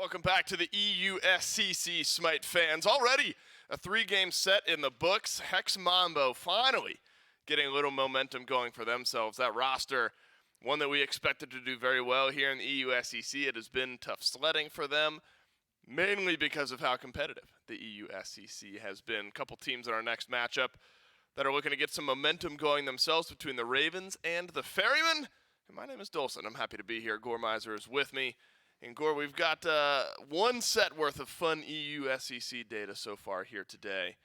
Welcome back to the EUSCC SMITE fans. Already a 3-game set in the books. Hex Mambo finally getting a little momentum going for themselves. That roster, one that we expected to do very well here in the EUSCC. It has been tough sledding for them, mainly because of how competitive the EUSCC has been. A couple teams in our next matchup that are looking to get some momentum going themselves between the Ravens and the Ferrymen. And my name is Dolson. I'm happy to be here. Gore Miser is with me. And Gore, we've got one set worth of fun EUSCC data so far here today.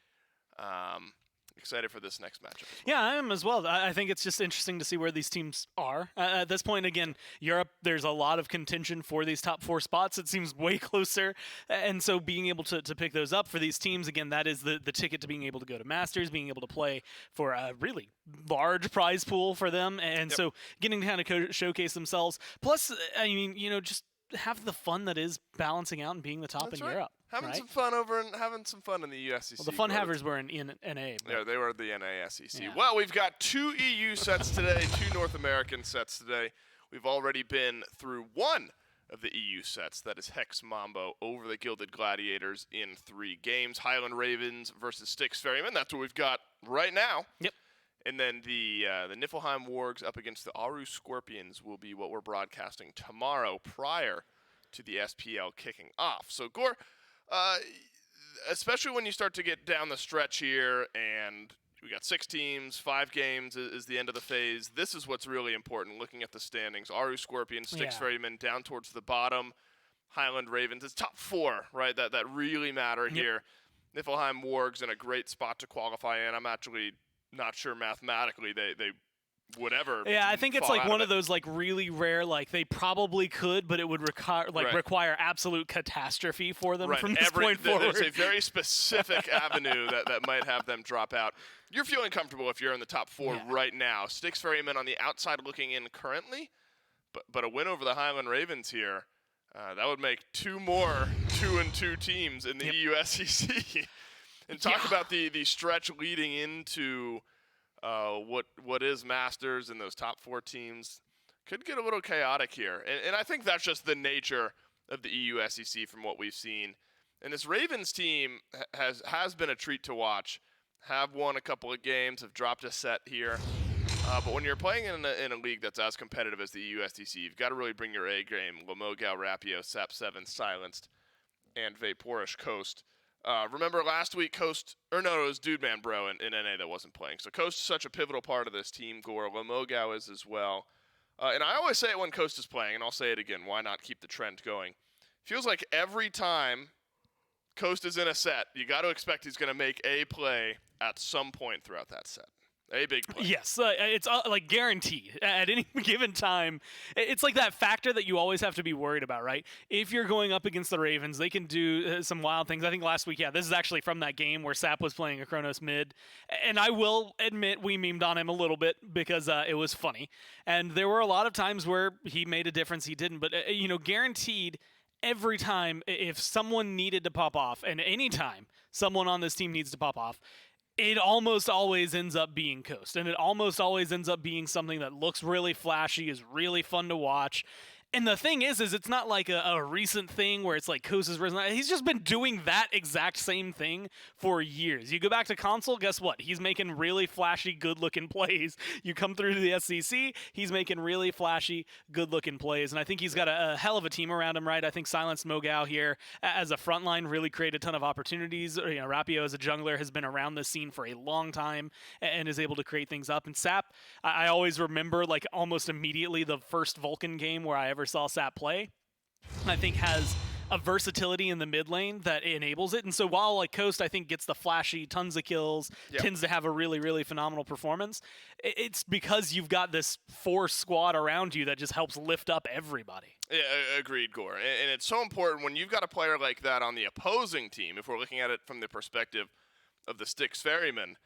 Excited for this next matchup. Yeah, I am as well. I think it's just interesting to see where these teams are. At this point, again, Europe, there's a lot of contention for these top 4 spots. It seems way closer. And so being able to pick those up for these teams, again, that is the ticket to being able to go to Masters, being able to play for a really large prize pool for them. And so getting to kind of showcase themselves. Plus, I mean, just have the fun that is balancing out and being the top in Europe. Having some fun having some fun in the USCC. Well, the fun havers were in NA. Yeah, they were the NASEC. Yeah. Well, we've got 2 EU sets today, 2 North American sets today. We've already been through one of the EU sets. That is Hex Mambo over the Gilded Gladiators in 3 games. Highland Ravens versus Styx Ferrymen. That's what we've got right now. Yep. And then the Niflheim Wargs up against the Aru Scorpions will be what we're broadcasting tomorrow prior to the SPL kicking off. So, Gore, especially when you start to get down the stretch here and we got 6 teams, 5 games is the end of the phase, this is what's really important, looking at the standings. Aru Scorpions, Styx Ferrymen down towards the bottom. Highland Ravens, it's top 4, right, that really matter here. Niflheim Wargs in a great spot to qualify in. I'm actually not sure mathematically they would ever. Yeah, I think it's like one of those like really rare, like they probably could, but it would require absolute catastrophe for them from this point forward. There's a very specific avenue that might have them drop out. You're feeling comfortable if you're in the top 4 right now. Styx Ferrymen on the outside looking in currently, but a win over the Highland Ravens here, that would make 2 more 2-2 teams in the EUSCC. And talk about the stretch leading into what is Masters and those top 4 teams. Could get a little chaotic here. And I think that's just the nature of the EUSCC from what we've seen. And this Ravens team has been a treat to watch. Have won a couple of games, have dropped a set here. But when you're playing in a league that's as competitive as the EUSCC, you've got to really bring your A game. Lomogao, Rapio, Sap 7, Silenced, and Vaporish Coast. Remember last week, Coast, or no, it was Dude Man Bro in NA that wasn't playing. So Coast is such a pivotal part of this team. Gore, Lomogao is as well. And I always say it when Coast is playing, and I'll say it again. Why not keep the trend going? Feels like every time Coast is in a set, you got to expect he's going to make a play at some point throughout that set. A big play. Yes, it's like guaranteed at any given time. It's like that factor that you always have to be worried about, right? If you're going up against the Ravens, they can do some wild things. I think last week, this is actually from that game where Sap was playing a Kronos mid. And I will admit we memed on him a little bit because it was funny. And there were a lot of times where he made a difference, he didn't. But, guaranteed every time if someone needed to pop off, and anytime someone on this team needs to pop off, it almost always ends up being Coast, and it almost always ends up being something that looks really flashy, is really fun to watch. And the thing is it's not like a recent thing where it's like Coast has risen. He's just been doing that exact same thing for years. You go back to console, guess what? He's making really flashy, good-looking plays. You come through to the SCC, he's making really flashy, good-looking plays. And I think he's got a hell of a team around him, right? I think Silenced Mogao here as a frontline really created a ton of opportunities. Rapio as a jungler has been around this scene for a long time and is able to create things up. And Sap, I always remember like almost immediately the first Vulcan game where I ever saw Sap play, I think has a versatility in the mid lane that enables it. And so while like Coast, I think, gets the flashy, tons of kills, tends to have a really, really phenomenal performance, it's because you've got this 4 squad around you that just helps lift up everybody. Yeah, agreed, Gore. And it's so important when you've got a player like that on the opposing team, if we're looking at it from the perspective of the Styx Ferrymen,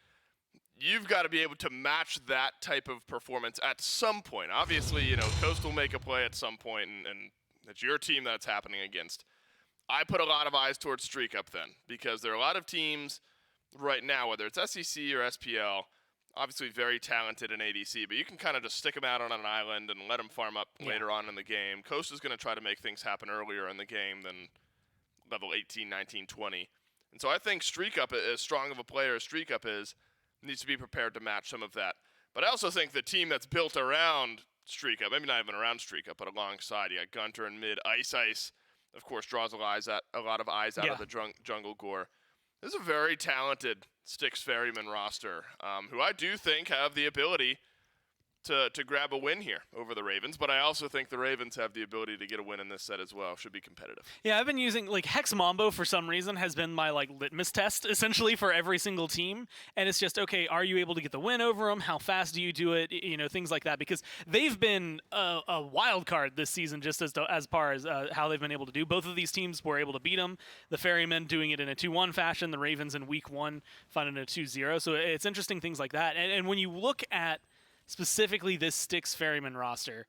you've got to be able to match that type of performance at some point. Obviously, Coast will make a play at some point, and it's your team that it's happening against. I put a lot of eyes towards Streak Up then, because there are a lot of teams right now, whether it's SEC or SPL, obviously very talented in ADC, but you can kind of just stick them out on an island and let them farm up later on in the game. Coast is going to try to make things happen earlier in the game than level 18, 19, 20. And so I think Streak Up, as strong of a player as Streak Up is, needs to be prepared to match some of that. But I also think the team that's built around Streak Up, maybe not even around Streak Up, but alongside, you got Gunter in mid. Ice, of course, draws a lot of eyes out of the jungle Gore. This is a very talented Styx Ferrymen roster, who I do think have the ability to grab a win here over the Ravens, but I also think the Ravens have the ability to get a win in this set as well. Should be competitive. Yeah, I've been using, like, Hex Mambo for some reason has been my, like, litmus test, essentially, for every single team. And it's just, okay, are you able to get the win over them? How fast do you do it? You know, things like that. Because they've been a wild card this season just as far as how they've been able to do. Both of these teams were able to beat them. The Ferrymen doing it in a 2-1 fashion. The Ravens in week 1 finding a 2-0. So it's interesting things like that. And when you look at specifically this Styx Ferryman roster,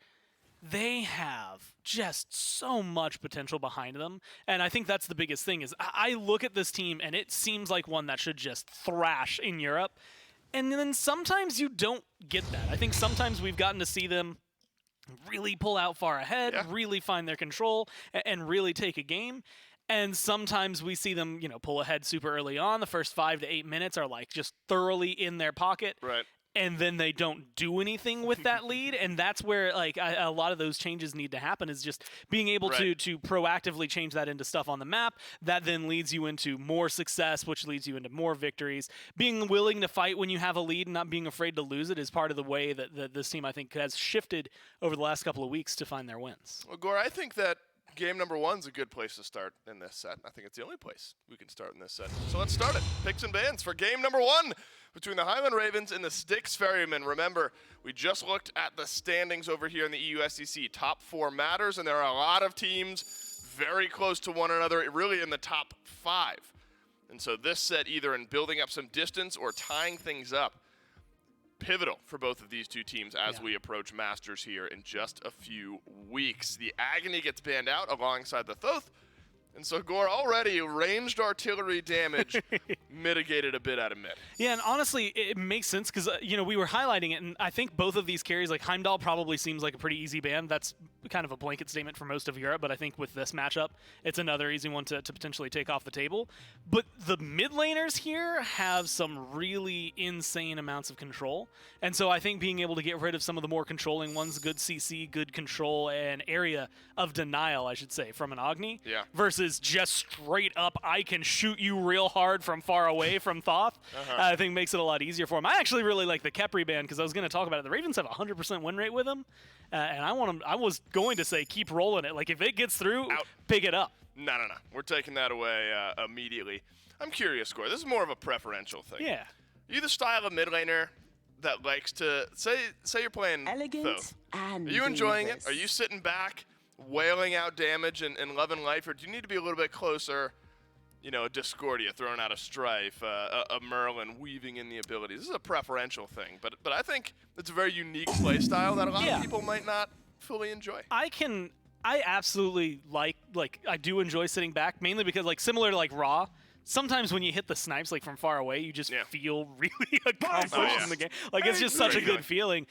they have just so much potential behind them. And I think that's the biggest thing is I look at this team and it seems like one that should just thrash in Europe. And then sometimes you don't get that. I think sometimes we've gotten to see them really pull out far ahead, really find their control, and really take a game. And sometimes we see them, you know, pull ahead super early on. The first 5 to 8 minutes are like just thoroughly in their pocket. Right. And then they don't do anything with that lead, and that's where like a lot of those changes need to happen. Is just being able to proactively change that into stuff on the map. That then leads you into more success, which leads you into more victories. Being willing to fight when you have a lead and not being afraid to lose it is part of the way that this team, I think, has shifted over the last couple of weeks to find their wins. Well, Gore, I think that game number 1's a good place to start in this set. I think it's the only place we can start in this set. So let's start it. Picks and bans for game number 1 between the Highland Ravens and the Styx Ferrymen. Remember, we just looked at the standings over here in the EUSCC. Top 4 matters, and there are a lot of teams very close to one another, really in the top 5. And so this set, either in building up some distance or tying things up, pivotal for both of these two teams as we approach Masters here in just a few weeks. The Agony gets banned out alongside the Thoth. And so Gore, already ranged artillery damage mitigated a bit out of mid. Yeah, and honestly, it makes sense because, you know, we were highlighting it, and I think both of these carries, like Heimdall probably seems like a pretty easy ban. That's kind of a blanket statement for most of Europe, but I think with this matchup, it's another easy one to potentially take off the table. But the mid laners here have some really insane amounts of control, and so I think being able to get rid of some of the more controlling ones, good CC, good control, and area of denial, I should say, from an Agni, versus just straight up, I can shoot you real hard from far away from Thoth, I think makes it a lot easier for him. I actually really like the Kepri ban because I was going to talk about it. The Ravens have a 100% win rate with him, and I was going to say keep rolling it. Like if it gets through, pick it up. No. We're taking that away immediately. I'm curious, Gore. This is more of a preferential thing. Yeah. Are you the style of mid laner that likes to, say you're playing Thoth. Are you enjoying it? Are you sitting back, wailing out damage and loving life, or do you need to be a little bit closer? You know, a Discordia throwing out a Strife, a Merlin weaving in the abilities. This is a preferential thing, but I think it's a very unique play style that a lot of people might not fully enjoy. I absolutely like I do enjoy sitting back, mainly because like similar to like Raw, sometimes when you hit the snipes like from far away, you just feel really accomplished in the game. Like it's just such a good feeling.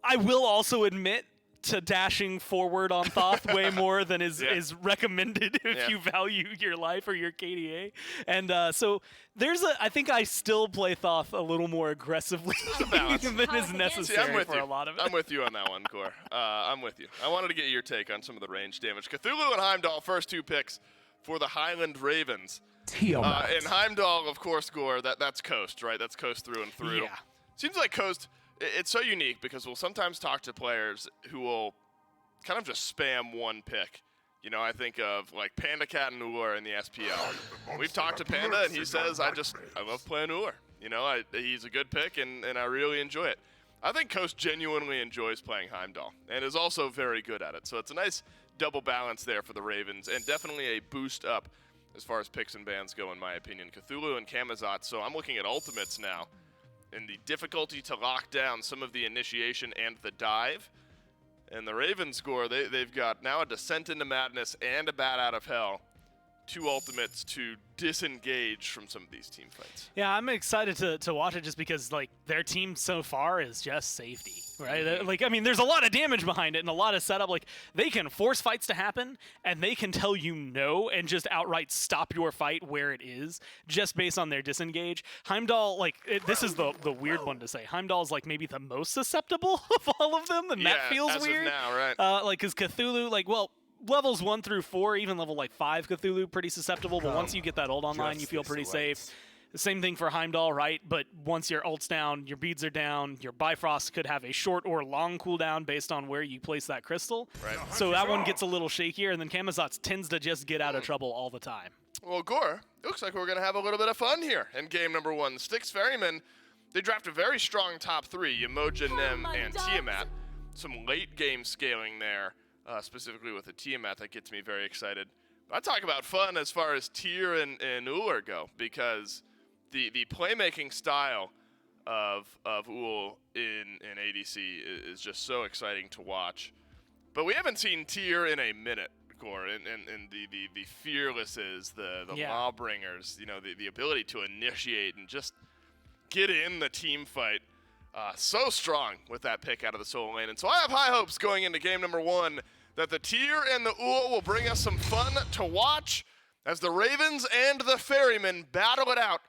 I will also admit to dashing forward on Thoth way more than is recommended if you value your life or your KDA. And so I think I still play Thoth a little more aggressively than is necessary for a lot of it. I'm with you on that one, Core. I'm with you. I wanted to get your take on some of the range damage. Cthulhu and Heimdall, first 2 picks for the Highland Ravens. And Heimdall, of course, Gore, that's Coast, right? That's Coast through and through. Yeah. Seems like Coast, it's so unique because we'll sometimes talk to players who will kind of just spam one pick. You know, I think of like Panda Cat and Uller in the SPL. We've talked to Panda and he says, I love playing Uller. You know, he's a good pick and I really enjoy it. I think Coast genuinely enjoys playing Heimdall and is also very good at it. So it's a nice double balance there for the Ravens and definitely a boost up as far as picks and bans go, in my opinion. Cthulhu and Kamazat. So I'm looking at ultimates now. And the difficulty to lock down some of the initiation and the dive. And the Ravens score, they've got now a Descent into Madness and a Bat Out of Hell two ultimates to disengage from some of these team fights. Yeah, I'm excited to watch it just because, like, their team so far is just safety, right? Like, I mean, there's a lot of damage behind it and a lot of setup. Like, they can force fights to happen, and they can tell you no and just outright stop your fight where it is just based on their disengage. Heimdall, like, this is the weird one to say. Heimdall's, like, maybe the most susceptible of all of them, and that feels as weird. Of now, right? Like, because Cthulhu, like, well, levels 1 through 4, even level like 5 Cthulhu, pretty susceptible, but once you get that ult online, you feel pretty safe. The same thing for Heimdall, right? But once your ult's down, your beads are down, your Bifrost could have a short or long cooldown based on where you place that crystal. Right. So that one gets a little shakier, and then Camazotz tends to just get out of trouble all the time. Well, Gore, looks like we're going to have a little bit of fun here in game number 1. The Styx Ferrymen, they draft a very strong top 3, Yemoja, Nem, and Tiamat. Some late game scaling there. Specifically with the Tiamat, that gets me very excited. I talk about fun as far as Tyr and Ullr go, because the playmaking style of Ull in ADC is just so exciting to watch. But we haven't seen Tyr in a minute, Gore, and the fearlesses, the law bringers, you know, the ability to initiate and just get in the team fight. So strong with that pick out of the solo lane. And so I have high hopes going into game number 1 that the Tyr and the Ull will bring us some fun to watch as the Ravens and the Ferrymen battle it out.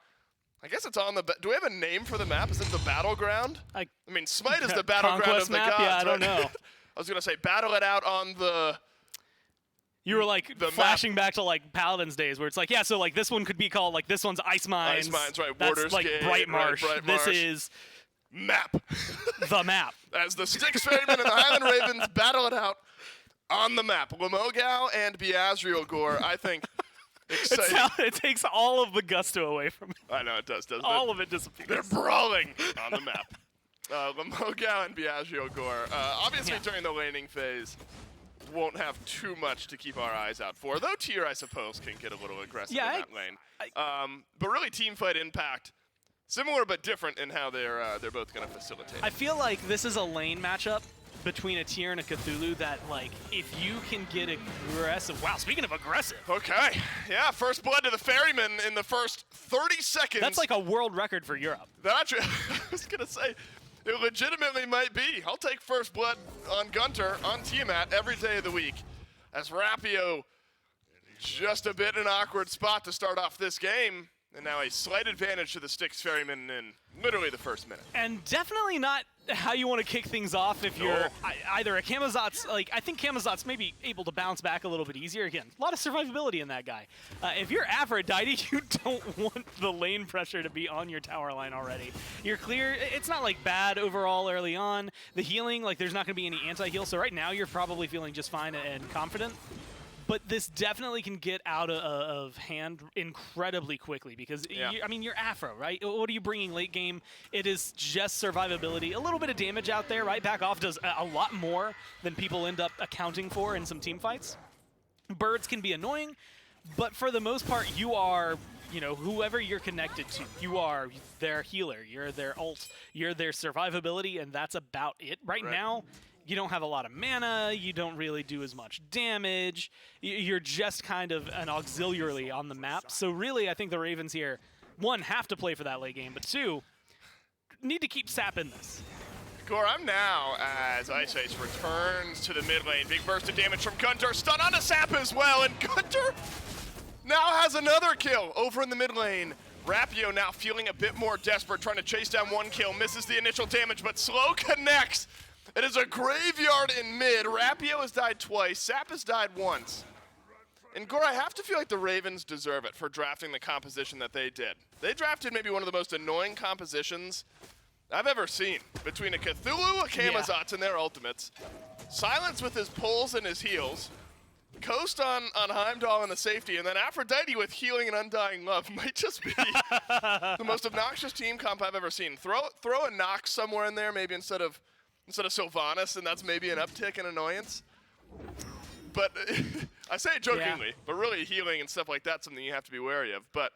I guess it's on the... Do we have a name for the map? Is it the Battleground? I mean, SMITE is the Battleground of the map? gods, Yeah, I don't know. I was going to say battle it out on the... You were like flashing back to like Paladin's days where it's like, yeah, so like this one could be called like this one's Ice Mines. Ice Mines, right. That's Warder's like Gate, Bright Marsh. Right, this is... Map. The map. As the Styx Ferrymen and the Highland Ravens battle it out on the map. Lamogao and Beazriel, Gore, I think, exciting. It takes all of the gusto away from it. I know it does, doesn't it? All of it disappears. They're brawling on the map. Lamogao and Beazriel, Gore, obviously during the laning phase, won't have too much to keep our eyes out for, though Tyr, I suppose, can get a little aggressive in that lane. But really, team fight impact, similar but different in how they're both going to facilitate. I feel like this is a lane matchup between a Tyr and a Cthulhu that, like, if you can get aggressive... Wow, speaking of aggressive. Okay. Yeah, first blood to the Ferrymen in the first 30 seconds. That's like a world record for Europe. I was going to say, it legitimately might be. I'll take first blood on Gunter, on Tiamat, every day of the week. As Rapio, just a bit in an awkward spot to start off this game. And now a slight advantage to the Styx Ferrymen in literally the first minute. And definitely not how you want to kick things off if you're either a Camazotz. Like, I think Camazotz may be able to bounce back a little bit easier. Again, a lot of survivability in that guy. If you're Aphrodite, you don't want the lane pressure to be on your tower line already. You're clear. It's not, like, bad overall early on. The healing, like, there's not going to be any anti-heal. So right now, you're probably feeling just fine and confident. But this definitely can get out of hand incredibly quickly because, I mean, you're Afro, right? What are you bringing late game? It is just survivability. A little bit of damage out there, right? Back off does a lot more than people end up accounting for in some team fights. Birds can be annoying, but for the most part, you are, you know, whoever you're connected to. You are their healer. You're their ult. You're their survivability, and that's about it. Right now, you don't have a lot of mana, you don't really do as much damage, you're just kind of an auxiliary on the map. So really, I think the Ravens here, 1, have to play for that late game, but 2, need to keep sapping this. Gore, I'm now as Ice Ace returns to the mid lane. Big burst of damage from Gunter, stun on a sap as well, and Gunter now has another kill over in the mid lane. Rapio now feeling a bit more desperate, trying to chase down 1 kill, misses the initial damage, but slow connects. It is a graveyard in mid. Rapio has died twice. Sap has died once. And Gore, I have to feel like the Ravens deserve it for drafting the composition that they did. They drafted maybe one of the most annoying compositions I've ever seen between a Cthulhu, a Camazotz, and their ultimates. Silence with his pulls and his heals. Coast on Heimdall and the safety, and then Aphrodite with healing and undying love might just be the most obnoxious team comp I've ever seen. Throw a Nox somewhere in there, maybe instead of Sylvanas, and that's maybe an uptick in annoyance. But I say it jokingly, but really healing and stuff like that's something you have to be wary of. But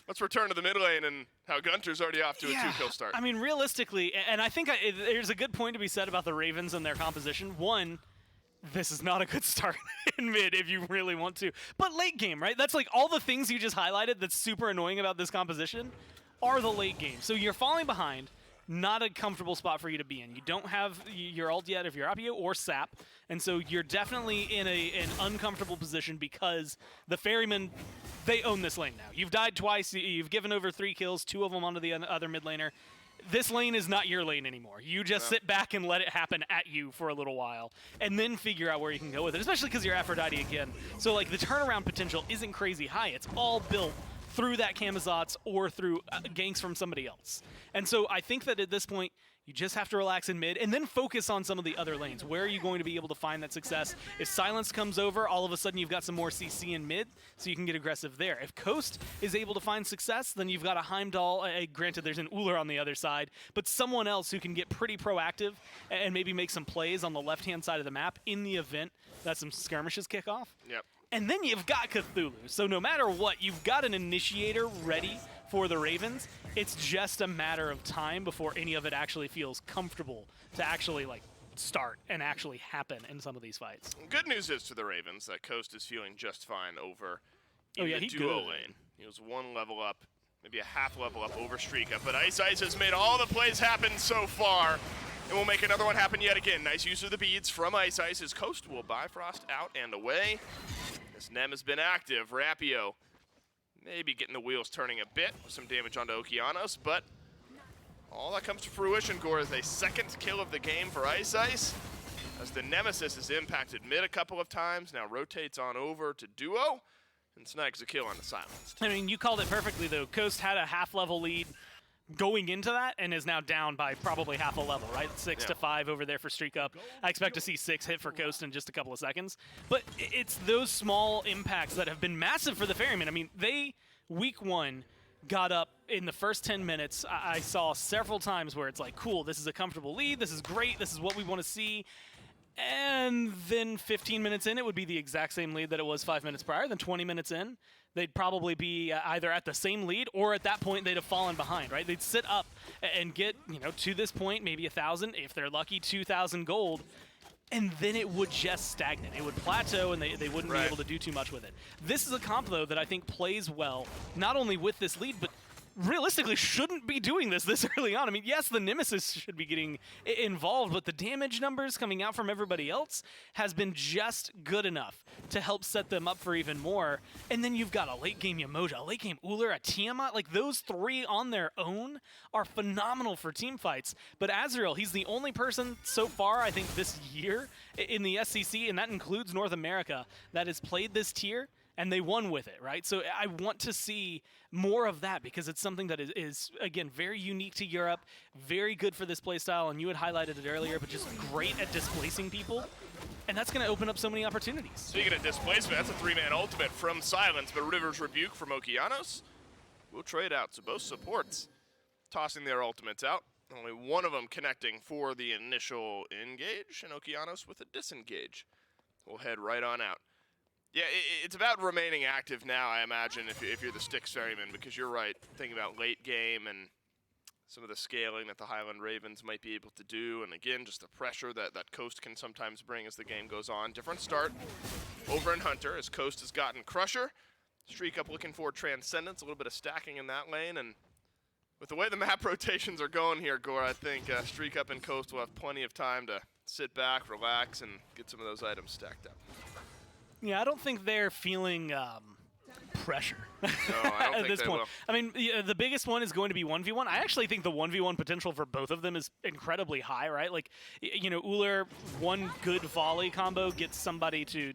let's return to the mid lane and how Gunter's already off to a 2-kill start. I mean, realistically, and I think there's a good point to be said about the Ravens and their composition. 1, this is not a good start in mid if you really want to. But late game, right? That's like all the things you just highlighted that's super annoying about this composition are the late game. So you're falling behind, not a comfortable spot for you to be in. You don't have your ult yet if you're Appio or Sap, and so you're definitely in an uncomfortable position because the Ferrymen, they own this lane now. You've died twice, you've given over 3 kills, 2 of them onto the other mid laner. This lane is not your lane anymore. You just sit back and let it happen at you for a little while, and then figure out where you can go with it, especially because you're Aphrodite again. So like the turnaround potential isn't crazy high. It's all built through that Camazotz or through ganks from somebody else. And so I think that at this point, you just have to relax in mid and then focus on some of the other lanes. Where are you going to be able to find that success? If Silence comes over, all of a sudden you've got some more CC in mid, so you can get aggressive there. If Coast is able to find success, then you've got a Heimdall. Granted, there's an Uller on the other side, but someone else who can get pretty proactive and maybe make some plays on the left-hand side of the map in the event that some skirmishes kick off. Yep. And then you've got Cthulhu. So no matter what, you've got an initiator ready for the Ravens. It's just a matter of time before any of it actually feels comfortable to actually like start and actually happen in some of these fights. Good news is to the Ravens that Coast is feeling just fine over in the he's duo good. lane. He was 1 level up, maybe a half level up over Streak Up, but Ice has made all the plays happen so far. And we'll make another one happen yet again. Nice use of the beads from Ice. His Coast will Bifrost out and away. This Nem has been active. Rappio maybe getting the wheels turning a bit with some damage onto Okeanos, but all that comes to fruition, Gore, is a second kill of the game for Ice, as the Nemesis has impacted mid a couple of times, now rotates on over to duo, and snags a kill on the Silenced. I mean, you called it perfectly, though. Coast had a half-level lead going into that and is now down by probably half a level, right? 6 to 5 over there for Streak Up. I expect to see 6 hit for Coast in just a couple of seconds. But it's those small impacts that have been massive for the Ferrymen. I mean, they, week 1, got up in the first 10 minutes. I saw several times where it's like, cool, this is a comfortable lead, this is great, this is what we want to see. And then 15 minutes in, it would be the exact same lead that it was 5 minutes prior. Then 20 minutes in, they'd probably be either at the same lead or at that point they'd have fallen behind, right? They'd sit up and get, to this point, maybe 1,000, if they're lucky, 2,000 gold. And then it would just stagnate. It would plateau, and they wouldn't be able to do too much with it. This is a comp, though, that I think plays well, not only with this lead, but realistically shouldn't be doing this early on. I mean, yes, the Nemesis should be getting involved, but the damage numbers coming out from everybody else has been just good enough to help set them up for even more. And then you've got a late game Yamoja, a late game Uller, a Tiamat. Like, those 3 on their own are phenomenal for team fights. But Azrael, he's the only person so far, I think, this year in the SCC, and that includes North America, that has played this tier. And they won with it, right? So I want to see more of that because it's something that is again, very unique to Europe, very good for this playstyle, and you had highlighted it earlier, but just great at displacing people. And that's going to open up so many opportunities. Speaking of displacement, that's a 3-man ultimate from Silence, but River's Rebuke from Okeanos will trade out. So both supports tossing their ultimates out. Only one of them connecting for the initial engage, and Okeanos with a disengage. We'll head right on out. Yeah, it's about remaining active now, I imagine, if you're the Styx Ferryman, because you're right, thinking about late game and some of the scaling that the Highland Ravens might be able to do, and again, just the pressure that Coast can sometimes bring as the game goes on. Different start over in Hunter, as Coast has gotten Crusher. Streak Up looking for Transcendence, a little bit of stacking in that lane, and with the way the map rotations are going here, Gore, I think Streak Up and Coast will have plenty of time to sit back, relax, and get some of those items stacked up. Yeah, I don't think they're feeling pressure no, I don't at this point. Will. I mean, the biggest one is going to be 1v1. I actually think the 1v1 potential for both of them is incredibly high, right? Like, Uller, one good volley combo gets somebody to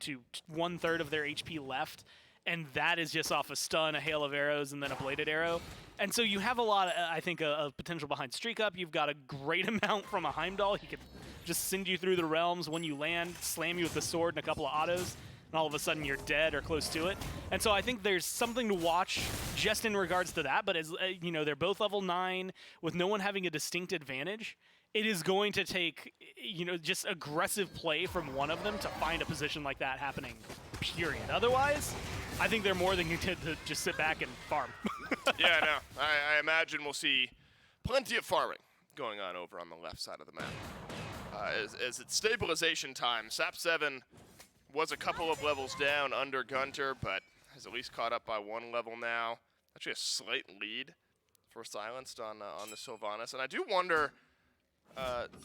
1/3 of their HP left, and that is just off a stun, a hail of arrows, and then a bladed arrow. And so you have a lot, I think, of potential behind Streak Up. You've got a great amount from a Heimdall. He could just send you through the realms when you land, slam you with the sword and a couple of autos, and all of a sudden you're dead or close to it. And so I think there's something to watch just in regards to that. But as they're both level 9 with no one having a distinct advantage. It is going to take, just aggressive play from one of them to find a position like that happening, period. Otherwise, I think they're more than content to just sit back and farm. Yeah, no. I imagine we'll see plenty of farming going on over on the left side of the map. as it's stabilization time. Sap 7 was a couple of levels down under Gunter, but has at least caught up by 1 level now. Actually a slight lead for Silenced on the Sylvanas. And I do wonder,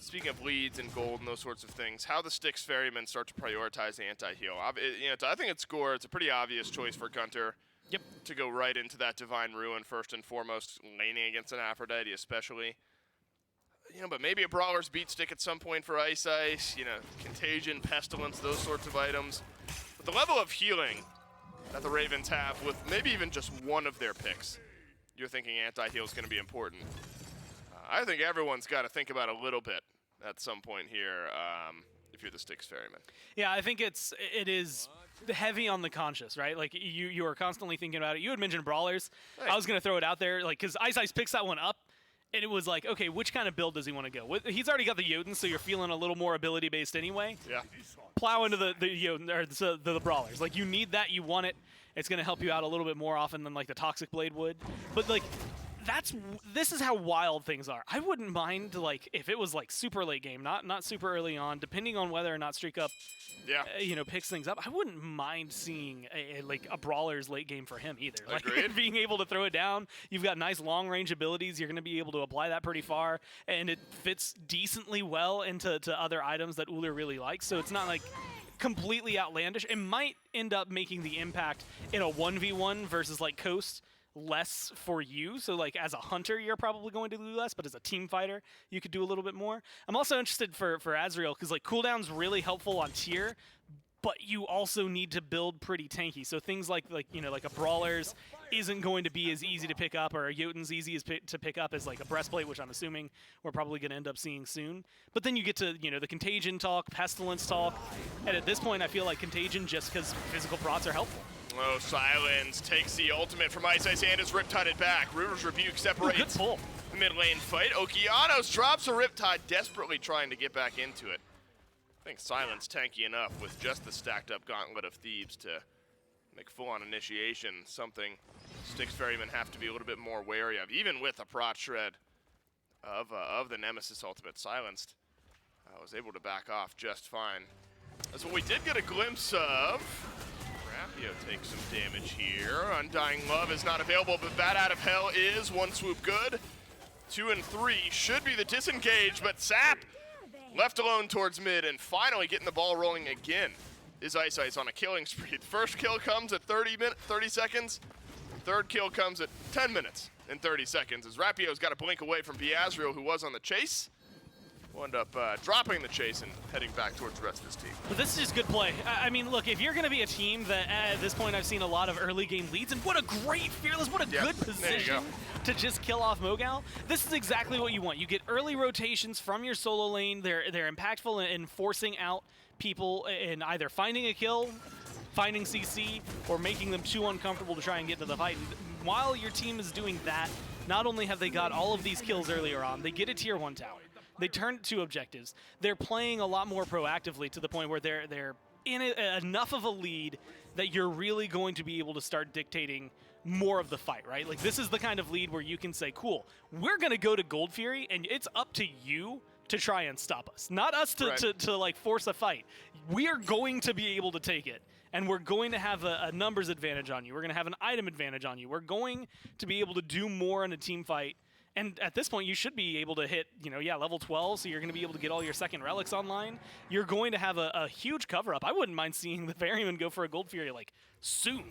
speaking of leads and gold and those sorts of things, how the Styx Ferrymen start to prioritize anti-heal. I think it's Gore. It's a pretty obvious choice for Gunter. Yep. To go right into that Divine Ruin first and foremost, laning against an Aphrodite especially. But maybe a Brawler's beat stick at some point for Ice, Contagion, Pestilence, those sorts of items. But the level of healing that the Ravens have with maybe even just one of their picks, you're thinking anti-heal is going to be important. I think everyone's got to think about a little bit at some point here if you're the Styx Ferryman. Yeah, I think it is heavy on the conscious, right? Like you are constantly thinking about it. You had mentioned Brawlers. Hey. I was going to throw it out there, because Ice picks that one up. And it was like, okay, which kind of build does he want to go with? He's already got the Jotun, so you're feeling a little more ability-based anyway. Yeah. Plow into the Jotun, or the Brawlers. Like, you need that, you want it. It's going to help you out a little bit more often than, like, the Toxic Blade would. But, like, this is how wild things are. I wouldn't mind, like, if it was, like, super late game, not super early on, depending on whether or not Streak Up picks things up. I wouldn't mind seeing a Brawler's late game for him either. Like, being able to throw it down. You've got nice long range abilities. You're going to be able to apply that pretty far, and it fits decently well into other items that Ullr really likes. So it's not like completely outlandish. It might end up making the impact in a 1v1 versus like Coast less for you. So like as a hunter, you're probably going to do less, but as a team fighter, you could do a little bit more. I'm also interested for Azrael because like cooldown's really helpful on tier, but you also need to build pretty tanky. So things like a Brawler's isn't going to be as easy to pick up, or a Jotun's easy to pick up as like a Breastplate, which I'm assuming we're probably going to end up seeing soon. But then you get to, the Contagion talk, Pestilence talk, and at this point I feel like Contagion just because physical prots are helpful. Oh, Silence takes the ultimate from Ice and is Riptided back. River's Rebuke separates the mid lane fight. Okeanos drops a Riptide, desperately trying to get back into it. I think Silence tanky enough with just the stacked up Gauntlet of Thebes to make full-on initiation, something Styx Ferrymen have to be a little bit more wary of, even with a prot shred of the Nemesis ultimate. Silenced was able to back off just fine. That's what we did get a glimpse of. Rapio takes some damage here. Undying Love is not available, but Bat Out of Hell is. One swoop good. 2 and 3 should be the disengage, but Sap left alone towards mid, and finally getting the ball rolling again is Ice on a killing spree. The first kill comes at 30 seconds. Third kill comes at 10 minutes and 30 seconds as Rapio's got to blink away from Beazriel, who was on the chase. Will end up dropping the chase and heading back towards the rest of his team. But this is just good play. I mean, look, if you're going to be a team that at this point I've seen a lot of early game leads, and what a great Fearless, what a good position to just kill off Mogal. This is exactly what you want. You get early rotations from your solo lane. They're impactful in forcing out people and either finding a kill, finding CC, or making them too uncomfortable to try and get to the fight. And while your team is doing that, not only have they got all of these kills earlier on, they get a tier 1 tower. They turn it to objectives. They're playing a lot more proactively to the point where they're in enough of a lead that you're really going to be able to start dictating more of the fight, right? Like, this is the kind of lead where you can say, cool, we're going to go to Gold Fury, and it's up to you to try and stop us. Not us to like, force a fight. We are going to be able to take it, and we're going to have a numbers advantage on you. We're going to have an item advantage on you. We're going to be able to do more in a team fight. And at this point, you should be able to hit, level 12, so you're going to be able to get all your second relics online. You're going to have a huge cover-up. I wouldn't mind seeing the Ferryman go for a Gold Fury, like, soon.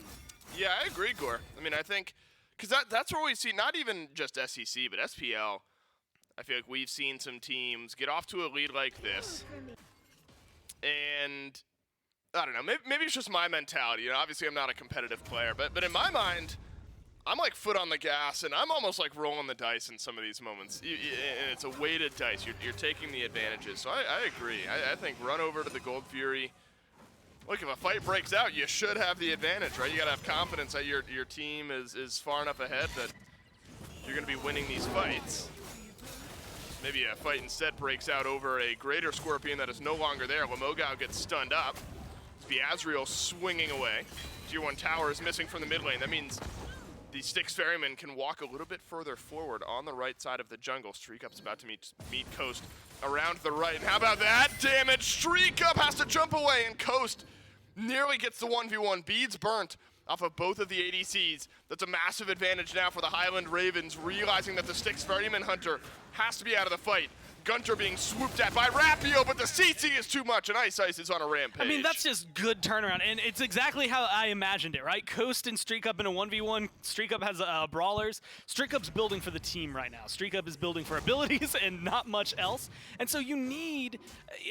Yeah, I agree, Gore. I mean, I think, because that's where we see, not even just SEC, but SPL, I feel like we've seen some teams get off to a lead like this. And, I don't know, maybe it's just my mentality. Obviously, I'm not a competitive player, but in my mind, I'm like foot on the gas, and I'm almost like rolling the dice in some of these moments. And it's a weighted dice. You're taking the advantages. So I agree. I think run over to the Gold Fury. Look, if a fight breaks out, you should have the advantage, right? You got to have confidence that your team is far enough ahead that you're going to be winning these fights. Maybe a fight instead breaks out over a greater Scorpion that is no longer there. Lamogao gets stunned up. Beazriel swinging away. Tier 1 tower is missing from the mid lane. That means the Styx Ferrymen can walk a little bit further forward on the right side of the jungle. Streak Up's about to meet Coast around the right. And how about that damage? Streak Up has to jump away, and Coast nearly gets the 1v1. Beads burnt off of both of the ADCs. That's a massive advantage now for the Highland Ravens, realizing that the Styx Ferryman Hunter has to be out of the fight. Gunter being swooped at by Rapio, but the CC is too much, and Ice is on a rampage. I mean, that's just good turnaround, and it's exactly how I imagined it, right? Coast and Streak Up in a 1v1. Streak Up has brawlers. Streak Up's building for the team right now. Streak Up is building for abilities and not much else, and so you need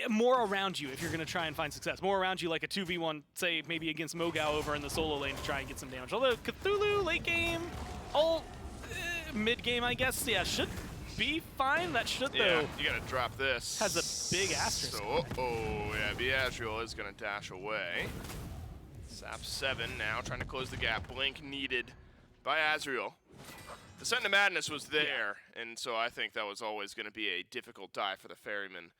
more around you if you're going to try and find success. More around you, like a 2v1, say, maybe against Mogao over in the solo lane to try and get some damage. Although Cthulhu, late game, mid game, I guess, yeah, should be fine. That should, though. You gotta drop this. Has a big asterisk. So, yeah, Beazriel is gonna dash away. Sap 7 now trying to close the gap. Blink needed by Azriel. The Scent of Madness was there, and so I think that was always gonna be a difficult dive for the Ferrymen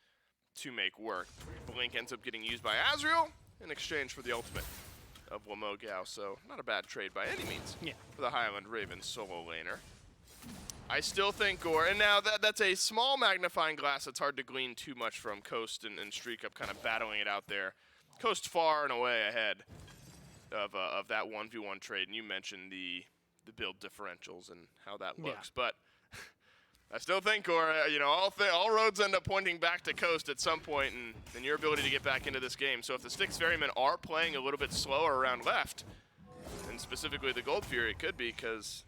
to make work. Blink ends up getting used by Azriel in exchange for the ultimate of Wamogao, so not a bad trade by any means for the Highland Ravens solo laner. I still think Gore, and now that's a small magnifying glass. It's hard to glean too much from Coast and Streak Up kind of battling it out there. Coast far and away ahead of that 1v1 trade, and you mentioned the build differentials and how that looks. But I still think Gore, all roads end up pointing back to Coast at some point, and your ability to get back into this game. So if the Styx Ferrymen are playing a little bit slower around left, and specifically the Gold Fury, it could be because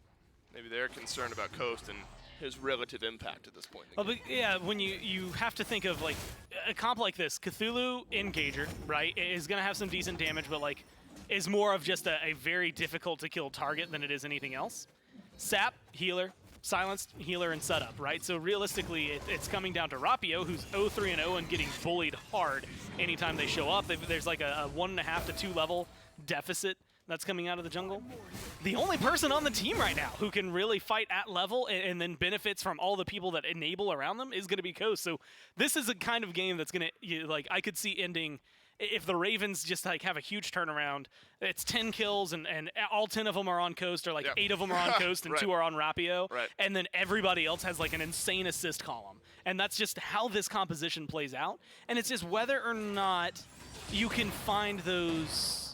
maybe they're concerned about Coast and his relative impact at this point. Well, but yeah, when you have to think of like a comp like this, Cthulhu Engager, right, is going to have some decent damage, but like is more of just a very difficult to kill target than it is anything else. Sap, healer, silenced, healer, and setup, right? So realistically, it's coming down to Rapio, who's 0-3-0 and getting bullied hard anytime they show up. There's like a 1.5 to 2 level deficit that's coming out of the jungle. The only person on the team right now who can really fight at level and then benefits from all the people that enable around them is going to be Coast. So this is a kind of game that's going to, like, I could see ending if the Ravens just like have a huge turnaround. It's 10 kills and all 10 of them are on Coast, or like 8 of them are on Coast and 2 are on Rapio. And then everybody else has like an insane assist column. And that's just how this composition plays out. And it's just whether or not you can find those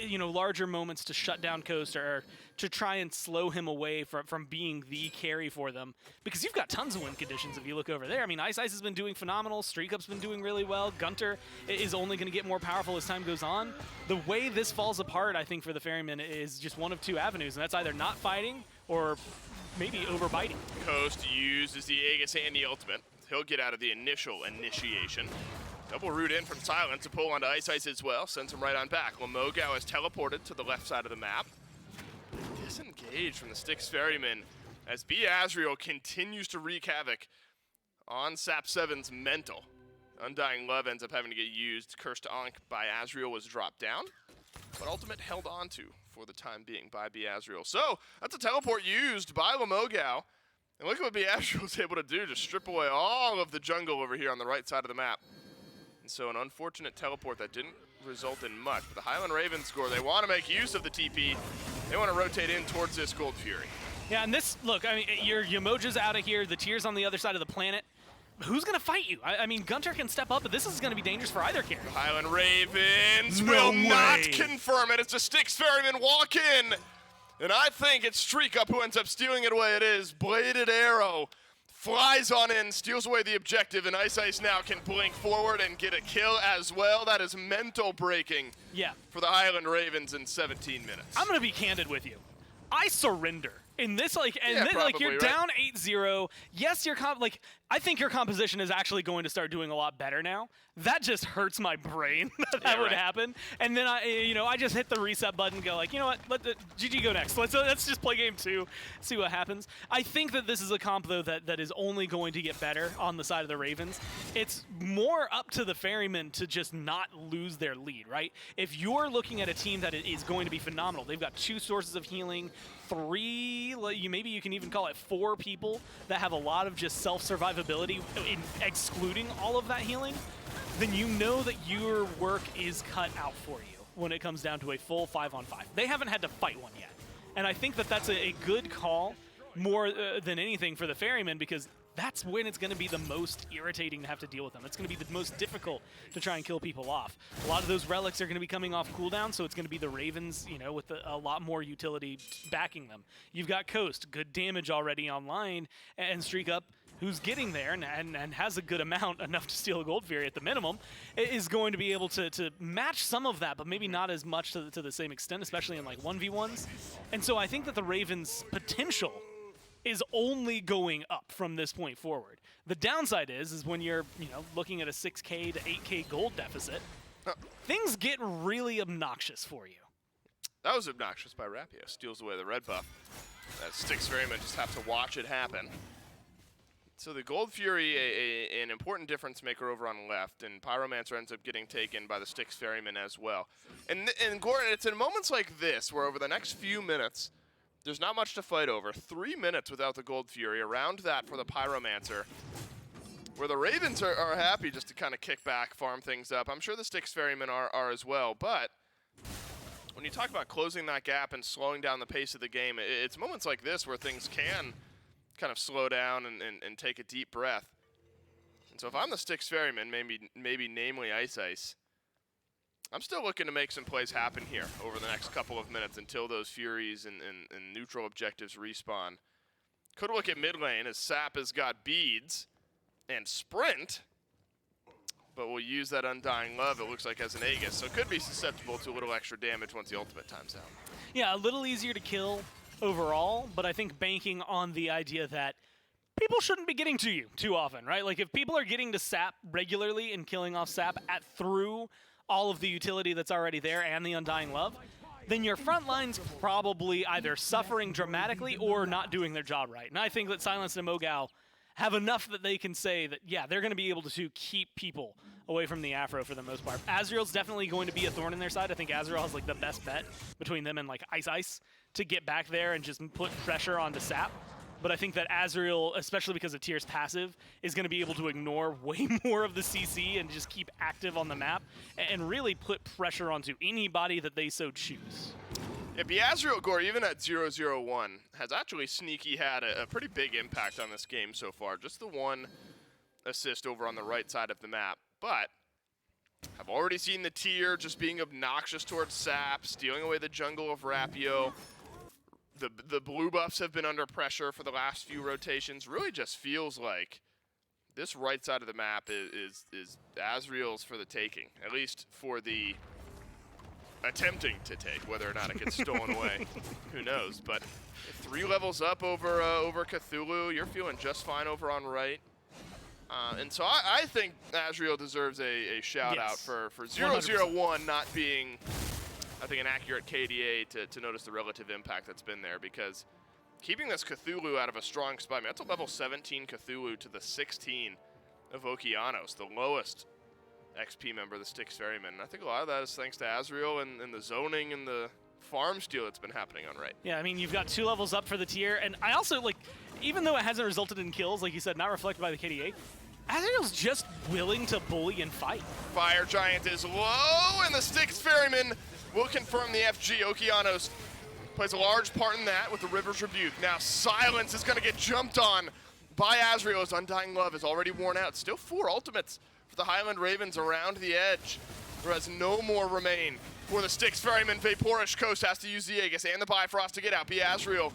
larger moments to shut down Coast or to try and slow him away from being the carry for them. Because you've got tons of win conditions if you look over there. I mean, Ice has been doing phenomenal. Streak Up's been doing really well. Gunter is only going to get more powerful as time goes on. The way this falls apart, I think, for the Ferrymen is just one of two avenues, and that's either not fighting or maybe overbiting. Coast uses the Aegis and the ultimate. He'll get out of the initial initiation. Double root in from Silence to pull onto Ice as well. Sends him right on back. Wamogao is teleported to the left side of the map. Disengaged from the Styx Ferryman as Beazriel continues to wreak havoc on Sap 7's mental. Undying Love ends up having to get used. Cursed Ankh by Azriel was dropped down, but ultimate held onto for the time being by Beazriel. So that's a teleport used by Wamogao. And look at what Beazriel was able to do, just strip away all of the jungle over here on the right side of the map. And so an unfortunate teleport that didn't result in much. But the Highland Ravens score. They want to make use of the TP. They want to rotate in towards this Gold Fury. Yeah, and this, look, I mean, your Yamoja's out of here. The Tier's on the other side of the planet. Who's going to fight you? I mean, Gunter can step up, but this is going to be dangerous for either character. The Highland Ravens will not confirm it. It's a Styx Ferryman walk in. And I think it's Streak Up who ends up stealing it away. It is Bladed Arrow. Flies on in, steals away the objective, and Ice now can blink forward and get a kill as well. That is mental breaking for the Highland Ravens in 17 minutes. I'm going to be candid with you. I surrender. In this, like, and then, like, you're down 8-0. Yes, I think your composition is actually going to start doing a lot better now. That just hurts my brain that would happen. And then I just hit the reset button and go like, you know what, let the GG go next. Let's just play game 2, see what happens. I think that this is a comp though that is only going to get better on the side of the Ravens. It's more up to the Ferrymen to just not lose their lead, right? If you're looking at a team that is going to be phenomenal, they've got 2 sources of healing, 3, maybe you can even call it 4 people that have a lot of just self-survivability, excluding all of that healing, then you know that your work is cut out for you when it comes down to a full 5-on-5. They haven't had to fight one yet. And I think that that's a good call more than anything for the Ferrymen, because that's when it's going to be the most irritating to have to deal with them. It's going to be the most difficult to try and kill people off. A lot of those relics are going to be coming off cooldown, so it's going to be the Ravens, you know, with a lot more utility backing them. You've got Coast, good damage already online, and Streak Up, who's getting there and has a good amount, enough to steal a Gold Fury at the minimum, is going to be able to match some of that, but maybe not as much to the same extent, especially in like 1v1s. And so I think that the Ravens' potential is only going up from this point forward. The downside is when you're, you know, looking at a 6K to 8K gold deficit, things get really obnoxious for you. That was obnoxious by Rapio. Steals away the red buff. That Styx Ferrymen just have to watch it happen. So the Gold Fury, an important difference maker over on left, and Pyromancer ends up getting taken by the Styx Ferrymen as well. And Gordon, it's in moments like this where over the next few minutes, there's not much to fight over. 3 minutes without the Gold Fury, around that for the Pyromancer, where the Ravens are happy just to kind of kick back, farm things up. I'm sure the Styx Ferrymen are as well, but when you talk about closing that gap and slowing down the pace of the game, it's moments like this where things can kind of slow down and take a deep breath. And so if I'm the Styx Ferrymen, maybe namely Ice, I'm still looking to make some plays happen here over the next couple of minutes until those Furies and neutral objectives respawn. Could look at mid lane as Sap has got beads and sprint, but we'll use that Undying Love, it looks like, as an Aegis. So it could be susceptible to a little extra damage once the ultimate time's out. Yeah, a little easier to kill overall, but I think banking on the idea that people shouldn't be getting to you too often, right? Like if people are getting to Sap regularly and killing off Sap through all of the utility that's already there and the Undying Love, then your front line's probably either suffering dramatically or not doing their job right. And I think that Silence and Mogao have enough that they can say that, yeah, they're going to be able to keep people away from the Afro for the most part. Azrael's definitely going to be a thorn in their side. I think Azrael has like the best bet between them and like Ice to get back there and just put pressure onto Sap. But I think that Azrael, especially because of Tyr's passive, is going to be able to ignore way more of the CC and just keep active on the map and really put pressure onto anybody that they so choose. Yeah, Beazrael Gore, even at 0-0-1, has actually sneaky had a pretty big impact on this game so far. Just the one assist over on the right side of the map. But I've already seen the Tyr just being obnoxious towards Sap, stealing away the jungle of Rapio. The blue buffs have been under pressure for the last few rotations. Really just feels like this right side of the map is Azrael's for the taking, at least for the attempting to take. Whether or not it gets stolen away, who knows. But 3 levels up over Cthulhu, you're feeling just fine over on right. And so I think Azrael deserves a shout out for 0-0-1 not being, I think, an accurate KDA to notice the relative impact that's been there, because keeping this Cthulhu out of a strong spot, I mean, that's a level 17 Cthulhu to the 16 of Okeanos, the lowest XP member of the Styx Ferrymen. And I think a lot of that is thanks to Azrael and the zoning and the farm steal that's been happening on right. Yeah, I mean, you've got 2 levels up for the Tyr, and I also, like, even though it hasn't resulted in kills, like you said, not reflected by the KDA, Azrael's just willing to bully and fight. Fire Giant is low, and the Styx Ferrymen will confirm the FG. Okeanos plays a large part in that with the River's Rebuke. Now Silence is going to get jumped on by Azrael as Undying Love is already worn out. Still 4 ultimates for the Highland Ravens around the edge, whereas no more remain for the Styx Ferrymen. Vaporish Coast has to use the Aegis and the Bifrost to get out. Azrael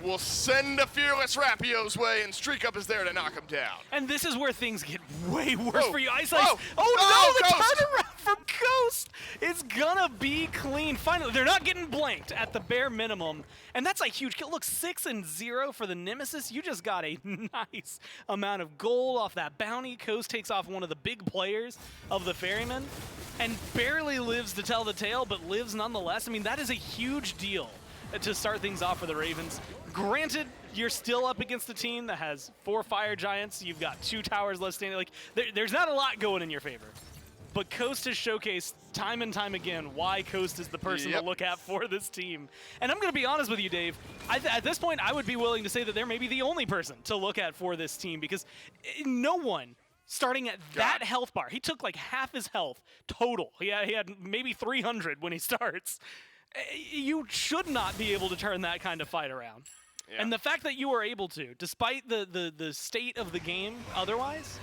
will send a Fearless Rapio's way, and Streak Up is there to knock him down. And this is where things get way worse for you. Ice. Oh no, the Ghost. turnaround from Coast is gonna be clean. Finally, they're not getting blanked at the bare minimum, and that's a huge kill. Look, 6-0 for the Nemesis. You just got a nice amount of gold off that bounty. Coast takes off one of the big players of the Ferrymen, and barely lives to tell the tale, but lives nonetheless. I mean, that is a huge deal to start things off for the Ravens. Granted, you're still up against a team that has 4 Fire Giants. You've got 2 towers left standing. Like, there's not a lot going in your favor. But Coast has showcased time and time again why Coast is the person to look at for this team. And I'm going to be honest with you, Dave. At this point, I would be willing to say that they're maybe the only person to look at for this team, because no one starting at that health bar. He took like half his health total. He had maybe 300 when he starts. You should not be able to turn that kind of fight around. Yeah. And the fact that you were able to, despite the state of the game otherwise,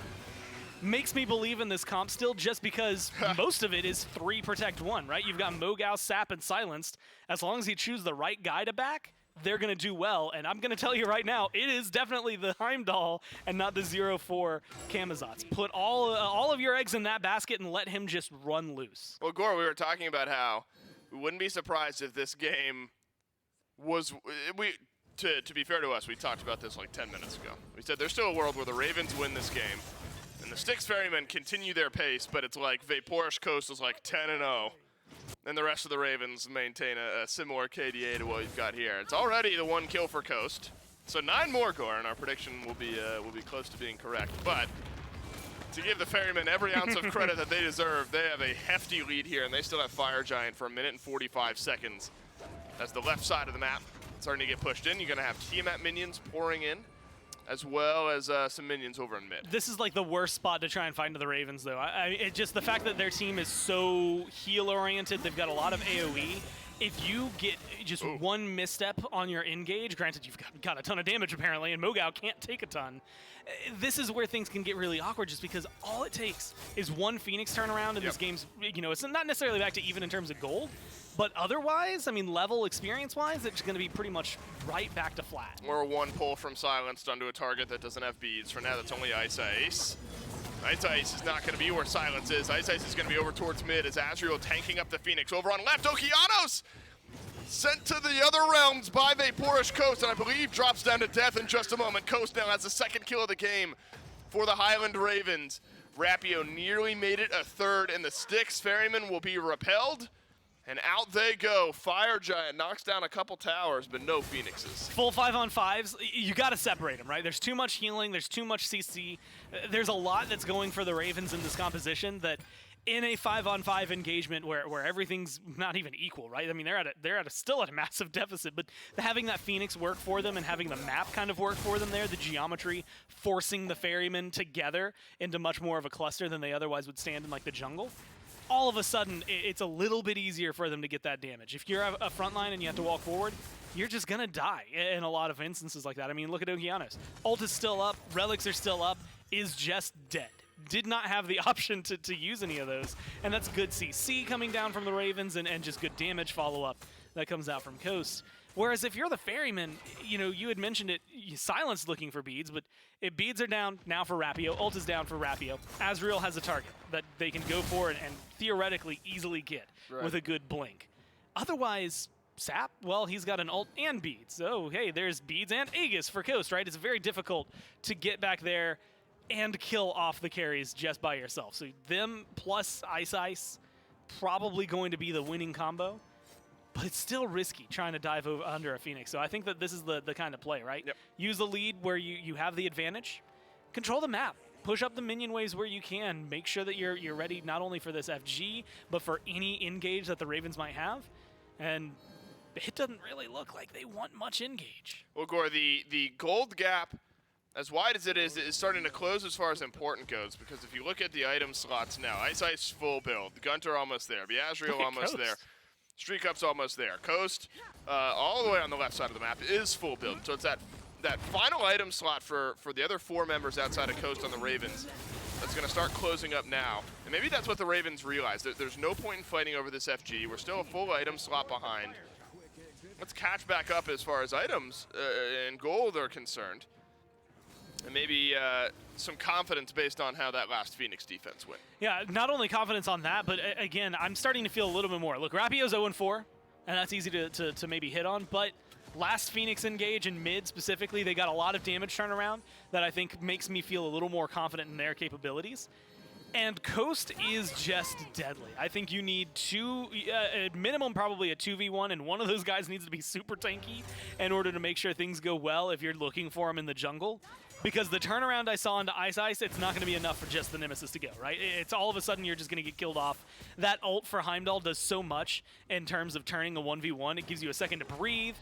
makes me believe in this comp still, just because most of it is 3 protect 1, right? You've got Mogao, Sap, and Silenced. As long as you choose the right guy to back, they're going to do well. And I'm going to tell you right now, it is definitely the Heimdall and not the 0-4 Camazotz. Put all of your eggs in that basket and let him just run loose. Well, Gore, we were talking about how we wouldn't be surprised if this game was to be fair to us, we talked about this like 10 minutes ago. We said there's still a world where the Ravens win this game, and the Styx Ferrymen continue their pace, but it's like Vaporish Coast is like 10-0, and the rest of the Ravens maintain a similar KDA to what we've got here. It's already the 1 kill for Coast, so 9 more, Gore, and our prediction will be close to being correct. But to give the Ferrymen every ounce of credit that they deserve, they have a hefty lead here, and they still have Fire Giant for 1 minute and 45 seconds. That's the left side of the map starting to get pushed in. You're going to have Tiamat minions pouring in, as well as some minions over in mid. This is like the worst spot to try and find into the Ravens, though. It just the fact that their team is so heal-oriented, they've got a lot of AoE. If you get just one misstep on your engage, granted you've got a ton of damage apparently, and Mogao can't take a ton, this is where things can get really awkward, just because all it takes is one Phoenix turnaround, and this game's, it's not necessarily back to even in terms of gold, but otherwise, I mean, level experience-wise, it's going to be pretty much right back to flat. Or 1 pull from Silenced onto a target that doesn't have beads. For now, that's only Ice Ice. Ice Ice is not going to be where Silence is. Ice Ice is going to be over towards mid as Azriel tanking up the Phoenix. Over on left, Okeanos sent to the other realms by Vaporish Coast, and I believe drops down to death in just a moment. Coast now has the 2nd kill of the game for the Highland Ravens. Rapio nearly made it a 3rd, and the Styx Ferrymen will be repelled. And out they go. Fire Giant knocks down a couple towers, but no Phoenixes. Full 5-on-5s, you got to separate them, right? There's too much healing, there's too much CC. There's a lot that's going for the Ravens in this composition that in a 5-on-5 engagement where everything's not even equal, right? I mean, they're still at a massive deficit, but having that Phoenix work for them and having the map kind of work for them there, the geometry forcing the Ferrymen together into much more of a cluster than they otherwise would stand in like the jungle. All of a sudden, it's a little bit easier for them to get that damage. If you're a front line and you have to walk forward, you're just going to die in a lot of instances like that. I mean, look at Okeanos. Ult is still up, relics are still up, is just dead. Did not have the option to use any of those. And that's good CC coming down from the Ravens and just good damage follow-up that comes out from Coast. Whereas if you're the Ferryman, you had mentioned it, Silence looking for beads, but if beads are down now for Rapio, ult is down for Rapio. Azriel has a target that they can go for and theoretically easily get with a good blink. Otherwise, Sap, well, he's got an ult and beads. So, hey, there's beads and Aegis for Coast, right? It's very difficult to get back there and kill off the carries just by yourself. So them plus Ice Ice, probably going to be the winning combo. But it's still risky trying to dive over under a Phoenix. So I think that this is the kind of play, right? Yep. Use the lead where you have the advantage. Control the map. Push up the minion waves where you can. Make sure that you're ready not only for this FG, but for any engage that the Ravens might have. And it doesn't really look like they want much engage. Well, Gore, the gold gap, as wide as it is starting to close as far as important goes. Because if you look at the item slots now, Ice Ice full build. Gunter almost there. Beazriel almost there. Street Cup's almost there. Coast, all the way on the left side of the map, is full build. So it's that final item slot for the other 4 members outside of Coast on the Ravens that's going to start closing up now. And maybe that's what the Ravens realize. There's no point in fighting over this FG. We're still a full item slot behind. Let's catch back up as far as items and gold are concerned. And maybe some confidence based on how that last Phoenix defense went. Yeah, not only confidence on that, but again, I'm starting to feel a little bit more. Look, Rapio's 0-4, and that's easy to maybe hit on, but last Phoenix engage in mid specifically, they got a lot of damage turnaround that I think makes me feel a little more confident in their capabilities. And Coast is just deadly. I think you need at minimum probably a 2v1, and one of those guys needs to be super tanky in order to make sure things go well if you're looking for him in the jungle. Because the turnaround I saw into Ice Ice, it's not going to be enough for just the Nemesis to go, right? It's all of a sudden you're just going to get killed off. That ult for Heimdall does so much in terms of turning a 1v1. It gives you a second to breathe.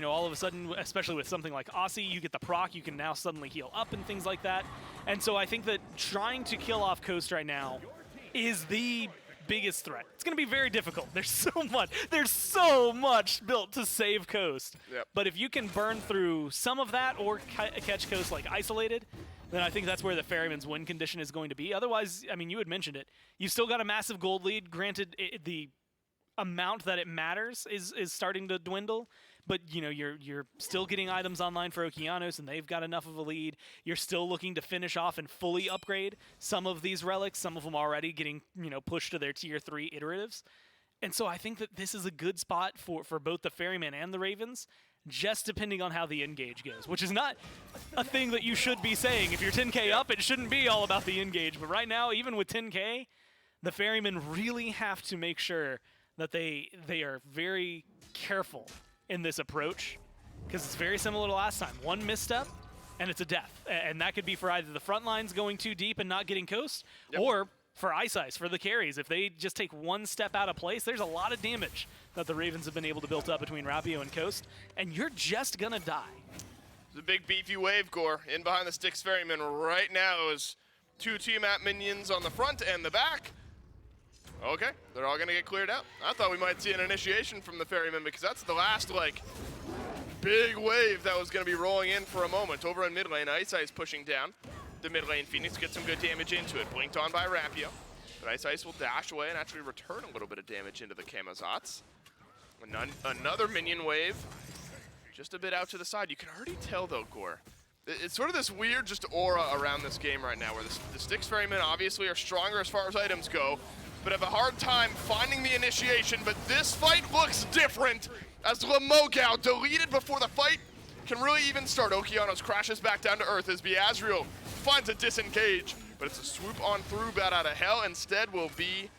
All of a sudden, especially with something like Aussie, you get the proc. You can now suddenly heal up and things like that. And so I think that trying to kill off Coast right now is the biggest threat. It's going to be very difficult. There's so much built to save Coast. Yep. But if you can burn through some of that or catch Coast like isolated, then I think that's where the Ferryman's win condition is going to be. Otherwise, I mean, you had mentioned it. You've still got a massive gold lead. Granted, the amount that it matters is starting to dwindle. But you know, you're still getting items online for Okeanos, and they've got enough of a lead. You're still looking to finish off and fully upgrade some of these relics. Some of them already getting pushed to their tier 3 iteratives. And so I think that this is a good spot for both the Ferrymen and the Ravens, just depending on how the engage goes, which is not a thing that you should be saying. If you're 10k up, it shouldn't be all about the engage. But right now, even with 10k, the Ferrymen really have to make sure that they are very careful in this approach, because it's very similar to last time. One misstep, and it's a death. And that could be for either the front lines going too deep and not getting Coast, or for Ice, for the carries. If they just take one step out of place, there's a lot of damage that the Ravens have been able to build up between Rapio and Coast, and you're just going to die. The big beefy wave core in behind the Styx Ferrymen right now is 2 team map minions on the front and the back. Okay, they're all gonna get cleared out. I thought we might see an initiation from the Ferrymen, because that's the last, like, big wave that was gonna be rolling in for a moment. Over in mid lane, Ice pushing down. The mid lane Phoenix gets some good damage into it. Blinked on by Rapio. But Ice will dash away and actually return a little bit of damage into the Camazotz. Another minion wave, just a bit out to the side. You can already tell, though, Gore. It's sort of this weird just aura around this game right now, where the Styx Ferrymen obviously are stronger as far as items go, but have a hard time finding the initiation. But this fight looks different, as Lemogao, deleted before the fight can really even start. Okeanos crashes back down to earth as Beazriel finds a disengage, but it's a swoop on through Bat Out of Hell. Instead will be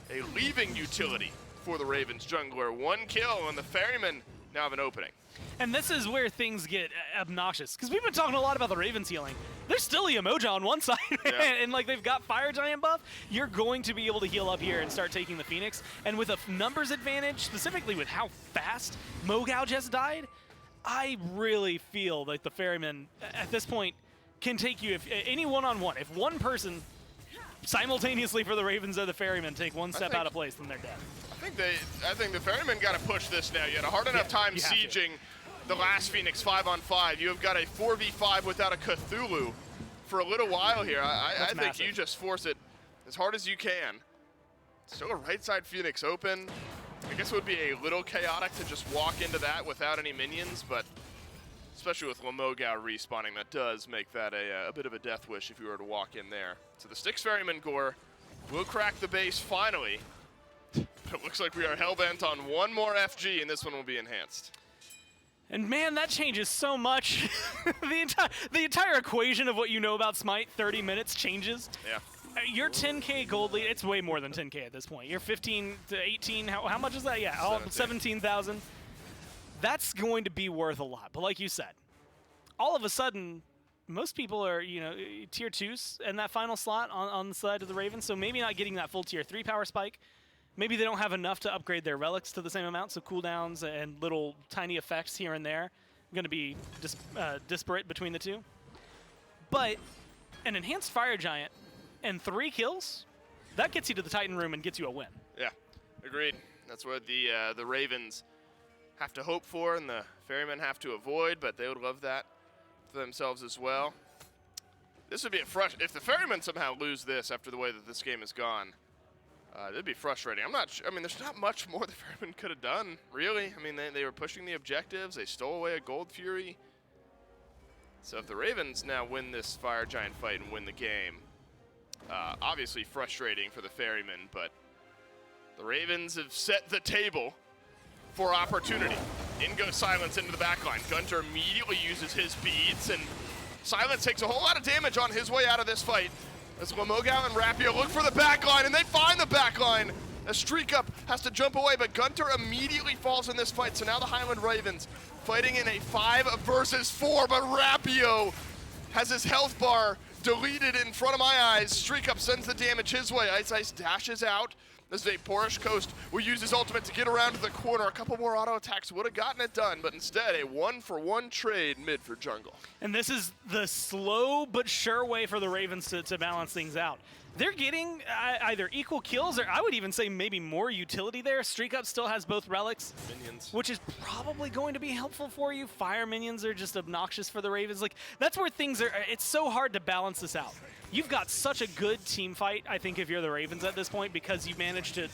a leaving utility for the Ravens jungler. 1 kill, and the Ferrymen now have an opening. And this is where things get obnoxious, because we've been talking a lot about the Ravens healing. There's still Emoja on one side, and like they've got Fire Giant buff. You're going to be able to heal up here and start taking the Phoenix. And with a numbers advantage, specifically with how fast Mogao just died, I really feel like the Ferrymen at this point can take you, if any one-on-one. If one person simultaneously for the Ravens or the Ferrymen take one step out of place, then they're dead. I think the Ferrymen got to push this now. You had a hard enough time sieging the last Phoenix 5-on-5. You have got a 4v5 without a Cthulhu for a little while here. I think you just force it as hard as you can. Still a right side Phoenix open. I guess it would be a little chaotic to just walk into that without any minions, but especially with Lemogao respawning, that does make that a bit of a death wish if you were to walk in there. So the Styx Ferrymen Gore will crack the base finally. But it looks like we are hell-bent on one more FG, and this one will be enhanced. And man, that changes so much. the entire equation of what you know about SMITE, 30 minutes, changes. Yeah. Your 10k gold lead, it's way more than 10k at this point. You're 15 to 18, how much is that? Yeah, 17,000. That's going to be worth a lot. But like you said, all of a sudden, most people are, tier 2s in that final slot on the side of the Ravens, so maybe not getting that full tier 3 power spike. Maybe they don't have enough to upgrade their relics to the same amount, so cooldowns and little tiny effects here and there are going to be disparate between the two. But an enhanced Fire Giant and 3 kills, that gets you to the Titan room and gets you a win. Yeah, agreed. That's what the Ravens have to hope for and the Ferrymen have to avoid, but they would love that for themselves as well. This would be if the Ferrymen somehow lose this after the way that this game has gone, it'd be frustrating. There's not much more the Ferrymen could have done, really. I mean, they were pushing the objectives. They stole away a Gold Fury. So if the Ravens now win this Fire Giant fight and win the game, obviously frustrating for the Ferrymen, but the Ravens have set the table for opportunity. In goes Silence into the backline. Gunter immediately uses his beads, and Silence takes a whole lot of damage on his way out of this fight. As Lemogao and Rapio look for the backline, and they find the backline. As Streak Up has to jump away, but Gunter immediately falls in this fight. So now the Highland Ravens fighting in a 5 versus 4, but Rapio has his health bar deleted in front of my eyes. Streak Up sends the damage his way. Ice dashes out This is a Porish Coast will use his ultimate to get around to the corner. A couple more auto attacks would have gotten it done, but instead a 1-for-1 trade mid for jungle. And this is the slow but sure way for the Ravens to balance things out. They're getting either equal kills, or I would even say maybe more utility there. Streak Up still has both relics, Minions. which is probably going to be helpful for you. Fire minions are just obnoxious for the Ravens. Like, that's where things are, it's so hard to balance this out. You've got such a good team fight, I think, if you're the Ravens at this point, because you managed to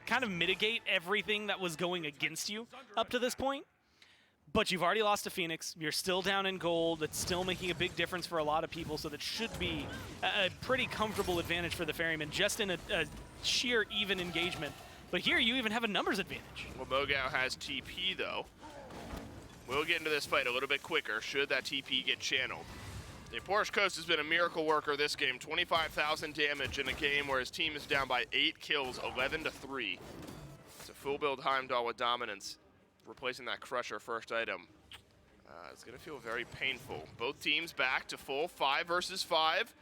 kind of mitigate everything that was going against you up to this point. But you've already lost to Phoenix. You're still down in gold. It's still making a big difference for a lot of people, so that should be a pretty comfortable advantage for the Ferrymen, just in a sheer even engagement. But here you even have a numbers advantage. Well, Mogao has TP, though. We'll get into this fight a little bit quicker should that TP get channeled. The Porish Coast has been a miracle worker this game. 25,000 damage in a game where his team is down by 8 kills, 11-3. It's a full build Heimdall with dominance. Replacing that Crusher first item. It's going to feel very painful. Both teams back to full 5 versus 5.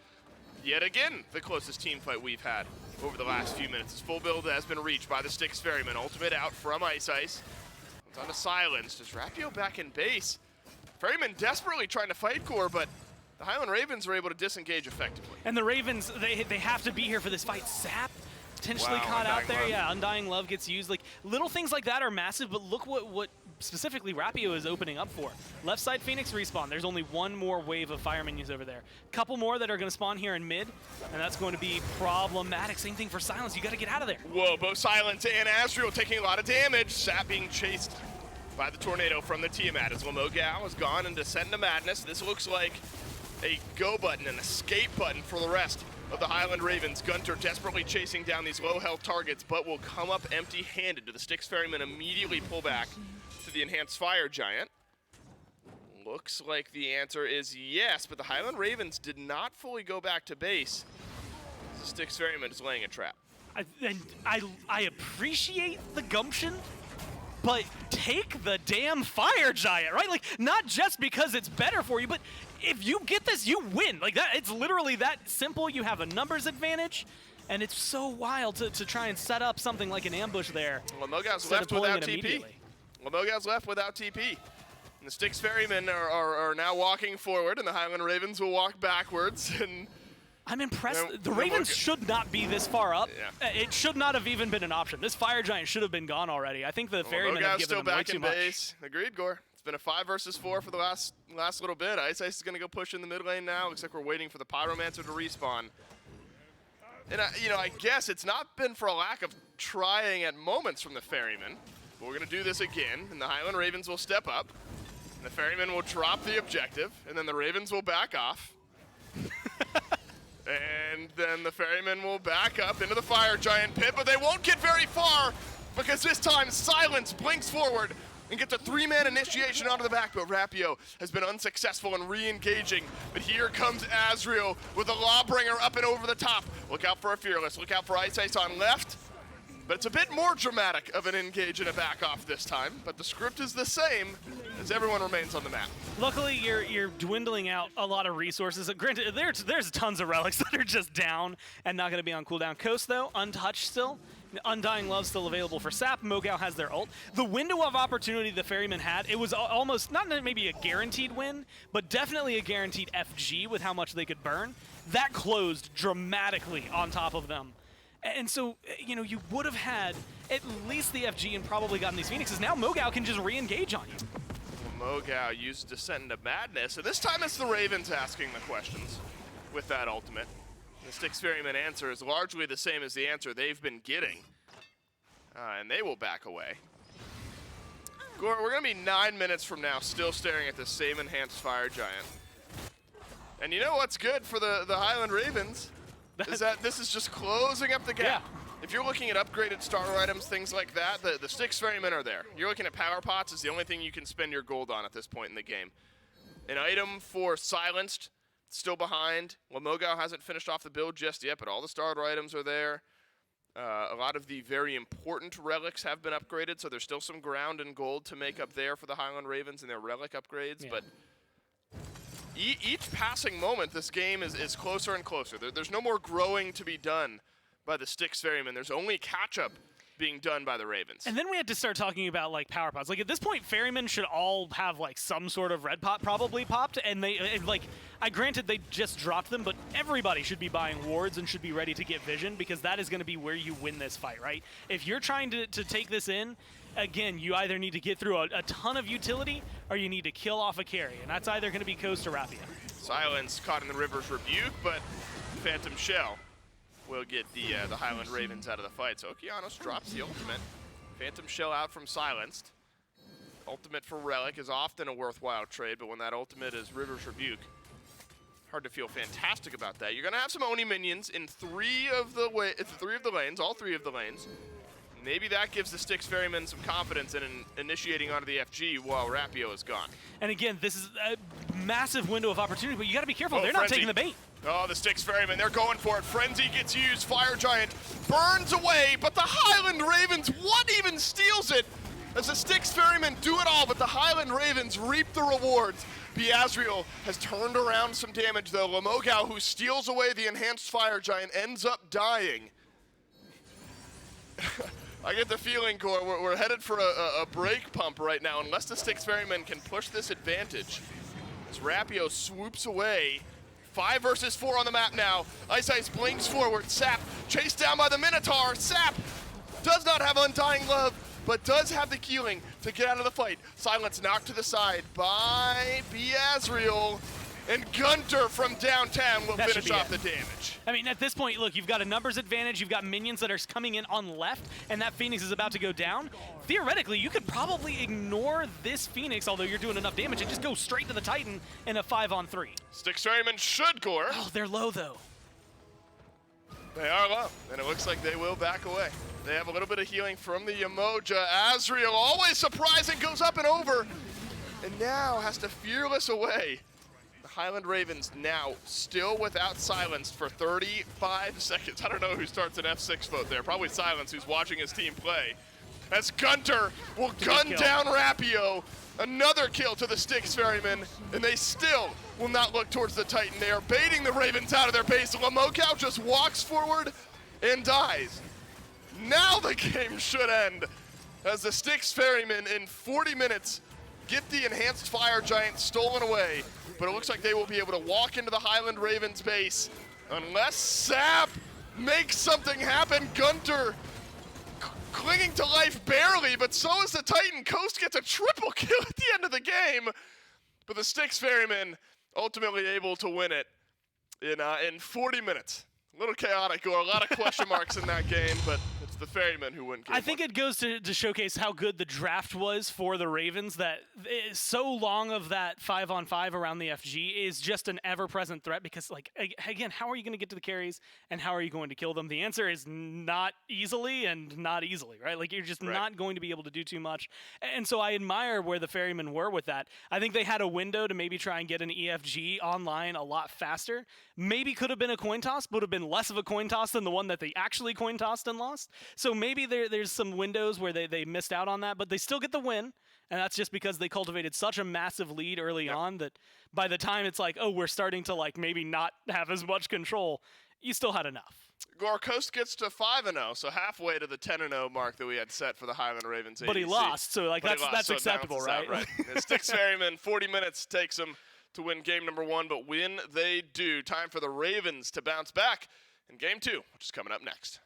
Yet again, the closest team fight we've had over the last few minutes. This full build has been reached by the Styx Ferrymen. Ultimate out from Ice. It's on to Silence. Does Rapio back in base? Ferrymen desperately trying to fight core, but the Highland Ravens are able to disengage effectively. And the Ravens, they have to be here for this fight. Sap potentially caught out there. Yeah, Undying Love gets used. Like, little things like that are massive, but look what specifically Rapio is opening up for. Left side Phoenix respawn. There's only one more wave of fire minions over there. Couple more that are going to spawn here in mid, and that's going to be problematic. Same thing for Silence. You got to get out of there. Whoa, both Silence and Asriel taking a lot of damage. Sap being chased by the tornado from the Tiamat as Mogao is gone and descend to madness. This looks like a go button, an escape button for the rest of the Highland Ravens. Gunter desperately chasing down these low health targets, but will come up empty-handed. Do the Styx Ferrymen immediately pull back to the enhanced fire giant? Looks like the answer is yes, but the Highland Ravens did not fully go back to base. The Styx Ferrymen is laying a trap. I appreciate the gumption, but take the damn fire giant, right? Like, not just because it's better for you, but if you get this, you win. Like that, it's literally that simple. You have a numbers advantage, and it's so wild to try and set up something like an ambush there. Well, Mogao's left without TP. Mogao's left without TP. And the Styx Ferrymen are now walking forward, and the Highland Ravens will walk backwards. And I'm impressed. The Ravens should not be this far up. Yeah. It should not have even been an option. This fire giant should have been gone already. I think the Ferrymen have given them way too much. Base. Agreed, Gore. It's been a 5 versus 4 for the last little bit. Ice is going to go push in the mid lane now. Looks like we're waiting for the Pyromancer to respawn. And I guess it's not been for a lack of trying at moments from the Ferrymen. But we're going to do this again, and the Highland Ravens will step up. And the Ferrymen will drop the objective, and then the Ravens will back off. And then the Ferrymen will back up into the fire giant pit, but they won't get very far because this time Silence blinks forward and gets a 3-man initiation onto the back, but Rapio has been unsuccessful in re-engaging. But here comes Asriel with a Lawbringer up and over the top. Look out for a Fearless, look out for Ice on left. But it's a bit more dramatic of an engage and a back off this time, but the script is the same as everyone remains on the map. Luckily, you're dwindling out a lot of resources. Granted, there's tons of relics that are just down and not going to be on cooldown. Coast, though, untouched still. Undying Love still available for Sap. Mogao has their ult. The window of opportunity the Ferrymen had, it was almost, not maybe a guaranteed win, but definitely a guaranteed FG with how much they could burn. That closed dramatically on top of them. And so, you would have had at least the FG and probably gotten these Phoenixes. Now Mogao can just re-engage on you. Well, Mogao used Descent into Madness, and this time it's the Ravens asking the questions with that ultimate. The Styx Ferryman answer is largely the same as the answer they've been getting. And they will back away. Gore, we're going to be 9 minutes from now still staring at the same enhanced fire giant. And you know what's good for the Highland Ravens? Is that this is just closing up the gap. Yeah. If you're looking at upgraded starter items, things like that, the Styx Ferrymen are there. You're looking at power pots is the only thing you can spend your gold on at this point in the game. An item for Silenced, still behind. Well, Mogao hasn't finished off the build just yet, but all the starter items are there. A lot of the very important relics have been upgraded, so there's still some ground and gold to make up there for the Highland Ravens and their relic upgrades, but each passing moment, this game is closer and closer. There's no more growing to be done by the Styx Ferrymen. There's only catch-up being done by the Ravens. And then we had to start talking about like power pods. Like at this point, Ferrymen should all have like some sort of red pot probably popped, and I granted they just dropped them, but everybody should be buying wards and should be ready to get vision, because that is going to be where you win this fight, right? If you're trying to take this in, again, you either need to get through a ton of utility or you need to kill off a carry, and that's either going to be Coast or Rapia. Silence caught in the River's Rebuke, but Phantom Shell will get the Highland Ravens out of the fight. So Okeanos drops the ultimate. Phantom Shell out from Silenced. Ultimate for Relic is often a worthwhile trade, but when that ultimate is River's Rebuke, hard to feel fantastic about that. You're going to have some Oni minions in three of the lanes, all three of the lanes. Maybe that gives the Styx Ferrymen some confidence in initiating onto the FG while Rapio is gone. And again, this is a massive window of opportunity, but you got to be careful. They're Frenzy. not taking the bait. Oh, the Styx Ferrymen, they're going for it. Frenzy gets used. Fire Giant burns away, but the Highland Ravens, what even steals it? As the Styx Ferrymen do it all, but the Highland Ravens reap the rewards. Beazriel has turned around some damage, though. Lamogao, who steals away the enhanced Fire Giant, ends up dying. I get the feeling, Gore, we're headed for a break pump right now, unless the Styx Ferrymen can push this advantage. As Rapio swoops away. 5 versus 4 on the map now. Ice blinks forward. Sap chased down by the Minotaur. Sap does not have Undying Love, but does have the healing to get out of the fight. Silence knocked to the side by Beazriel. And Gunter from downtown will finish off the damage. I mean, at this point, look, you've got a numbers advantage. You've got minions that are coming in on left, and that Phoenix is about to go down. Theoretically, you could probably ignore this Phoenix, although you're doing enough damage, and just go straight to the Titan in a 5-on-3. Styx Ferrymen should, Gore. Oh, they're low, though. They are low, and it looks like they will back away. They have a little bit of healing from the Yamoja. Azriel, always surprising, goes up and over, and now has to fearless away. Highland Ravens now still without Silenced for 35 seconds. I don't know who starts an F6 vote there. Probably Silence, who's watching his team play. As Gunter will gun down Rapio. Another kill to the Styx Ferrymen, and they still will not look towards the Titan. They are baiting the Ravens out of their base. Lamokau just walks forward and dies. Now the game should end, as the Styx Ferrymen in 40 minutes get the enhanced Fire Giant stolen away. But it looks like they will be able to walk into the Highland Ravens base unless Sap makes something happen. Gunter clinging to life barely, but so is the Titan. Coast gets a triple kill at the end of the game. But the Styx Ferrymen ultimately able to win it in 40 minutes. A little chaotic, or a lot of question marks in that game, but it's the Ferrymen who win game I think it goes to showcase how good the draft was for the Ravens, that so long of that 5-on-5 around the FG is just an ever-present threat, because, like, again, how are you going to get to the carries and how are you going to kill them? The answer is not easily and not easily, right? Like, you're just not going to be able to do too much. And so I admire where the Ferrymen were with that. I think they had a window to maybe try and get an EFG online a lot faster. Maybe could have been a coin toss, but would have been less of a coin toss than the one that they actually coin tossed and lost. So maybe there's some windows where they missed out on that, but they still get the win. And that's just because they cultivated such a massive lead early on that by the time it's like, oh, we're starting to like maybe not have as much control, you still had enough. Gore Coast gets to 5-0, so halfway to the 10-0 mark that we had set for the Highland Ravens. But he lost, so like that's so acceptable, right? The Styx Ferrymen, 40 minutes takes them to win game number 1, but when they do, time for the Ravens to bounce back in game 2, which is coming up next.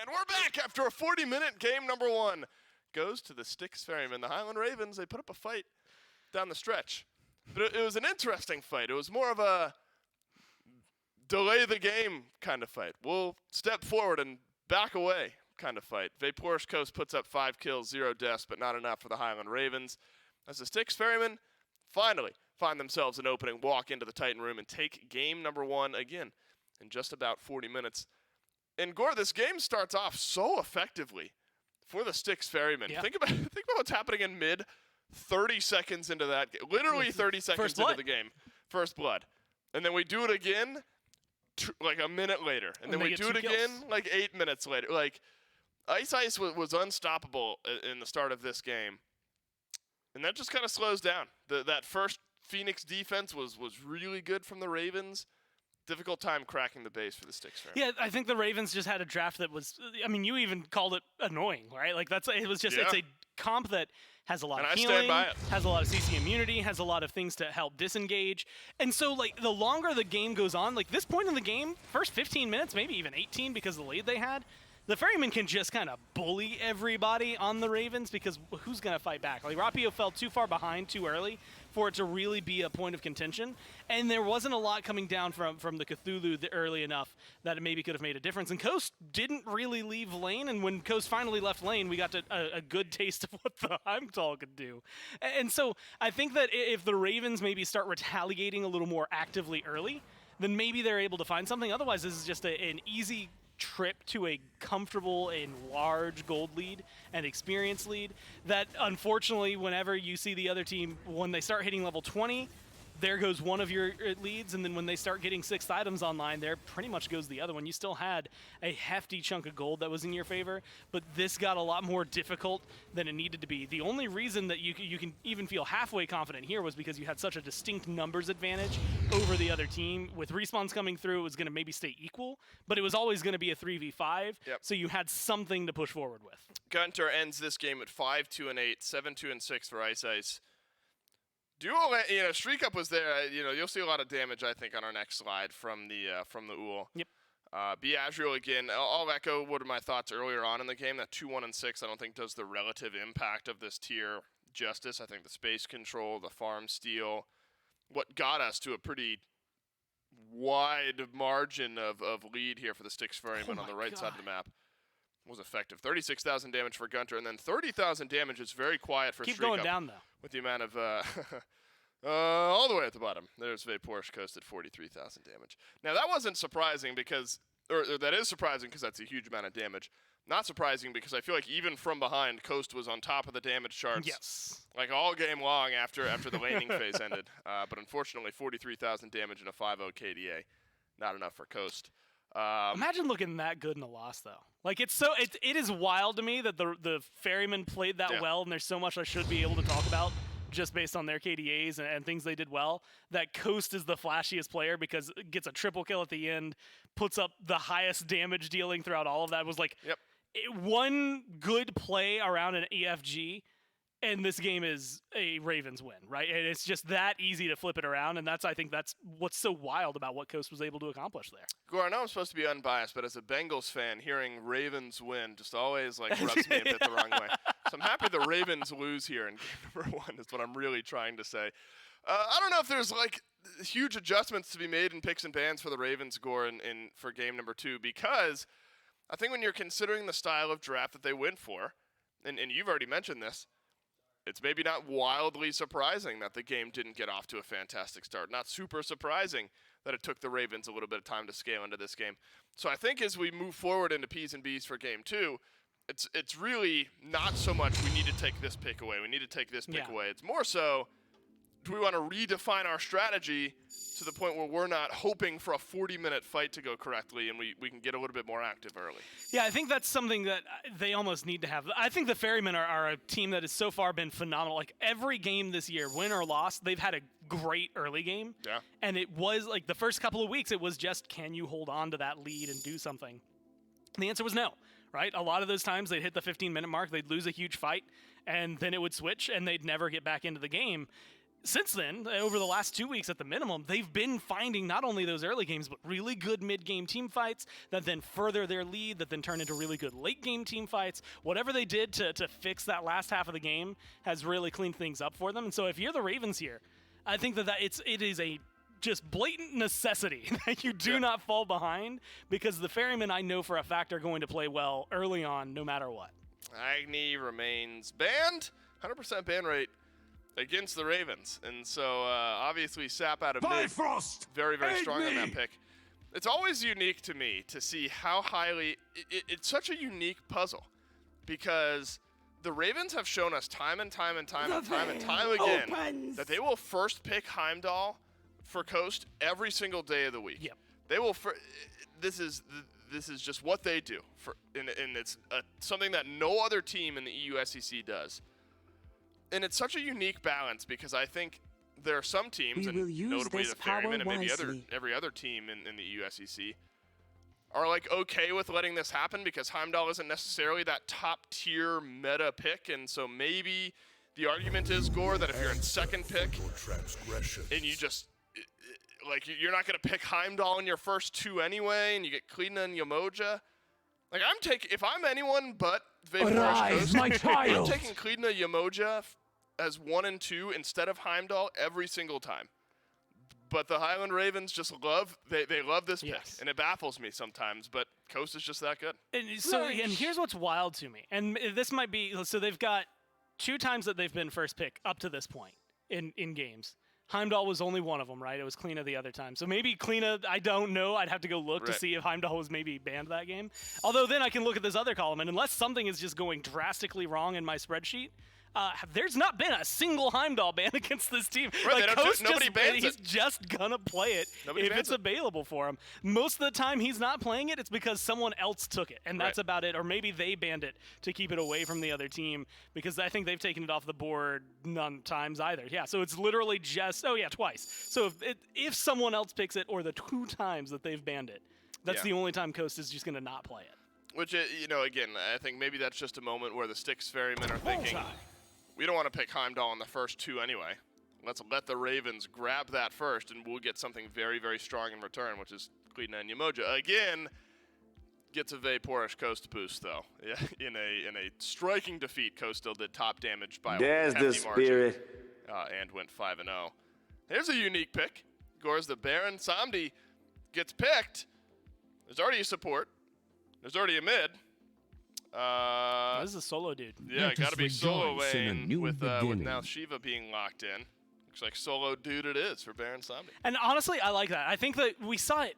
And we're back after a 40-minute game. Number 1 goes to the Styx Ferrymen. The Highland Ravens, they put up a fight down the stretch. But it was an interesting fight. It was more of a delay the game kind of fight. We'll step forward and back away kind of fight. Vaporish Coast puts up 5 kills, 0 deaths, but not enough for the Highland Ravens. As the Styx Ferrymen finally find themselves an opening, walk into the Titan room, and take game number 1 again in just about 40 minutes. And Gore, this game starts off so effectively for the Styx Ferrymen. Yeah. Think about what's happening in mid. 30 seconds into that, literally 30 seconds into the game, first blood. And then we do it again like a minute later. And then we do it again like 8 minutes later. Like, Ice was unstoppable in the start of this game. And that just kind of slows down. That first Phoenix defense was really good from the Ravens. Difficult time cracking the base for the Styx Ferrymen. Yeah, I think the Ravens just had a draft that was, I mean, you even called it annoying, right? Like, it's a comp that has a lot of healing, has a lot of CC immunity, has a lot of things to help disengage. And so, like, the longer the game goes on, like, this point in the game, first 15 minutes, maybe even 18 because of the lead they had, the Ferrymen can just kind of bully everybody on the Ravens because who's going to fight back? Like, Rapio fell too far behind too early for it to really be a point of contention. And there wasn't a lot coming down from the Cthulhu early enough that it maybe could have made a difference. And Coast didn't really leave lane. And when Coast finally left lane, we got a good taste of what the Heimdall could do. And so I think that if the Ravens maybe start retaliating a little more actively early, then maybe they're able to find something. Otherwise, this is just an easy trip to a comfortable and large gold lead and experience lead that unfortunately whenever you see the other team, when they start hitting level 20, there goes one of your leads, and then when they start getting 6th items online, there pretty much goes the other one. You still had a hefty chunk of gold that was in your favor, but this got a lot more difficult than it needed to be. The only reason that you can even feel halfway confident here was because you had such a distinct numbers advantage over the other team. With respawns coming through, it was going to maybe stay equal, but it was always going to be a 3v5, so you had something to push forward with. Gunter ends this game at 5-2-8, 7-2-6 for Ice. Duo, Streak Up was there. You'll see a lot of damage, I think, on our next slide from the Uul. Yep. Beazriel again. I'll echo what are my thoughts earlier on in the game. That 2-1-6, I don't think does the relative impact of this tier justice. I think the space control, the farm steal, what got us to a pretty wide margin of lead here for the Styx Ferrymen on the right side of the map was effective. 36,000 damage for Gunter, and then 30,000 damage is very quiet for Streak Up. Keep going down, though. With the amount of, all the way at the bottom. There's Vaporish Coast at 43,000 damage. Now, that wasn't surprising because, or that is surprising because that's a huge amount of damage. Not surprising because I feel like even from behind, Coast was on top of the damage charts. Yes. Like all game long after the laning phase ended. But unfortunately, 43,000 damage and a 5-0 KDA. Not enough for Coast. Imagine looking that good in a loss, though. Like, it is wild to me that the Ferrymen played that well, and there's so much I should be able to talk about just based on their KDAs and things they did well, that Coast is the flashiest player because it gets a triple kill at the end, puts up the highest damage dealing throughout all of that. It was like one good play around an EFG, and this game is a Ravens win, right? And it's just that easy to flip it around, and I think that's what's so wild about what Coast was able to accomplish there. Gore, I know I'm supposed to be unbiased, but as a Bengals fan, hearing Ravens win just always rubs me a bit the wrong way. So I'm happy the Ravens lose here in game number 1 is what I'm really trying to say. I don't know if there's huge adjustments to be made in picks and bans for the Ravens, Gore, for game number 2, because I think when you're considering the style of draft that they went for, and you've already mentioned this, it's maybe not wildly surprising that the game didn't get off to a fantastic start. Not super surprising that it took the Ravens a little bit of time to scale into this game. So I think as we move forward into P's and B's for game 2, it's really not so much we need to take this pick away. We need to take this pick away. It's more so, do we want to redefine our strategy to the point where we're not hoping for a 40-minute fight to go correctly and we can get a little bit more active early? Yeah, I think that's something that they almost need to have. I think the Ferrymen are a team that has so far been phenomenal. Like, every game this year, win or loss, they've had a great early game. Yeah. And it was, the first couple of weeks, it was just, can you hold on to that lead and do something? And the answer was no, right? A lot of those times, they'd hit the 15-minute mark, they'd lose a huge fight, and then it would switch, and they'd never get back into the game. since then, over the last 2 weeks at the minimum, they've been finding not only those early games, but really good mid-game team fights that then further their lead, that then turn into really good late-game team fights. Whatever they did to fix that last half of the game has really cleaned things up for them. And so if you're the Ravens here, I think that it is a just blatant necessity that you do not fall behind, because the Ferrymen, I know for a fact, are going to play well early on no matter what. Agni remains banned, 100% ban rate against the Ravens, and so obviously Sap out of mid, very, very strong on that pick. It's always unique to me to see how highly it's such a unique puzzle, because the Ravens have shown us time and time again that they will first pick Heimdall for Coast every single day of the week. Yep. They will. This is just what they do, and it's something that no other team in the EU SEC does. And it's such a unique balance, because I think there are some teams, and notably the Ferrymen and maybe every other team in the EU SEC, are like okay with letting this happen, because Heimdall isn't necessarily that top tier meta pick, and so maybe the argument is, Gore, that if you're in second pick and you just you're not going to pick Heimdall in your first two anyway, and you get Klina and Yamoja. Like, if I'm anyone but Arise, my child! I'm taking Klina Yamoja as 1 and 2 instead of Heimdall every single time. But the Highland Ravens just love this pick, and it baffles me sometimes, but Coast is just that good. And here's what's wild to me, and this might be, so they've got 2 times that they've been first pick up to this point in games. Heimdall was only one of them, right? It was Klina the other time. So maybe Klina, I don't know. I'd have to go look to see if Heimdall was maybe banned that game. Although then I can look at this other column, and unless something is just going drastically wrong in my spreadsheet, there's not been a single Heimdall ban against this team. Right, nobody bans He's just gonna play it if it's available for him. Most of the time he's not playing it, it's because someone else took it, and that's about it. Or maybe they banned it to keep it away from the other team, because I think they've taken it off the board none times either. Yeah, so it's literally just, twice. So if someone else picks it, or the 2 times that they've banned it, that's the only time Coast is just gonna not play it. Which, again, I think maybe that's just a moment where the Styx Ferrymen are thinking, we don't want to pick Heimdall in the first 2 anyway. Let's let the Ravens grab that first, and we'll get something very, very strong in return, which is Klina and Yamoja. Again, gets a Vaporish Coast boost, though. Yeah, in a striking defeat, Coast still did top damage by There's the spirit. And went 5-0. Here's a unique pick. Gore's the Baron Samdi gets picked. There's already a support. There's already a mid. This is a solo dude. Yeah, got to be solo lane with now Shiva being locked in. Looks like solo dude it is for Baron Samdi. And honestly, I like that. I think that we saw it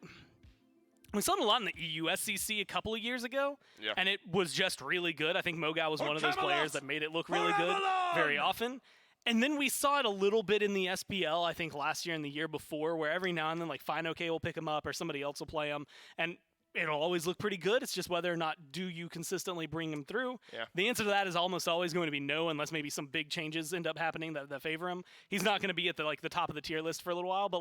a lot in the EU SEC a couple of years ago, and it was just really good. I think Mogao was one of those players that made it look really good very often. And then we saw it a little bit in the SPL, I think last year and the year before, where every now and then like Fine OK will pick him up or somebody else will play him, and it'll always look pretty good. It's just whether or not do you consistently bring him through. Yeah. The answer to that is almost always going to be no, unless maybe some big changes end up happening that favor him. He's not going to be at the top of the tier list for a little while, but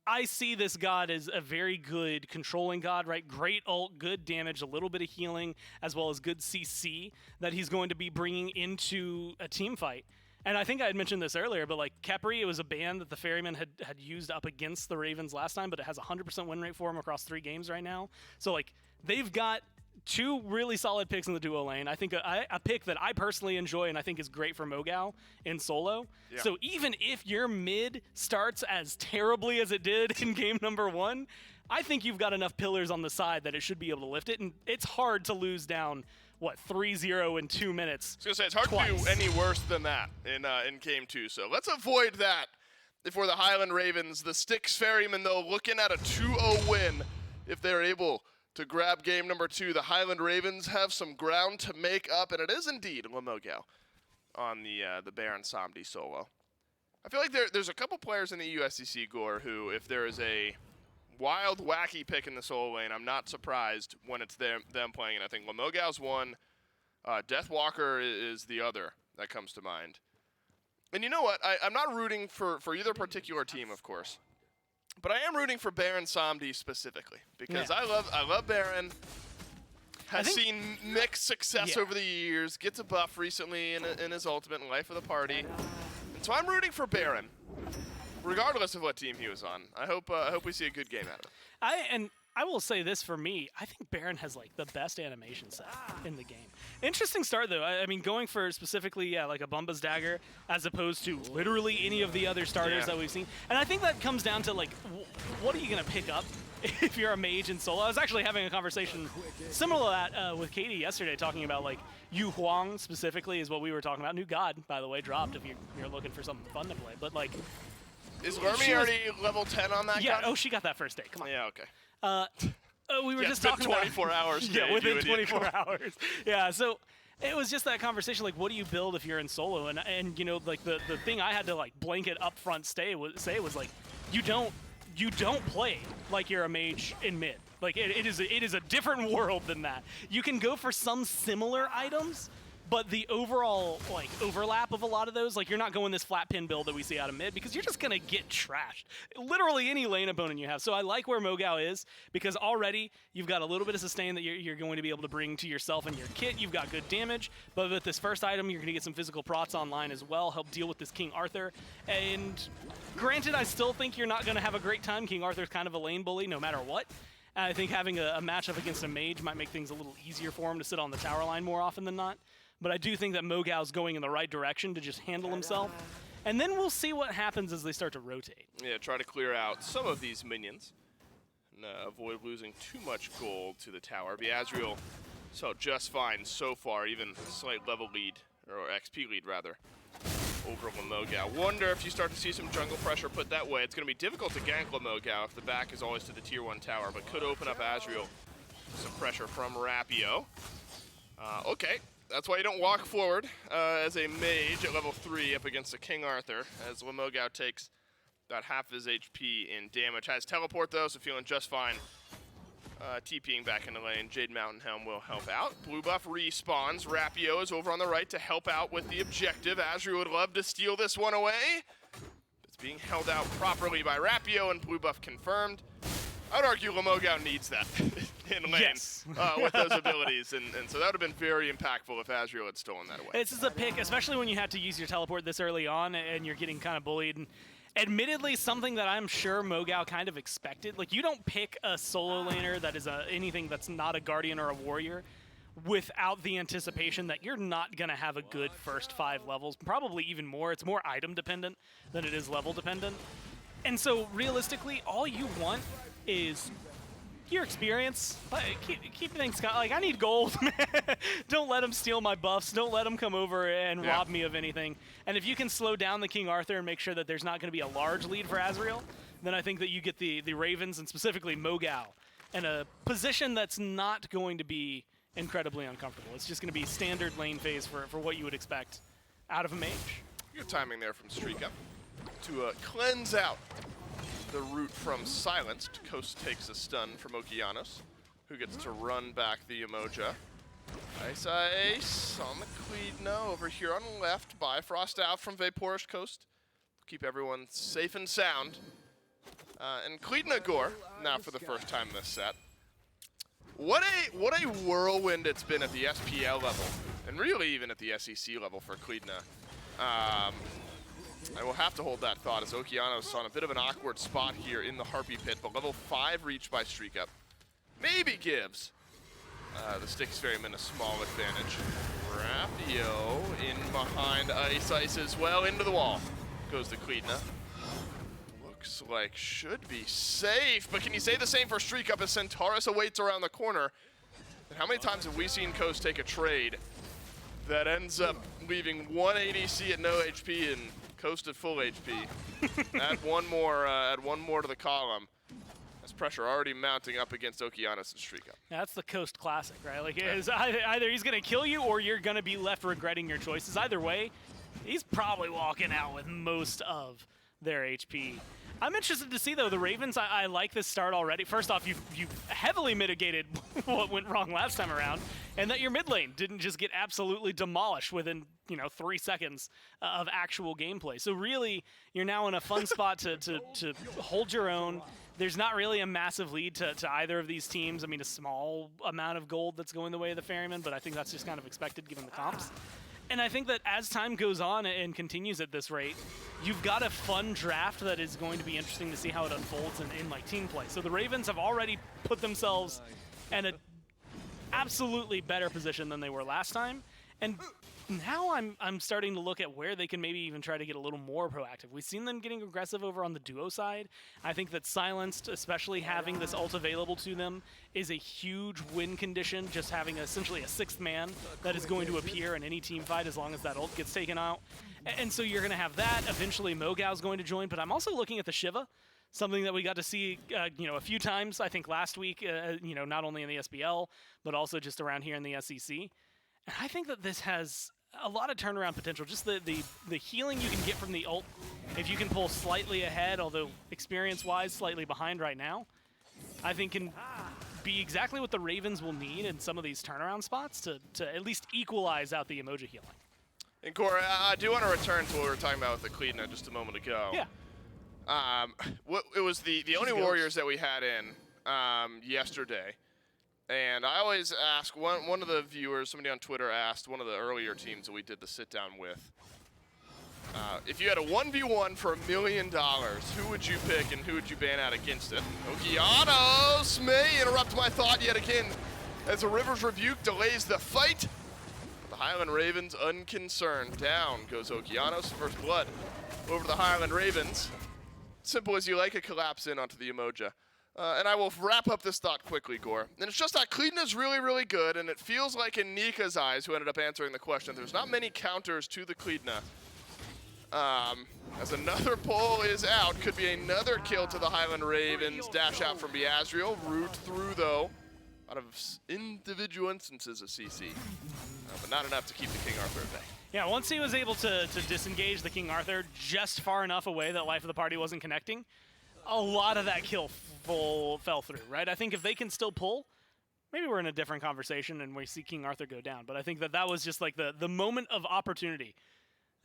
I see this god as a very good controlling god, right? Great ult, good damage, a little bit of healing, as well as good CC that he's going to be bringing into a team fight. And I think I had mentioned this earlier, but Khepri, it was a ban that the Ferrymen had used up against the Ravens last time, but it has a 100% win rate for him across 3 games right now. So they've got 2 really solid picks in the duo lane. I think a pick that I personally enjoy and I think is great for Mogao in solo. Yeah. So even if your mid starts as terribly as it did in game number 1, I think you've got enough pillars on the side that it should be able to lift it. And it's hard to lose down 3-0 in 2 minutes. I was going to say, it's hard to do any worse than that in game 2. So let's avoid that for the Highland Ravens. The Styx Ferrymen, though, looking at a 2-0 win if they're able to grab game number 2. The Highland Ravens have some ground to make up, and it is indeed Lamogao on the Baron Samdi solo. I feel like there's a couple players in the USCC, Gore, who, if there is a wild, wacky pick in the solo lane, I'm not surprised when it's them playing. And I think Lamogao's one. Deathwalker is the other that comes to mind. And you know what? I'm not rooting for either particular team, of course. But I am rooting for Baron Samdi specifically. Because I love Baron. Has seen mixed success over the years. Gets a buff recently in his ultimate Life of the Party. And so I'm rooting for Baron. regardless of what team he was on. I hope we see a good game out of him. I will say this for me, I think Baron has like the best animation set in the game. Interesting start though. I mean, going for specifically like a Bumba's Dagger as opposed to literally any of the other starters that we've seen. And I think that comes down to like, what are you gonna pick up if you're a mage in solo? I was actually having a conversation similar to that with Katie yesterday, talking about like Yu Huang specifically is what we were talking about. New God, by the way, dropped if you're looking for something fun to play. But like, is Lermy already level 10 on that? Yeah. gun? Oh, she got that first day. Come on. Yeah. Okay. We were just been talking 24 about hours. Yeah, Dave, within 24 hours. Yeah, so it was just that conversation, like, what do you build if you're in solo? And you know, like the thing I had to like blanket up front say was like, you don't play like you're a mage in mid. Like it is a different world than that. You can go for some similar items, but the overall like overlap of a lot of those, like you're not going this flat pin build that we see out of mid because you're just gonna get trashed. Literally any lane opponent you have. So I like where Mogao is because already you've got a little bit of sustain that you're going to be able to bring to yourself and your kit. You've got good damage, but with this first item, you're gonna get some physical prots online as well, help deal with this King Arthur. And granted, I still think you're not gonna have a great time. King Arthur's kind of a lane bully no matter what. I think having a matchup against a mage might make things a little easier for him to sit on the tower line more often than not. But I do think that Mogao's going in the right direction to just handle himself. And then we'll see what happens as they start to rotate. Yeah, try to clear out some of these minions. And avoid losing too much gold to the tower. Beazriel so just fine so far, even a slight level lead, or XP lead rather, over Lamogao. Wonder if you start to see some jungle pressure put that way. It's going to be difficult to gank Lamogao if the back is always to the tier 1 tower, but could open up Azriel. Some pressure from Rapio. Okay. That's why you don't walk forward as a mage at level 3 up against a King Arthur, as Lamogao takes about half his HP in damage. Has teleport though, so feeling just fine. TPing back in the lane. Jade Mountain Helm will help out. Blue buff respawns. Rapio is over on the right to help out with the objective. Azri would love to steal this one away. It's being held out properly by Rapio, and blue buff confirmed. I would argue Lamogao needs that in lane with those abilities, and so that would have been very impactful if Azriel had stolen that away. This is a pick, especially when you have to use your teleport this early on and you're getting kind of bullied. And admittedly, something that I'm sure Mogao kind of expected. Like, you don't pick a solo laner that is anything that's not a Guardian or a Warrior without the anticipation that you're not going to have a good first 5 levels, probably even more. It's more item dependent than it is level dependent. And so, realistically, all you want is your experience. Keep things like, I need gold, man. Don't let them steal my buffs. Don't let them come over and rob me of anything. And if you can slow down the King Arthur and make sure that there's not going to be a large lead for Azriel, then I think that you get the Ravens and specifically Mogao in a position that's not going to be incredibly uncomfortable. It's just going to be standard lane phase for what you would expect out of a mage. Good timing there from Streak Up to cleanse out the route from Silenced. Coast takes a stun from Okeanos, who gets to run back the Emoja. Ice on the Cleedna over here on the left. Bifrost out from Vaporish Coast. Keep everyone safe and sound. And Cleedna Gore, now for the first time this set. What a whirlwind it's been at the SPL level, and really even at the SEC level for Cleedna. I will have to hold that thought as Okeanos on a bit of an awkward spot here in the Harpy Pit, but level 5 reached by Streak Up maybe gives the Styx Ferrymen a small advantage. Rapio in behind Ice as well, into the wall goes the Cleedna. Looks like should be safe, but can you say the same for Streak Up as Centaurus awaits around the corner? And how many times have we seen Coast take a trade that ends up leaving one ADC at no HP and Coast at full HP? add one more to the column. That's pressure already mounting up against Okeanos and Streak Up. That's the Coast classic, right? Like, it's either he's going to kill you or you're going to be left regretting your choices. Either way, he's probably walking out with most of their HP. I'm interested to see, though, the Ravens. I like this start already. First off, you've heavily mitigated what went wrong last time around, and that your mid lane didn't just get absolutely demolished within 3 seconds of actual gameplay. So really, you're now in a fun spot to hold your own. There's not really a massive lead to either of these teams. I mean, a small amount of gold that's going the way of the Ferrymen, but I think that's just kind of expected given the comps. And I think that as time goes on and continues at this rate, you've got a fun draft that is going to be interesting to see how it unfolds in like team play. So the Ravens have already put themselves in a absolutely better position than they were last time, and now I'm starting to look at where they can maybe even try to get a little more proactive. We've seen them getting aggressive over on the duo side. I think that Silenced, especially having this ult available to them, is a huge win condition, just having essentially a sixth man that is going to appear in any team fight as long as that ult gets taken out. And so you're going to have that. Eventually Mogau's going to join, but I'm also looking at the Shiva, something that we got to see a few times, I think, last week, not only in the SBL, but also just around here in the SEC. And I think that this has a lot of turnaround potential. Just the healing you can get from the ult, if you can pull slightly ahead, although experience-wise slightly behind right now, I think can be exactly what the Ravens will need in some of these turnaround spots to at least equalize out the emoji healing. And Corey, I do want to return to what we were talking about with the Cleedna just a moment ago. Yeah. It was the only Warriors that we had in yesterday. And I always ask, one of the viewers, somebody on Twitter asked one of the earlier teams that we did the sit-down with, if you had a 1v1 for $1 million, who would you pick and who would you ban out against it? Okeanos may interrupt my thought yet again as a Rivers Rebuke delays the fight. The Highland Ravens unconcerned. Down goes Okeanos, first blood over the Highland Ravens. Simple as you like, a collapse in onto the Emoja. And I will wrap up this thought quickly, Gore. And it's just that Cleedna's really, really good, and it feels like in Nika's eyes, who ended up answering the question, there's not many counters to the Cleedna. As another pull is out, could be another kill to the Highland Ravens. Dash out from Beazriel, root through though. Out of individual instances of CC, but not enough to keep the King Arthur at bay. Yeah, once he was able to disengage the King Arthur just far enough away that Life of the Party wasn't connecting, a lot of that kill fell through, right? I think if they can still pull, maybe we're in a different conversation and we see King Arthur go down. But I think that was just like the moment of opportunity.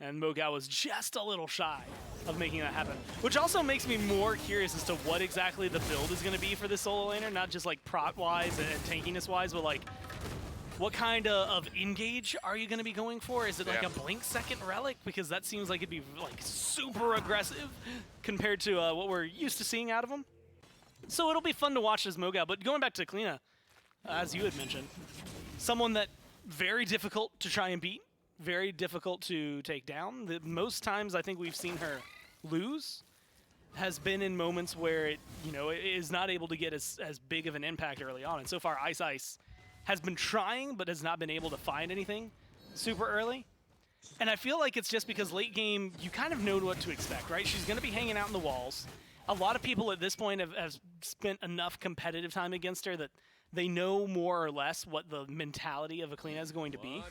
And Mogau was just a little shy of making that happen. Which also makes me more curious as to what exactly the build is going to be for this solo laner. Not just like prot-wise and tankiness-wise, but like what kind of engage are you going to be going for? Is it like a blink second relic? Because that seems like it'd be like super aggressive compared to what we're used to seeing out of him. So it'll be fun to watch as Mogau. But going back to Cleedna, as you had mentioned, someone that very difficult to try and beat, very difficult to take down. The most times I think we've seen her lose has been in moments where it is not able to get as big of an impact early on. And so far, Ice has been trying, but has not been able to find anything super early. And I feel like it's just because late game, you kind of know what to expect, right? She's going to be hanging out in the walls. A lot of people at this point have spent enough competitive time against her that they know more or less what the mentality of a Cleedna is going to be.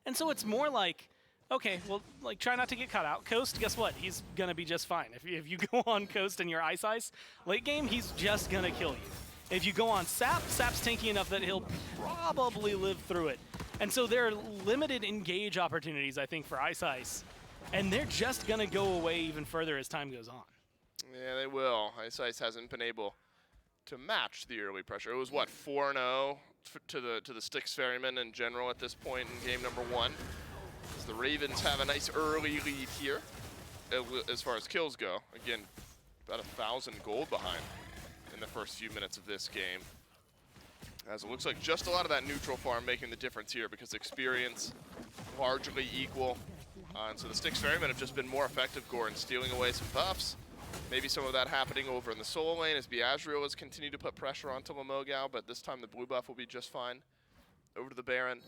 And so it's more like, okay, well, like, try not to get caught out. Coast, guess what? He's going to be just fine. If you go on Coast and you're Ice, late game, he's just going to kill you. If you go on Sap, Sap's tanky enough that he'll probably live through it. And so there are limited engage opportunities, I think, for Ice. And they're just going to go away even further as time goes on. Yeah, they will. Ice hasn't been able to match the early pressure. It was, what, 4-0? To the Styx Ferrymen in general at this point in game number 1. As the Ravens have a nice early lead here as far as kills go. Again, about 1,000 gold behind in the first few minutes of this game. As it looks like just a lot of that neutral farm making the difference here because experience largely equal. And so the Styx Ferrymen have just been more effective, Gore, in stealing away some buffs. Maybe some of that happening over in the solo lane as Beazriel has continued to put pressure onto Mogau, but this time the blue buff will be just fine over to the Baron.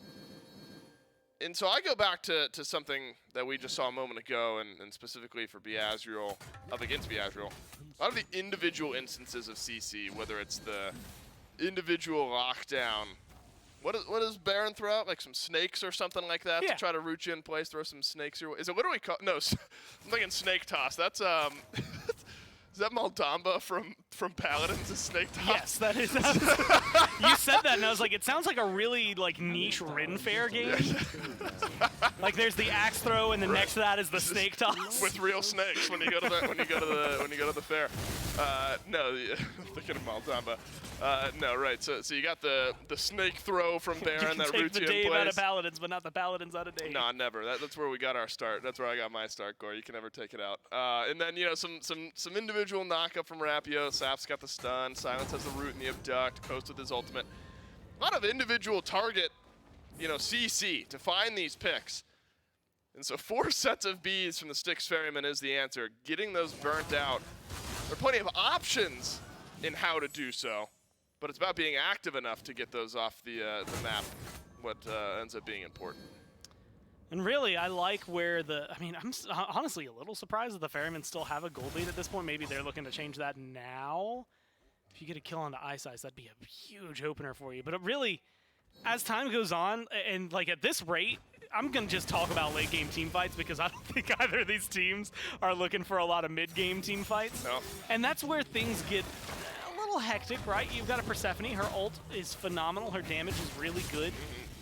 And so I go back to something that we just saw a moment ago, and specifically for Beazriel, up against Beazriel. A lot of the individual instances of CC, whether it's the individual lockdown. What does Baron throw out? Like some snakes or something like that to try to root you in place, throw some snakes your way? Is it literally called? No, I'm thinking snake toss. That's is that Maldamba from Paladins, a snake toss? Yes, that is. You said that, and I was like, it sounds like a really like niche Rin Fair game. Like there's the axe throw, and then next to that is the snake toss with real snakes when you go to the fair. No, thinking of Maldamba. No, right. So you got the snake throw from Baron that Take the Routian Dave plays. out of Paladins, but not the Paladins out of Dave. Nah, never. That's where we got our start. That's where I got my start, Gore. You can never take it out. And then, you know, some individual knockup from Rapio. Sap's got the stun. Silence has the root and the abduct. Coast with his ultimate. A lot of individual target, you know, CC to find these picks. And so 4 sets of Bs from the Styx Ferrymen is the answer. Getting those burnt out. There are plenty of options in how to do so, but it's about being active enough to get those off the map, what ends up being important. And really, I like where I'm honestly a little surprised that the Ferrymen still have a gold lead at this point. Maybe they're looking to change that now. If you get a kill onto Ice, that'd be a huge opener for you. But really, as time goes on, and like at this rate, I'm going to just talk about late game team fights because I don't think either of these teams are looking for a lot of mid game team fights. No. And that's where things get a little hectic, right? You've got a Persephone. Her ult is phenomenal. Her damage is really good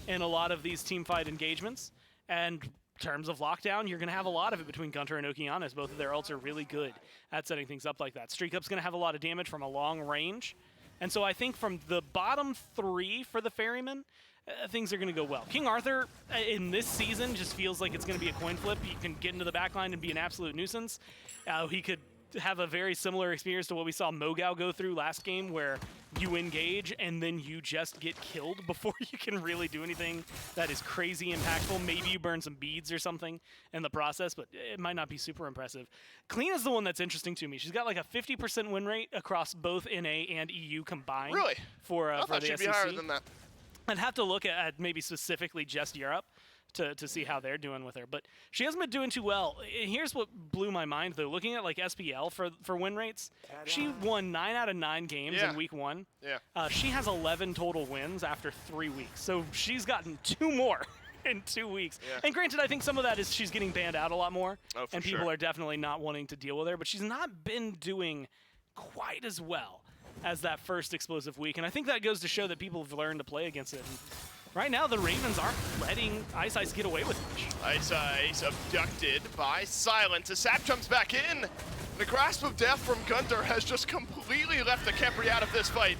in a lot of these team fight engagements. And in terms of lockdown, you're going to have a lot of it between Gunter and Okeanos. Both of their ults are really good at setting things up like that. Streak Up's going to have a lot of damage from a long range. And so I think from the bottom 3 for the Ferrymen, things are going to go well. King Arthur in this season just feels like it's going to be a coin flip. He can get into the backline and be an absolute nuisance. He could have a very similar experience to what we saw Mogao go through last game, where you engage and then you just get killed before you can really do anything that is crazy impactful. Maybe you burn some beads or something in the process, but it might not be super impressive. Clean is the one that's interesting to me. She's got like a 50% win rate across both NA and EU combined. Really? For I thought the she'd SEC. be higher than that. I'd have to look at maybe specifically just Europe to see how they're doing with her. But she hasn't been doing too well. And here's what blew my mind, though. Looking at like SPL for win rates, she won 9 out of 9 games in week 1. Yeah. She has 11 total wins after 3 weeks. So she's gotten 2 more in 2 weeks. Yeah. And granted, I think some of that is she's getting banned out a lot more. Oh, for and people sure. are definitely not wanting to deal with her. But she's not been doing quite as well as that first explosive week. And I think that goes to show that people have learned to play against it. And right now, the Ravens aren't letting Ice get away with much. Ice abducted by Silence. As Sap jumps back in. The grasp of death from Gunter has just completely left the Kepri out of this fight.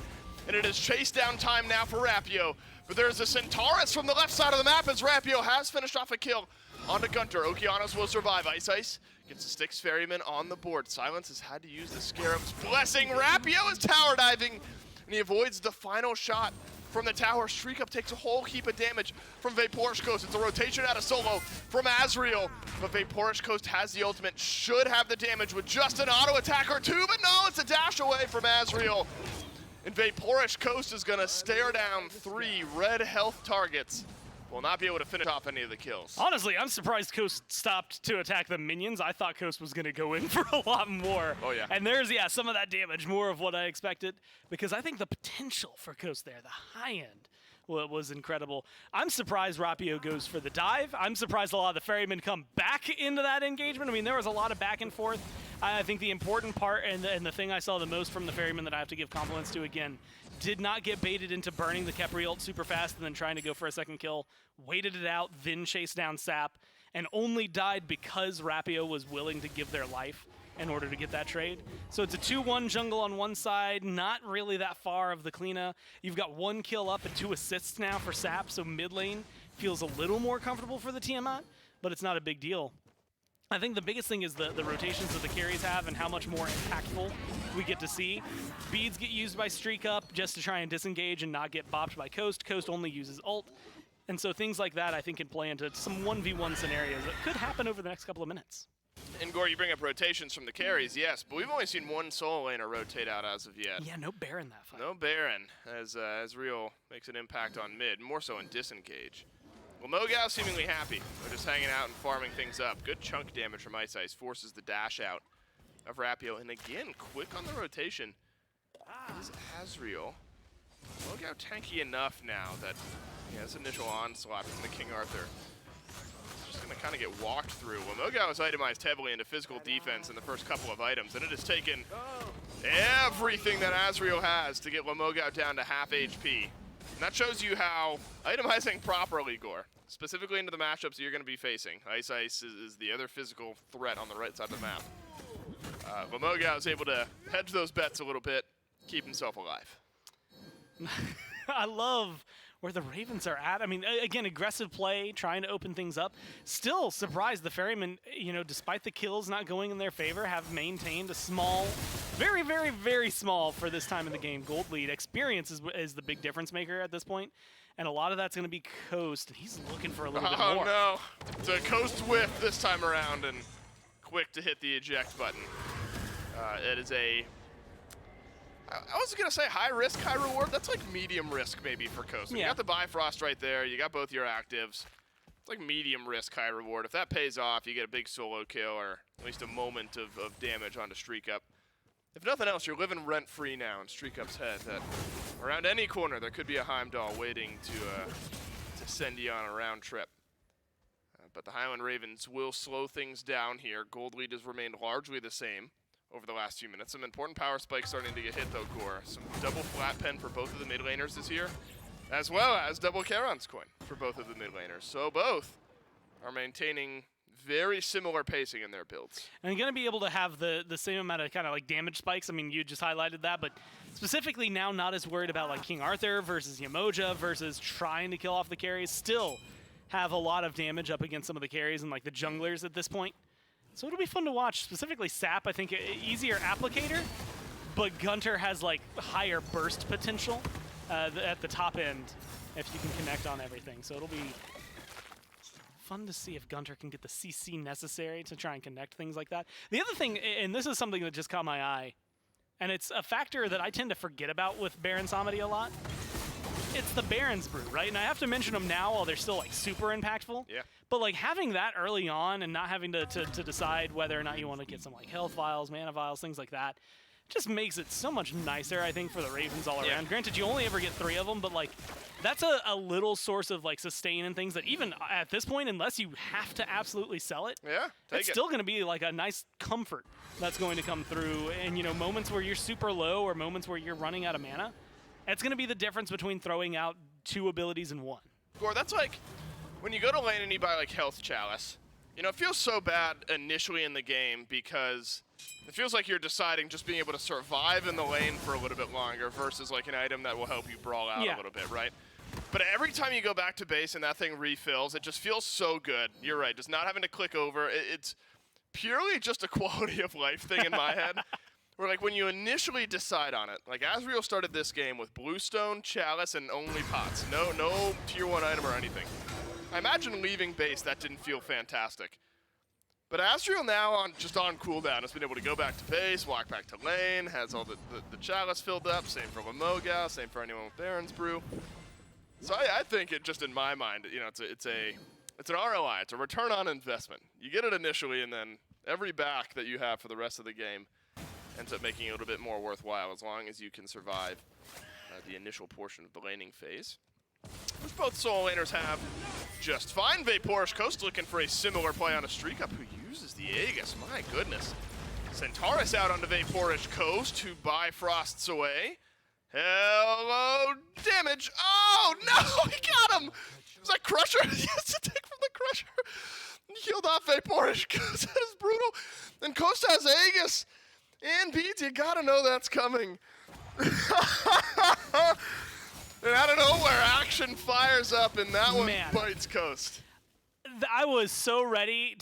And it is chase down time now for Rapio. But there's a Centaurus from the left side of the map as Rapio has finished off a kill onto Gunter. Okeanos will survive. Ice gets the Styx Ferryman on the board. Silence has had to use the Scarab's blessing. Rapio is tower diving, and he avoids the final shot from the tower. Streak Up takes a whole heap of damage from Vaporish Coast. It's a rotation out of solo from Azriel, but Vaporish Coast has the ultimate, should have the damage with just an auto attack or 2, but no, it's a dash away from Azriel. And Vaporish Coast is gonna stare down 3 red health targets. Will not be able to finish off any of the kills. Honestly, I'm surprised Coast stopped to attack the minions. I thought Coast was going to go in for a lot more. Oh, yeah. And there's, some of that damage, more of what I expected, because I think the potential for Coast there, the high end, was incredible. I'm surprised Rapio goes for the dive. I'm surprised a lot of the Ferrymen come back into that engagement. I mean, there was a lot of back and forth. I think the important part and the thing I saw the most from the Ferrymen that I have to give compliments to again, did not get baited into burning the Kepri ult super fast and then trying to go for a second kill. Waited it out, then chased down Sap, and only died because Rapio was willing to give their life in order to get that trade. So it's a 2-1 jungle on one side, not really that far of the Kleena. You've got 1 kill up and 2 assists now for Sap, so mid lane feels a little more comfortable for the Tiamat, but it's not a big deal. I think the biggest thing is the rotations that the carries have and how much more impactful we get to see. Beads get used by Streak Up just to try and disengage and not get bopped by Coast. Coast only uses ult. And so things like that I think can play into some 1v1 scenarios that could happen over the next couple of minutes. And Gore, you bring up rotations from the carries, yes, but we've only seen 1 solo laner rotate out as of yet. Yeah, no Baron that fight. No Baron, as Azriel makes an impact on mid, more so in disengage. Well, Mogao seemingly happy. They're just hanging out and farming things up. Good chunk damage from Ice forces the dash out of Rapio. And again, quick on the rotation is Azriel. Mogao tanky enough now that this initial onslaught from the King Arthur is just going to kind of get walked through. Well, Mogao is itemized heavily into physical defense in the first couple of items, and it has taken everything that Azriel has to get Mogao down to half HP. And that shows you how itemizing properly, Gore, specifically into the matchups that you're going to be facing. Ice is the other physical threat on the right side of the map. Lamoga was able to hedge those bets a little bit, keep himself alive. I love where the Ravens are at. I mean, again, aggressive play, trying to open things up. Still surprised the Ferrymen, you know, despite the kills not going in their favor, have maintained a small, very, very, very small for this time in the game gold lead. Experience is the big difference maker at this point, and a lot of that's going to be Coast, and he's looking for a little bit more. Oh, no. It's a Coast whiff this time around, and quick to hit the eject button. It is a... I was going to say high risk, high reward. That's like medium risk maybe for Coast. Yeah. You got the Bifrost right there. You got both your actives. It's like medium risk, high reward. If that pays off, you get a big solo kill or at least a moment of damage onto Streak Up. If nothing else, you're living rent-free now in Streak Up's head that around any corner there could be a Heimdall waiting to send you on a round trip. But the Highland Ravens will slow things down here. Gold lead has remained largely the same over the last few minutes. Some important power spikes starting to get hit though, Gore. Some double flat pen for both of the mid laners this year, as well as double Charon's coin for both of the mid laners. So both are maintaining very similar pacing in their builds. And you're going to be able to have the same amount of kind of like damage spikes. I mean, you just highlighted that, but specifically now not as worried about like King Arthur versus Yamoja versus trying to kill off the carries. Still have a lot of damage up against some of the carries and like the junglers at this point. So it'll be fun to watch. Specifically Sap, I think easier applicator, but Gunter has like higher burst potential at the top end if you can connect on everything. So it'll be fun to see if Gunter can get the CC necessary to try and connect things like that. The other thing, and this is something that just caught my eye, and it's a factor that I tend to forget about with Baron Samedi a lot. It's the Baron's Brew, right? And I have to mention them now while they're still like super impactful. Yeah. But like having that early on and not having to decide whether or not you want to get some like health vials, mana vials, things like that, just makes it so much nicer, I think, for the Ravens all around. Granted, you only ever get 3 of them, but like that's a little source of like sustain and things that even at this point, unless you have to absolutely sell it, it's still going to be like a nice comfort that's going to come through. And you know, moments where you're super low or moments where you're running out of mana, it's going to be the difference between throwing out 2 abilities in 1. Gore, that's like when you go to lane and you buy like Health Chalice. You know, it feels so bad initially in the game because it feels like you're deciding just being able to survive in the lane for a little bit longer versus like an item that will help you brawl out a little bit, right? But every time you go back to base and that thing refills, it just feels so good. You're right, just not having to click over. It's purely just a quality of life thing in my head. Where like when you initially decide on it, like Asriel started this game with Bluestone, Chalice, and only pots. No tier 1 item or anything. I imagine leaving base, that didn't feel fantastic. But Asriel now just on cooldown has been able to go back to base, walk back to lane, has all the Chalice filled up, same for Lamoga, same for anyone with Baron's Brew. So I think it just in my mind, you know, it's an ROI, it's a return on investment. You get it initially and then every back that you have for the rest of the game ends up making it a little bit more worthwhile as long as you can survive the initial portion of the laning phase, which both solo laners have just fine. Vaporish Coast looking for a similar play on a Streak Up who uses the Aegis. My goodness. Centaurus out onto Vaporish Coast who Bifrosts away. Hello, damage. Oh, no, he got him. Was that Crusher? Yes, to take from the Crusher. Healed off Vaporish Coast. That is brutal. And Coast has Aegis. And Beads, you gotta know that's coming. And out of nowhere, action fires up, and that one bites Coast. I was so ready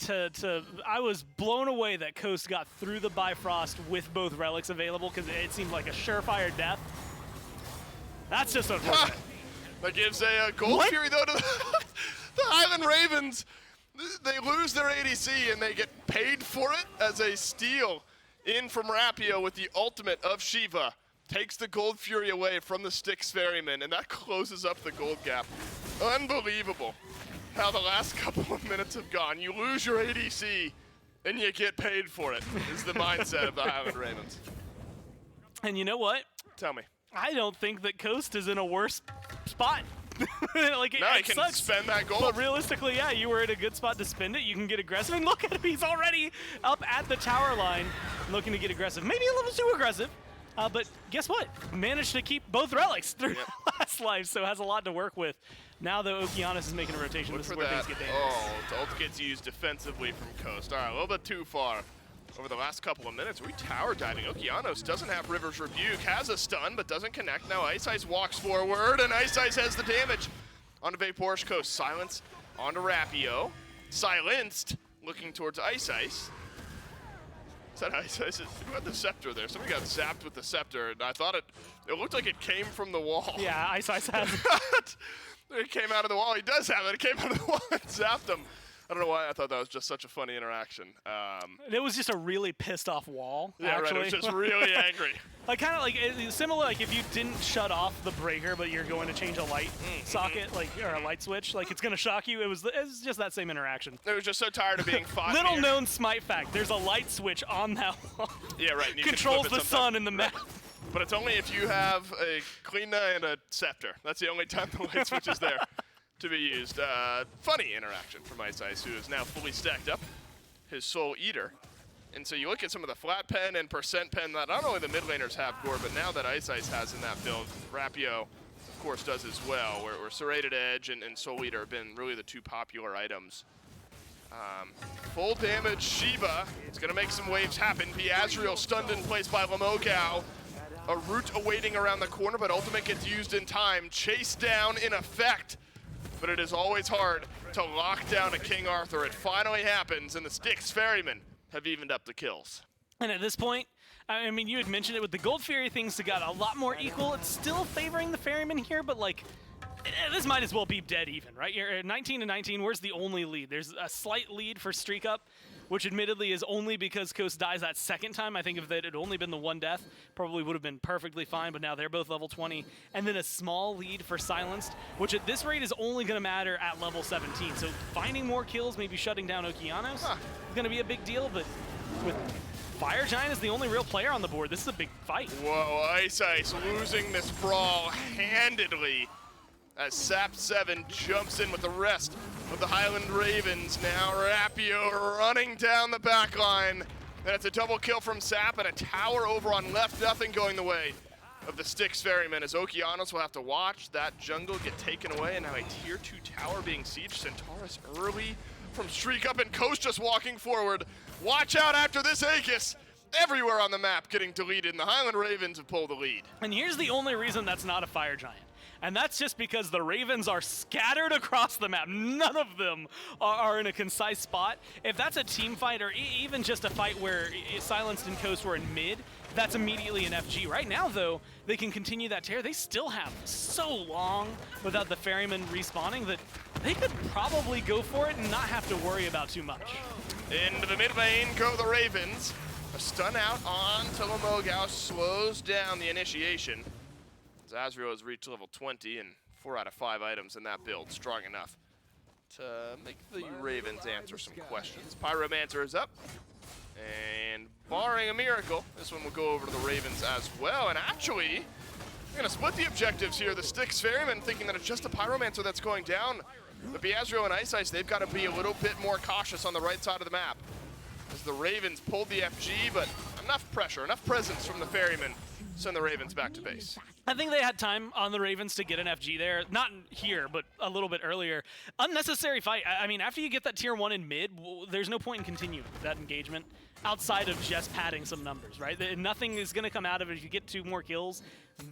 I was blown away that Coast got through the Bifrost with both relics available because it seemed like a surefire death. That's just unfortunate. That gives a Gold Fury, though, to the Highland Ravens. They lose their ADC, and they get paid for it as a steal. In from Rapio with the ultimate of Shiva. Takes the Gold Fury away from the Styx Ferrymen, and that closes up the gold gap. Unbelievable how the last couple of minutes have gone. You lose your ADC, and you get paid for it, is the mindset of the Highland Ravens. And you know what? Tell me. I don't think that Coast is in a worse spot. Like no, he can sucks. Spend that gold. But realistically, yeah, you were in a good spot to spend it. You can get aggressive. And look at him, he's already up at the tower line looking to get aggressive. Maybe a little too aggressive. But guess what? Managed to keep both relics through last life, so has a lot to work with. Now that Okeanis is making a rotation, this is where things get dangerous. Oh, ult gets used defensively from Coast. All right, a little bit too far. over the last couple of minutes. We tower diving. Okeanos doesn't have River's Rebuke, has a stun, but doesn't connect. Now Ice walks forward, and Ice has the damage. Onto Vapor's Coast, Silence onto Rapio. Silenced, looking towards Ice. Is that Ice? Who had the scepter there? Somebody got zapped with the scepter, and I thought it looked like it came from the wall. Yeah, Ice has it. It came out of the wall. He does have it. It came out of the wall and zapped him. I don't know why I thought that was just such a funny interaction. It was just a really pissed off wall. Yeah, actually. right. It was just really angry. Like kind of like similar, like if you didn't shut off the breaker, but you're going to change a light socket, like or a light switch, like it's gonna shock you. It was just that same interaction. It was just so tired of being fought. Little known SMITE fact: there's a light switch on that wall. Yeah, right. And you Controls can the sun in the map. But it's only if you have a Klina and a scepter. That's the only time the light switch is there to be used. Funny interaction from Ice, who is now fully stacked up his Soul Eater. And so you look at some of the flat pen and percent pen that not only the mid laners have, Gore, but now that Ice has in that build, Rapio, of course, does as well, where Serrated Edge and Soul Eater have been really the two popular items. Full damage Shiva. It's going to make some waves happen. Piazriel stunned in place by Lamogao. A root awaiting around the corner, but ultimate gets used in time. Chase down in effect. But it is always hard to lock down a King Arthur. It finally happens, and the Styx Ferrymen have evened up the kills. And at this point, I mean, you had mentioned it with the Gold Fury things got a lot more equal. It's still favoring the Ferrymen here, but like, this might as well be dead even, right? You're at 19-19. Where's the only lead? There's a slight lead for Streak Up, which admittedly is only because Coast dies that second time. I think if it had only been the one death, probably would have been perfectly fine, but now they're both level 20. And then a small lead for Silenced, which at this rate is only going to matter at level 17. So finding more kills, maybe shutting down Okeanos, is going to be a big deal, but with Fire Giant is the only real player on the board, this is a big fight. Whoa, Ice losing this brawl handedly as Sap7 jumps in with the rest of the Highland Ravens. Now Rapio running down the back line. And it's a double kill from Sap and a tower over on left. Nothing going the way of the Styx Ferrymen as Okeanos will have to watch that jungle get taken away. And now a tier 2 tower being sieged. Centaurus early from Streak Up and Coast just walking forward. Watch out after this Aegis. Everywhere on the map getting deleted, and the Highland Ravens have pulled the lead. And here's the only reason that's not a Fire Giant. And that's just because the Ravens are scattered across the map. None of them are in a concise spot. If that's a team fight or even just a fight where Silenced and Coast were in mid, that's immediately an FG. Right now, though, they can continue that tear. They still have so long without the Ferrymen respawning that they could probably go for it and not have to worry about too much. Into the mid lane go the Ravens. A stun out on Lamogao slows down the initiation. Azrael has reached level 20 and 4 out of 5 items in that build. Strong enough to make the Ravens answer some questions. Pyromancer is up. And barring a miracle, this one will go over to the Ravens as well. And actually, we're going to split the objectives here. The Styx Ferrymen thinking that it's just a Pyromancer that's going down. But Piazriel and Ice, they've got to be a little bit more cautious on the right side of the map. As the Ravens pulled the FG, but enough pressure, enough presence from the Ferrymen send the Ravens back to base. I think they had time on the Ravens to get an FG there. Not here, but a little bit earlier. Unnecessary fight. I mean, after you get that tier 1 in mid, there's no point in continuing that engagement outside of just padding some numbers, right? Nothing is going to come out of it. If you get 2 more kills,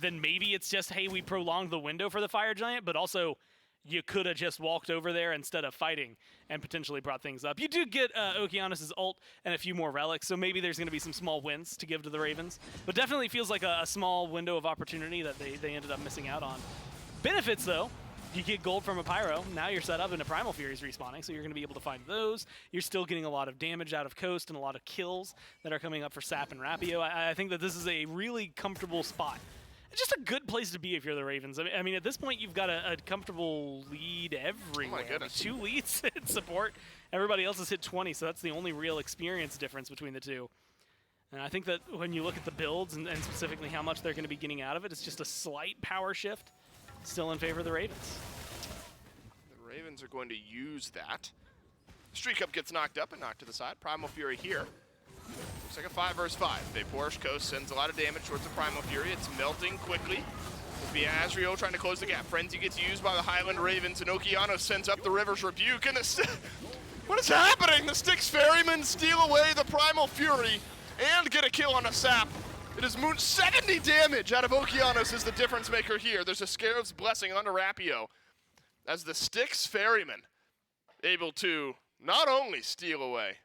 then maybe it's just, hey, we prolonged the window for the Fire Giant, but also you could have just walked over there instead of fighting and potentially brought things up. You do get Okeanos' ult and a few more relics, so maybe there's going to be some small wins to give to the Ravens. But definitely feels like a small window of opportunity that they ended up missing out on. Benefits, though, you get gold from a Pyro. Now you're set up and a Primal Fury's respawning, so you're going to be able to find those. You're still getting a lot of damage out of Coast and a lot of kills that are coming up for Sap and Rapio. I think that this is a really comfortable spot. It's just a good place to be if you're the Ravens. I mean, at this point, you've got a comfortable lead everywhere. Oh my goodness. 2 leads in support. Everybody else has hit 20, so that's the only real experience difference between the two. And I think that when you look at the builds and specifically how much they're going to be getting out of it, it's just a slight power shift still in favor of the Ravens. The Ravens are going to use that. Streak Up gets knocked up and knocked to the side. Primal Fury here. Looks like a 5 versus 5. Vapor's Coast sends a lot of damage towards the Primal Fury. It's melting quickly. Piazriel trying to close the gap. Frenzy gets used by the Highland Ravens, and Okeanos sends up the River's Rebuke, and What is happening? The Styx Ferrymen steal away the Primal Fury and get a kill on a Sap. It is Moon 70 damage out of Okeanos is the difference maker here. There's a Scarab's Blessing onto Rapio as the Styx Ferrymen able to not only steal away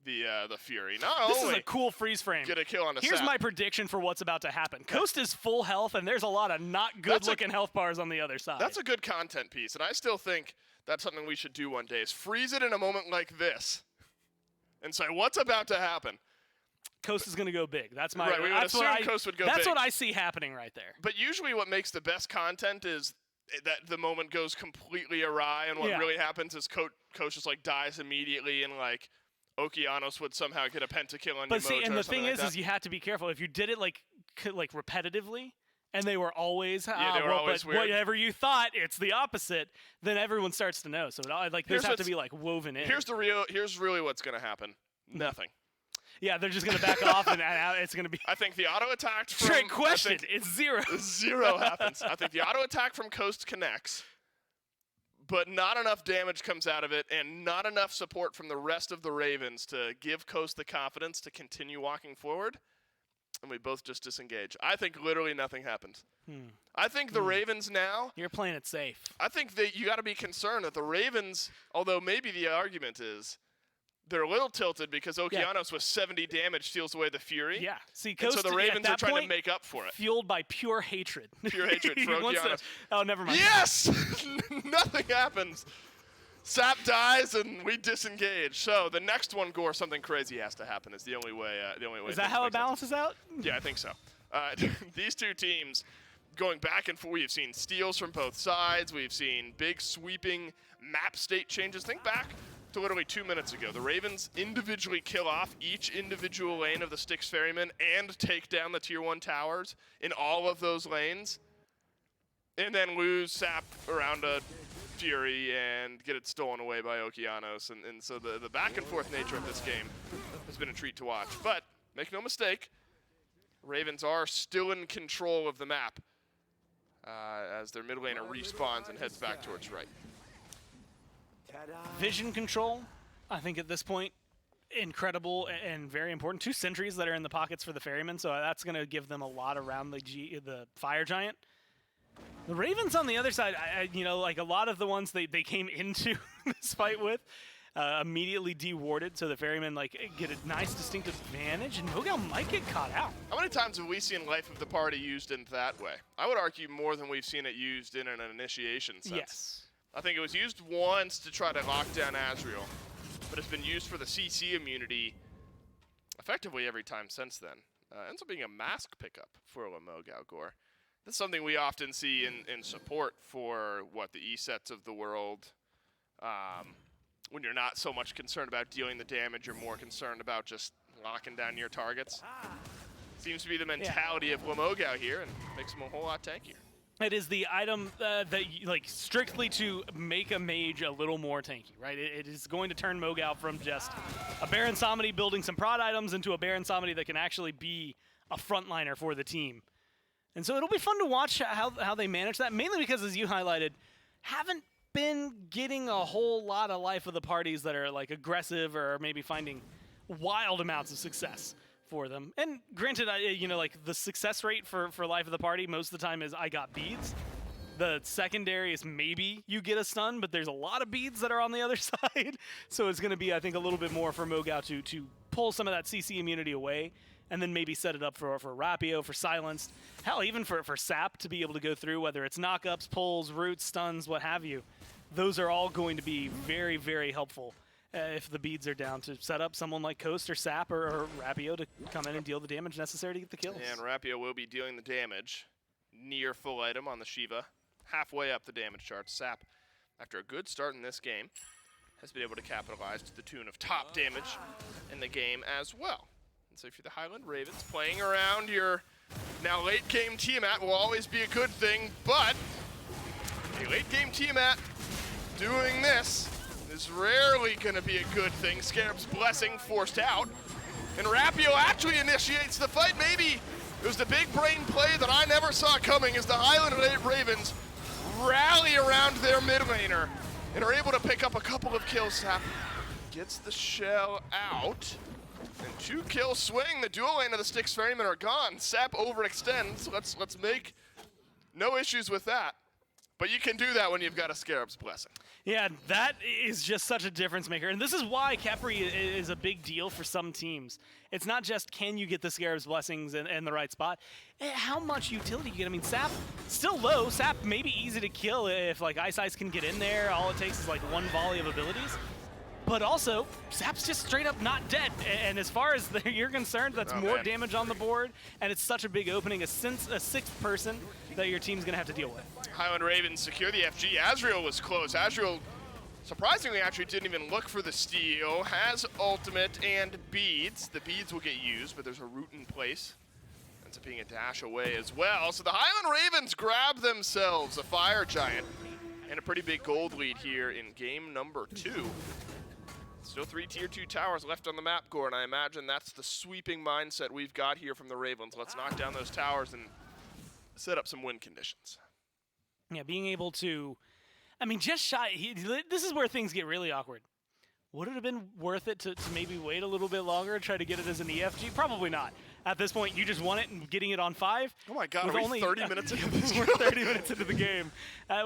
the Fury, This is a cool freeze frame. Get a kill on a Here's Sap. my prediction for what's about to happen. Coast is full health, and there's a lot of not good-looking health bars on the other side. That's a good content piece, and I still think that's something we should do one day, is freeze it in a moment like this and say, what's about to happen? Coast is going to go big. That's my. Right, we would assume Coast would go big. That's what I see happening right there. But usually what makes the best content is that the moment goes completely awry, and what really happens is Coast just like dies immediately, and like Okeanos would somehow get a pentakill on you. But see, and the thing is you have to be careful. If you did it like repetitively, and they were always always weird. Whatever you thought, it's the opposite. Then everyone starts to know. So there's have to be like woven in. Here's really what's going to happen. Nothing. Yeah, they're just going to back off, and it's going to be. I think the auto attack from. Trick question. It's 0. 0 happens. I think the auto attack from Coast connects, but not enough damage comes out of it, and not enough support from the rest of the Ravens to give Coast the confidence to continue walking forward, and we both just disengage. I think literally nothing happens. I think the Ravens now. You're playing it safe. I think that you got to be concerned that the Ravens, although maybe the argument is they're a little tilted because Okeanos with 70 damage steals away the Fury. Yeah. See, Coast, so the Ravens are trying to make up for it. Fueled by pure hatred. Pure hatred for Okeanos. Oh, never mind. Yes! Nothing happens. Sap dies and we disengage. So the next one, Gore, something crazy has to happen. Is the only way. Is that how it balances out? Yeah, I think so. These two teams going back and forth. We've seen steals from both sides. We've seen big sweeping map state changes. Think back to literally 2 minutes ago. The Ravens individually kill off each individual lane of the Styx Ferrymen and take down the Tier 1 towers in all of those lanes, and then lose Sap around a Fury and get it stolen away by Okeanos. And so the back and forth nature of this game has been a treat to watch. But make no mistake, Ravens are still in control of the map as their mid laner respawns and heads back towards right. Vision control, I think at this point, incredible and very important. 2 sentries that are in the pockets for the Ferrymen, so that's going to give them a lot around the Fire Giant. The Ravens on the other side, like a lot of the ones they came into this fight with, immediately dewarded, so the Ferrymen get a nice distinct advantage, and Mogal might get caught out. How many times have we seen Life of the Party used in that way? I would argue more than we've seen it used in an initiation sense. Yes. I think it was used once to try to lock down Azrael, but it's been used for the CC immunity effectively every time since then. Ends up being a mask pickup for Mogal, Gore. That's something we often see in support for the E-sets of the world. When you're not so much concerned about dealing the damage, you're more concerned about just locking down your targets. Seems to be the mentality of Mogal here, and makes him a whole lot tankier. It is the item that strictly to make a mage a little more tanky, right? It is going to turn Mogal from just a Baron Samedi building some prod items into a Baron Samedi that can actually be a frontliner for the team. And so it'll be fun to watch how they manage that, mainly because, as you highlighted, haven't been getting a whole lot of Life of the Parties that are aggressive or maybe finding wild amounts of success for them. And granted, the success rate for Life of the Party most of the time is I got beads. The secondary is maybe you get a stun, but there's a lot of beads that are on the other side. So it's going to be, I think, a little bit more for Mogal to pull some of that CC immunity away and then maybe set it up for Rapio, for Silenced. Hell, even for Sap to be able to go through, whether it's knockups, pulls, roots, stuns, what have you. Those are all going to be very, very helpful if the beads are down, to set up someone like Coast or Sap or Rapio to come in and deal the damage necessary to get the kills. And Rapio will be dealing the damage. Near full item on the Shiva. Halfway up the damage chart. Sap, after a good start in this game, has been able to capitalize to the tune of top damage in the game as well. And so if you're the Highland Ravens, playing around your now late game Tiamat will always be a good thing, but a late game Tiamat doing this is rarely going to be a good thing. Scarab's Blessing forced out. And Rapio actually initiates the fight. Maybe it was the big brain play that I never saw coming as the Highland Ravens rally around their mid laner and are able to pick up a couple of kills. Sap gets the shell out. And 2-kill swing. The dual lane of the Styx Ferrymen are gone. Sap overextends. Let's make no issues with that. But you can do that when you've got a Scarab's Blessing. Yeah, that is just such a difference maker. And this is why Khepri is a big deal for some teams. It's not just can you get the Scarab's Blessings in the right spot, how much utility you get. I mean, Sap, still low. Sap may be easy to kill if like Ice can get in there. All it takes is like one volley of abilities. But also, Sap's just straight up not dead. And as far as you're concerned, that's more damage on the board. And it's such a big opening, a sixth person that your team's going to have to deal with. Highland Ravens secure the FG. Azriel was close. Azriel, surprisingly, actually didn't even look for the steal. Has ultimate and beads. The beads will get used, but there's a root in place. Ends up being a dash away as well. So the Highland Ravens grab themselves a Fire Giant and a pretty big gold lead here in game number 2. Still 3 tier 2 towers left on the map, Gore, and I imagine that's the sweeping mindset we've got here from the Ravens. Let's knock down those towers and set up some win conditions. Yeah, being able to, I mean, just shy, this is where things get really awkward. Would it have been worth it to maybe wait a little bit longer and try to get it as an EFG? Probably not. At this point, you just want it and getting it on 5. Oh my God, are we 30 minutes into this? We're 30 minutes into the game.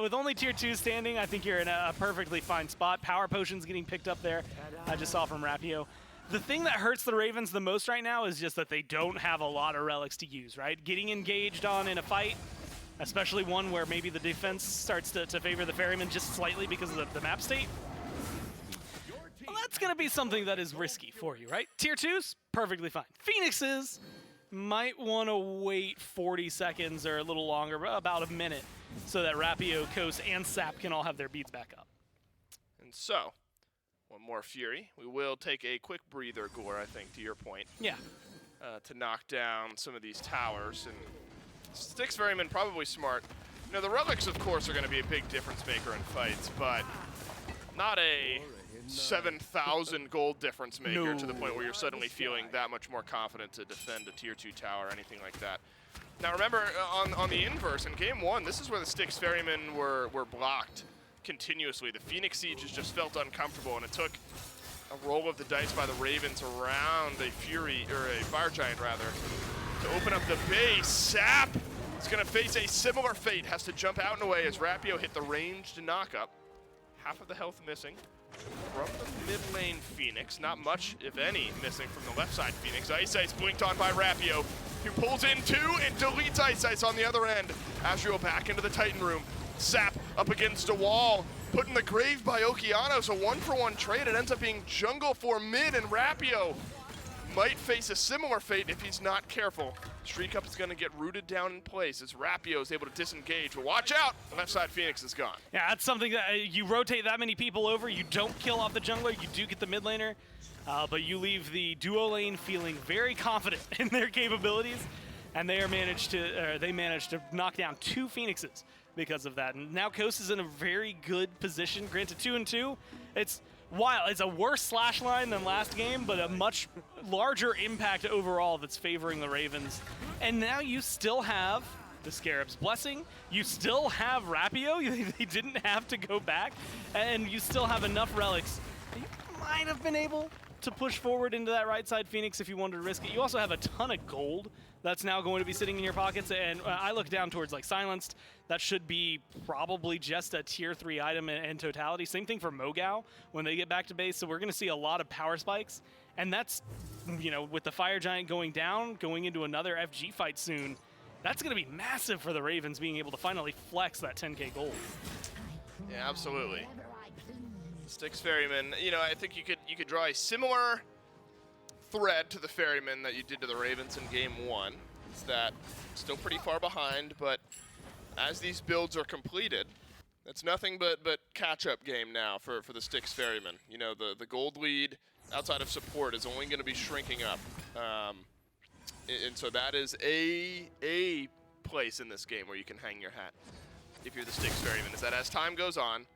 With only tier 2 standing, I think you're in a perfectly fine spot. Power potions getting picked up there. I just saw from Rapio. The thing that hurts the Ravens the most right now is just that they don't have a lot of relics to use, right? Getting engaged on in a fight, especially one where maybe the defense starts to favor the Ferrymen just slightly because of the map state. Well, that's going to be something that is risky for you, right? Tier 2s, perfectly fine. Phoenixes might want to wait 40 seconds or a little longer, about a minute, so that Rapio, Kos, and Sap can all have their beats back up. And so, one more Fury. We will take a quick breather, Gore, I think, to your point. Yeah. To knock down some of these towers. And Styx Ferrymen probably smart. You know, the relics, of course, are going to be a big difference maker in fights, but not a 7,000 gold difference maker to the point where you're suddenly feeling that much more confident to defend a tier 2 tower or anything like that. Now remember, on the inverse, in game 1, this is where the Styx Ferrymen were blocked continuously. The Phoenix Sieges just felt uncomfortable, and it took a roll of the dice by the Ravens around a Fury, or a Fire Giant rather, to open up the base. Sap is going to face a similar fate, has to jump out and away as Rapio hit the ranged knockup. Half of the health missing from the mid lane Phoenix. Not much, if any, missing from the left side Phoenix. Ice blinked on by Rapio, who pulls in 2 and deletes Ice on the other end. Azriel back into the Titan room. Sap up against a wall, put in the grave by Okeanos, a 1-for-1 trade. It ends up being jungle for mid, and Rapio might face a similar fate if he's not careful. Streak Up is going to get rooted down in place as Rapio is able to disengage. But watch out, the left side Phoenix is gone. Yeah, that's something that you rotate that many people over, you don't kill off the jungler, you do get the mid laner, but you leave the duo lane feeling very confident in their capabilities, and they managed to knock down 2 Phoenixes because of that. And now Kos is in a very good position. Granted, 2-2, it's wild. It's a worse slash line than last game, but a much larger impact overall that's favoring the Ravens. And now you still have the Scarab's Blessing. You still have Rapio. They didn't have to go back. And you still have enough relics. You might have been able to push forward into that right side Phoenix if you wanted to risk it. You also have a ton of gold that's now going to be sitting in your pockets. And I look down towards like Silenced. That should be probably just a tier 3 item in totality. Same thing for Mogao when they get back to base. So we're going to see a lot of power spikes. And that's, you know, with the Fire Giant going down, going into another FG fight soon, that's going to be massive for the Ravens being able to finally flex that 10k gold. Yeah, absolutely. Styx Ferrymen, you know, I think you could draw a similar thread to the Ferrymen that you did to the Ravens in game 1. It's that still pretty far behind, but as these builds are completed, it's nothing but catch-up game now for the Styx Ferrymen. You know, the gold lead outside of support is only going to be shrinking up. And so that is a place in this game where you can hang your hat if you're the Styx Ferrymen, is that as time goes on,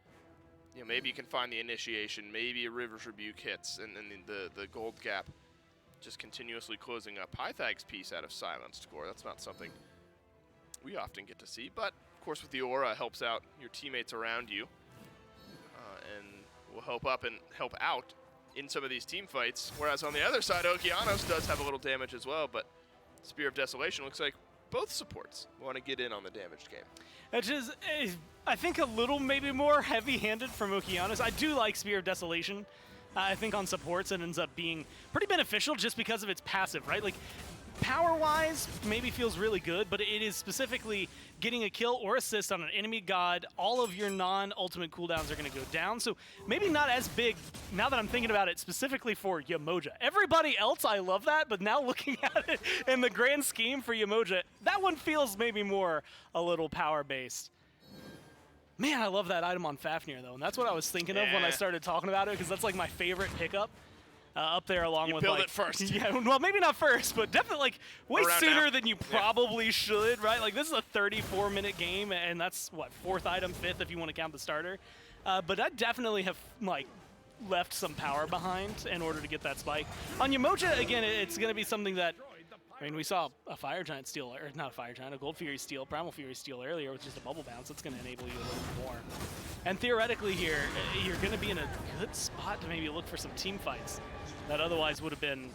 you know, maybe you can find the initiation, maybe a River's Rebuke hits, and the gold gap just continuously closing up. Pythag's piece out of Silence score, that's not something we often get to see, but of course with the aura helps out your teammates around you, and will help out in some of these team fights. Whereas on the other side, Okeanos does have a little damage as well, but Spear of Desolation looks like both supports want to get in on the damaged game. Which is, I think, a little maybe more heavy-handed from Okeanos. I do like Spear of Desolation. I think on supports it ends up being pretty beneficial just because of its passive, right? Like, power-wise, maybe feels really good, but it is specifically getting a kill or assist on an enemy god. All of your non-ultimate cooldowns are going to go down, so maybe not as big now that I'm thinking about it specifically for Yamoja. Everybody else, I love that, but now looking at it in the grand scheme for Yamoja, that one feels maybe more a little power-based. Man, I love that item on Fafnir, though, and that's what I was thinking of when I started talking about it, because that's like my favorite pickup. Up there along with build like, it first. Yeah, well, maybe not first, but definitely like way Around sooner now. than you probably should, right? Like this is a 34-minute game, and that's what, 4th item, 5th if you want to count the starter. But I definitely have like left some power behind in order to get that spike. On Yamoja, again, it's going to be something that, I mean, we saw a Fire Giant steal, or not a Fire Giant, a Gold Fury steal, Primal Fury steal earlier with just a bubble bounce. That's going to enable you a little more. And theoretically here, you're going to be in a good spot to maybe look for some team fights that otherwise would have been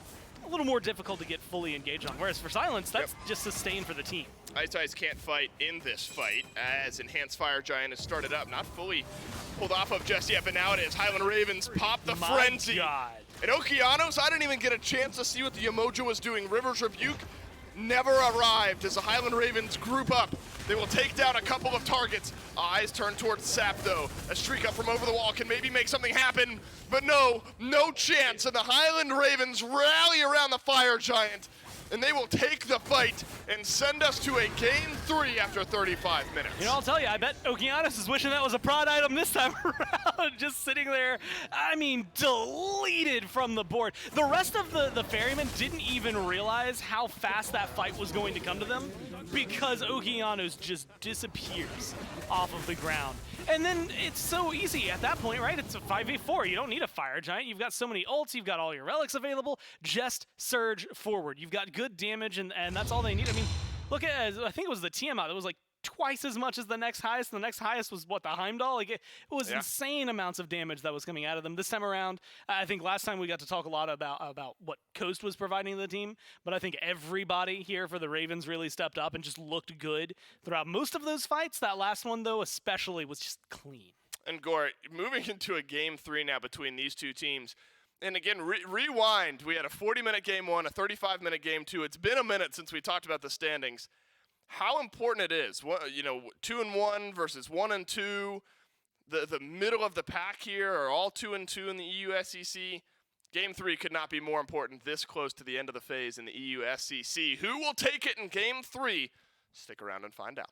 a little more difficult to get fully engaged on. Whereas for Silence, that's just sustain for the team. Ice can't fight in this fight as Enhanced Fire Giant has started up, not fully pulled off of just yet, but now it is. Highland Ravens pop the frenzy. God. And Okeanos, I didn't even get a chance to see what the Yamoja was doing. River's Rebuke never arrived as the Highland Ravens group up. They will take down a couple of targets. Eyes turn towards Sap, though. A streak up from over the wall can maybe make something happen, but no chance. And the Highland Ravens rally around the Fire Giant, and they will take the fight and send us to a Game 3 after 35 minutes. You know, I'll tell you, I bet Okeanos is wishing that was a prod item this time around. Just sitting there, I mean, deleted from the board. The rest of the Ferrymen didn't even realize how fast that fight was going to come to them because Okeanos just disappears off of the ground. And then it's so easy at that point, right? It's a 5v4. You don't need a Fire Giant. You've got so many ults. You've got all your relics available. Just surge forward. You've got good damage, and that's all they need. I mean, look at, I think it was the Tiamat. It was like twice as much as the next highest. The next highest was, what, the Heimdall? Like, it was insane amounts of damage that was coming out of them. This time around, I think last time we got to talk a lot about what Coast was providing the team, but I think everybody here for the Ravens really stepped up and just looked good throughout most of those fights. That last one, though, especially was just clean. And Gore, moving into a Game 3 now between these two teams, and again, rewind. We had a 40-minute Game 1, a 35-minute Game 2. It's been a minute since we talked about the standings. How important it is, 2-1 versus 1-2. The middle of the pack here are all 2-2 in the EU-SEC. Game 3 could not be more important this close to the end of the phase in the EU-SEC. Who will take it in Game 3? Stick around and find out.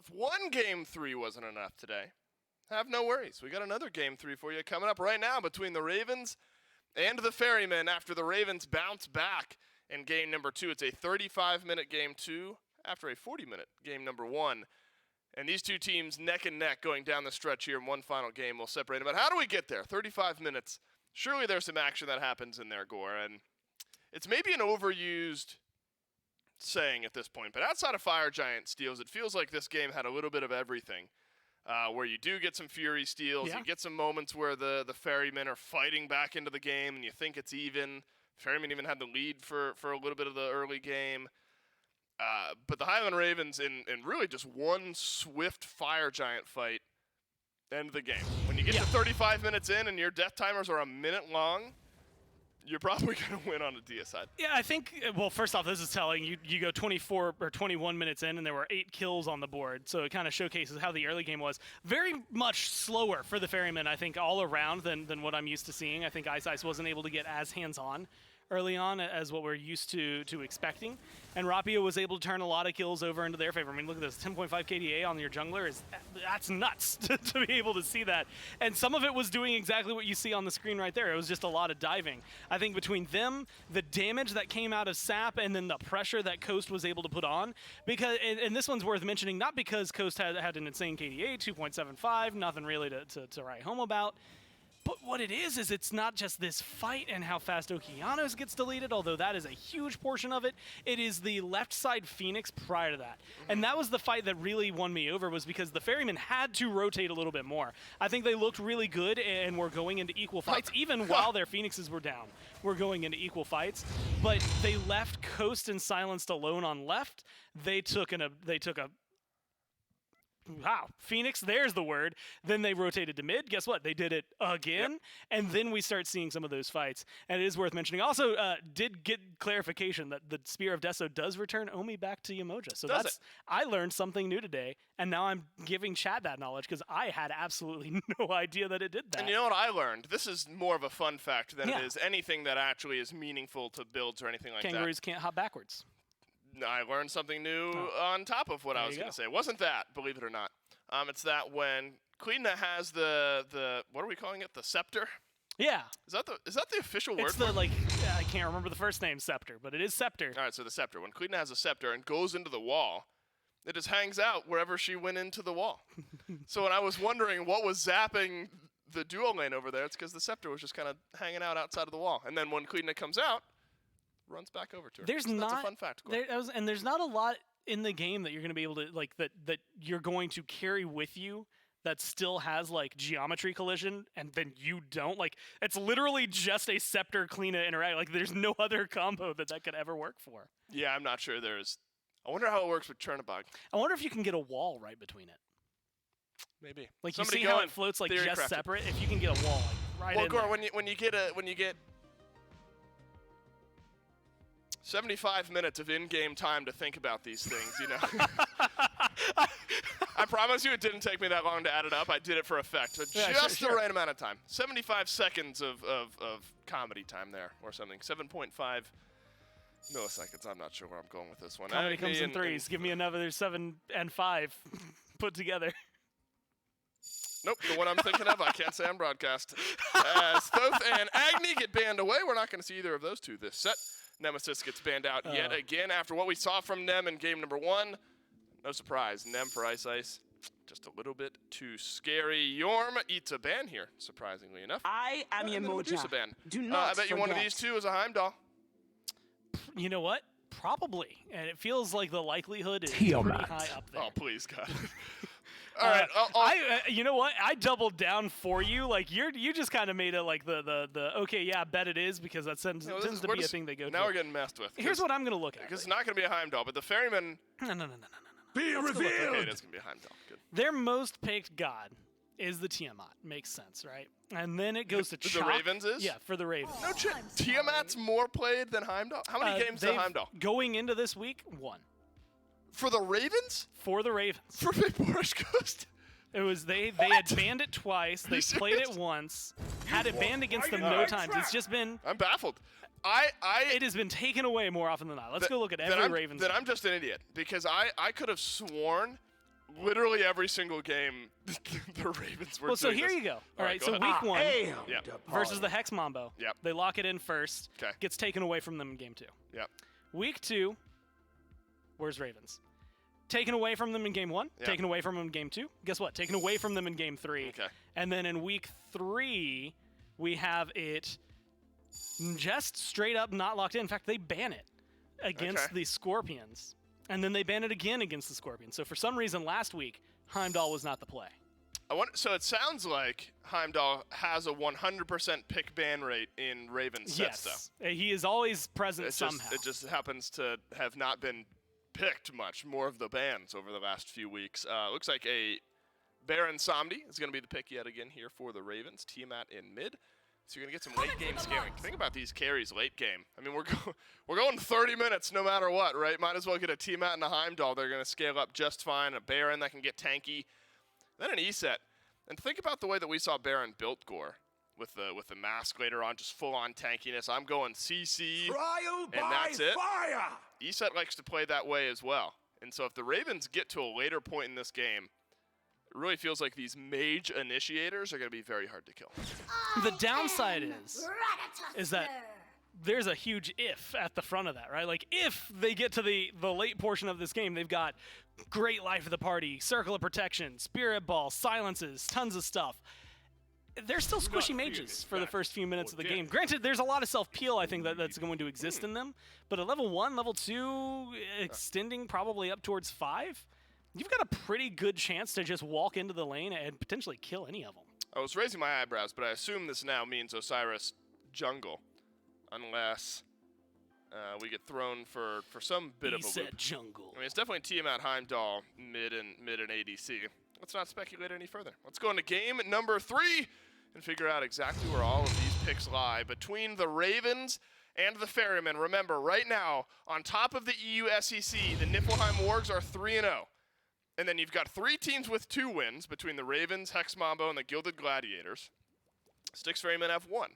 if one Game 3 wasn't enough today, have no worries. We got another Game 3 for you coming up right now between the Ravens and the Ferrymen after the Ravens bounce back in game number 2. It's a 35-minute game 2 after a 40-minute game number 1. And these two teams neck and neck going down the stretch here in one final game will separate them. But how do we get there? 35 minutes. Surely there's some action that happens in there, Gore. And it's maybe an overused saying at this point. But outside of Fire Giant steals, it feels like this game had a little bit of everything. Where you do get some Fury steals. Yeah. You get some moments where the Ferrymen are fighting back into the game and you think it's even. Ferrymen even had the lead for a little bit of the early game. But the Highland Ravens, in really just one swift Fire Giant fight, end the game. When you get to 35 minutes in and your death timers are a minute long, you're probably going to win on the DS side. Yeah, I think, well, first off, this is telling. You go 24 or 21 minutes in, and there were 8 kills on the board, so it kind of showcases how the early game was. Very much slower for the Ferrymen, I think, all around than what I'm used to seeing. I think Ice wasn't able to get as hands-on early on as what we're used to expecting. And Rapio was able to turn a lot of kills over into their favor. I mean, look at this, 10.5 KDA on your jungler. That's nuts to be able to see that. And some of it was doing exactly what you see on the screen right there. It was just a lot of diving. I think between them, the damage that came out of Sap, and then the pressure that Coast was able to put on, because and this one's worth mentioning, not because Coast had an insane KDA, 2.75, nothing really to write home about. But what it is it's not just this fight and how fast Okeanos gets deleted, although that is a huge portion of it. It is the left side Phoenix prior to that. And that was the fight that really won me over, was because the Ferrymen had to rotate a little bit more. I think they looked really good and were going into equal fights, even while their Phoenixes were down. We're going into equal fights. But they left Coast and Silenced alone on left. They took a wow, Phoenix, there's the word. Then they rotated to mid. Guess what? They did it again. Yep. And then we start seeing some of those fights. And it is worth mentioning. Also, did get clarification that the Spear of Deso does return Omi back to Yamoja. So I learned something new today. And now I'm giving chat that knowledge because I had absolutely no idea that it did that. And you know what I learned? This is more of a fun fact than it is anything that actually is meaningful to builds or anything like that. Kangaroos can't hop backwards. I learned something new on top of what I was going to say. It wasn't that, believe it or not. It's that when Queen has the what are we calling it? The scepter? Yeah. Is that the official word? It's the, I can't remember the first name, scepter, but it is scepter. All right, so the scepter. When Queen has a scepter and goes into the wall, it just hangs out wherever she went into the wall. So when I was wondering what was zapping the dual lane over there, it's because the scepter was just kind of hanging out outside of the wall. And then when Queen comes out, runs back over to her. There's that's a fun fact. And there's not a lot in the game that you're going to be able to that you're going to carry with you that still has geometry collision, and then you don't. It's literally just a scepter Kleena interact. There's no other combo that could ever work for. Yeah, I'm not sure there's. I wonder how it works with Chernobog. I wonder if you can get a wall right between it. Maybe. You see how it floats just separate. If you can get a wall right in Gore, there. when you get 75 minutes of in-game time to think about these things, you know. I promise you it didn't take me that long to add it up. I did it for effect. Just the right amount of time. 75 seconds of comedy time there or something. 7.5 milliseconds. I'm not sure where I'm going with this one. Comedy comes in threes. Give me another 7 and 5 put together. Nope, the one I'm thinking of, I can't say on broadcast. As Thoth and Agni get banned away, we're not going to see either of those two this set. Nemesis gets banned out yet again after what we saw from Nem in game number 1. No surprise, Nem for Ice, just a little bit too scary. Yorm eats a ban here, surprisingly enough. I am Yamoja. Do not I bet you one of these two is a Heimdall. You know what? Probably. And it feels like the likelihood is pretty high up there. Oh, please, God. All right, you know what? I doubled down for you. You just kind of made it the okay, yeah, bet it is, because that tends to be a thing they go to. Now we're getting messed with. Here's what I'm going to look at. Because it's not going to be a Heimdall, but the Ferrymen. No. Be revealed. Okay, it is going to be a Heimdall. Good. Their most picked god is the Tiamat. Makes sense, right? And then it goes to Chalk. The Ravens is? Yeah, for the Ravens. No, Tiamat's more played than Heimdall? How many games did Heimdall? Going into this week, 1. For the Ravens? For the Ravens. For Big Boris Ghost? It was they had banned it twice. They played it once. Had it banned against them no times. It's just been. I'm baffled. It has been taken away more often than not. Let's go look at every Ravens. Then I'm just an idiot, because I could have sworn literally every single game, the Ravens were Well, so doing here this. you go. All right, go so ahead. week one Yep. versus the Hex Mambo. Yep. They lock it in first. 'Kay. Gets taken away from them in game 2. Yep. Week 2, where's Ravens? Taken away from them in game 1. Yeah. Taken away from them in game 2. Guess what? Taken away from them in game 3. Okay. And then in week 3, we have it just straight up not locked in. In fact, they ban it against Okay. the Scorpions. And then they ban it again against the Scorpions. So for some reason last week, Heimdall was not the play. So it sounds like Heimdall has a 100% pick ban rate in Ravens sets, Yes. He is always present though. somehow. It just happens to have not been picked much, more of the bans over the last few weeks. Looks like a Baron Samdi is going to be the pick yet again here for the Ravens. Tiamat in mid. So you're going to get some late game scaling. Think about these carries late game. I mean, we're going 30 minutes no matter what, right? Might as well get a Tiamat and a Heimdall. They're going to scale up just fine. A Baron that can get tanky. Then an E-set. And think about the way that we saw Baron built Gore with the mask later on, just full-on tankiness. I'm going CC, and that's it. E-set likes to play that way as well. And so if the Ravens get to a later point in this game, it really feels like these mage initiators are going to be very hard to kill. The downside is that there's a huge if at the front of that, right? Like, if they get to the late portion of this game, they've got great life of the party, circle of protection, spirit ball, silences, tons of stuff. They're still squishy mages for the first few minutes of the game. Granted, there's a lot of self-peel, I think, that's going to exist in them. But at level 1, level 2, extending probably up towards 5, you've got a pretty good chance to just walk into the lane and potentially kill any of them. I was raising my eyebrows, but I assume this now means Osiris jungle. Unless we get thrown for some bit of a loop. jungle. I mean, it's definitely Tiamat, Heimdall, mid and ADC. Let's not speculate any further. Let's go into game number 3 and figure out exactly where all of these picks lie between the Ravens and the Ferrymen. Remember, right now, on top of the EU SEC, the Niflheim Wargs are 3-0. And then you've got 3 teams with 2 wins between the Ravens, Hex Mambo, and the Gilded Gladiators. Styx Ferrymen have 1.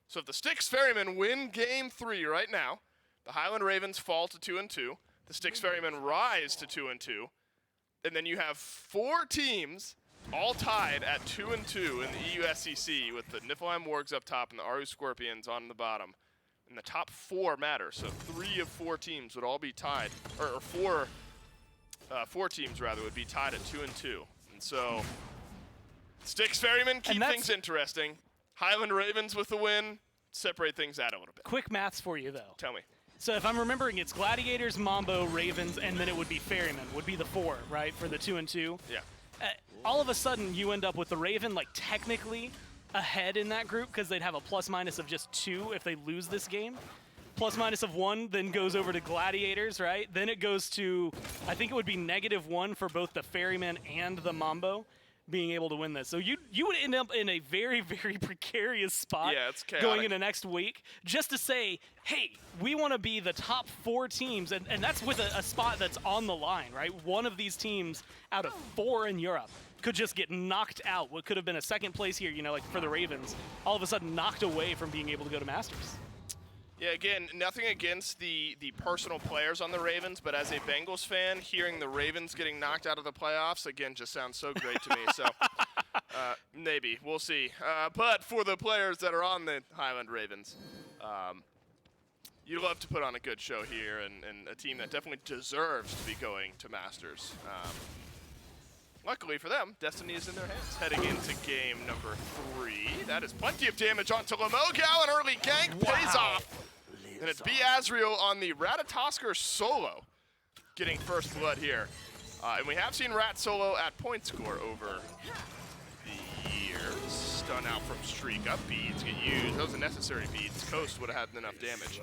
So if the Styx Ferrymen win game 3 right now, the Highland Ravens fall to 2-2. The Styx Ferrymen rise to 2-2. And then you have 4 teams all tied at 2-2 in the EU SEC with the Niflheim Wargs up top and the Aru Scorpions on the bottom. And the top 4 matter. So 3 of 4 teams would all be tied, or 4 teams rather would be tied at 2-2. And so Styx Ferrymen keep things interesting. Highland Ravens with the win, separate things out a little bit. Quick maths for you, though. Tell me. So if I'm remembering, it's Gladiators, Mambo, Ravens, and then it would be Ferrymen, would be the 4, right, for the 2-2. Yeah. All of a sudden, you end up with the Raven, like, technically ahead in that group because they'd have a plus-minus of just 2 if they lose this game. Plus-minus of 1 then goes over to Gladiators, right? Then it goes to, I think it would be -1 for both the Ferrymen and the Mambo being able to win this. So you would end up in a very, very precarious spot it's chaotic. going into next week just to say, hey, we want to be the top 4 teams, and that's with a spot that's on the line, right? One of these teams out of 4 in Europe could just get knocked out. What could have been a second place here, you know, like for the Ravens, all of a sudden knocked away from being able to go to Masters. Yeah, again, nothing against the personal players on the Ravens, but as a Bengals fan, hearing the Ravens getting knocked out of the playoffs, again, just sounds so great to me. So maybe. We'll see. But for the players that are on the Highland Ravens, you love to put on a good show here and a team that definitely deserves to be going to Masters. Luckily for them, destiny is in their hands. Heading into game number 3. That is plenty of damage onto Lamogao. An early gank pays off. And it's B. Azriel on the Ratatosker solo getting first blood here. And we have seen Rat solo at point score over the years. Stun out from Streak up. Beads get used. Those are necessary beads. Coast would have had enough damage.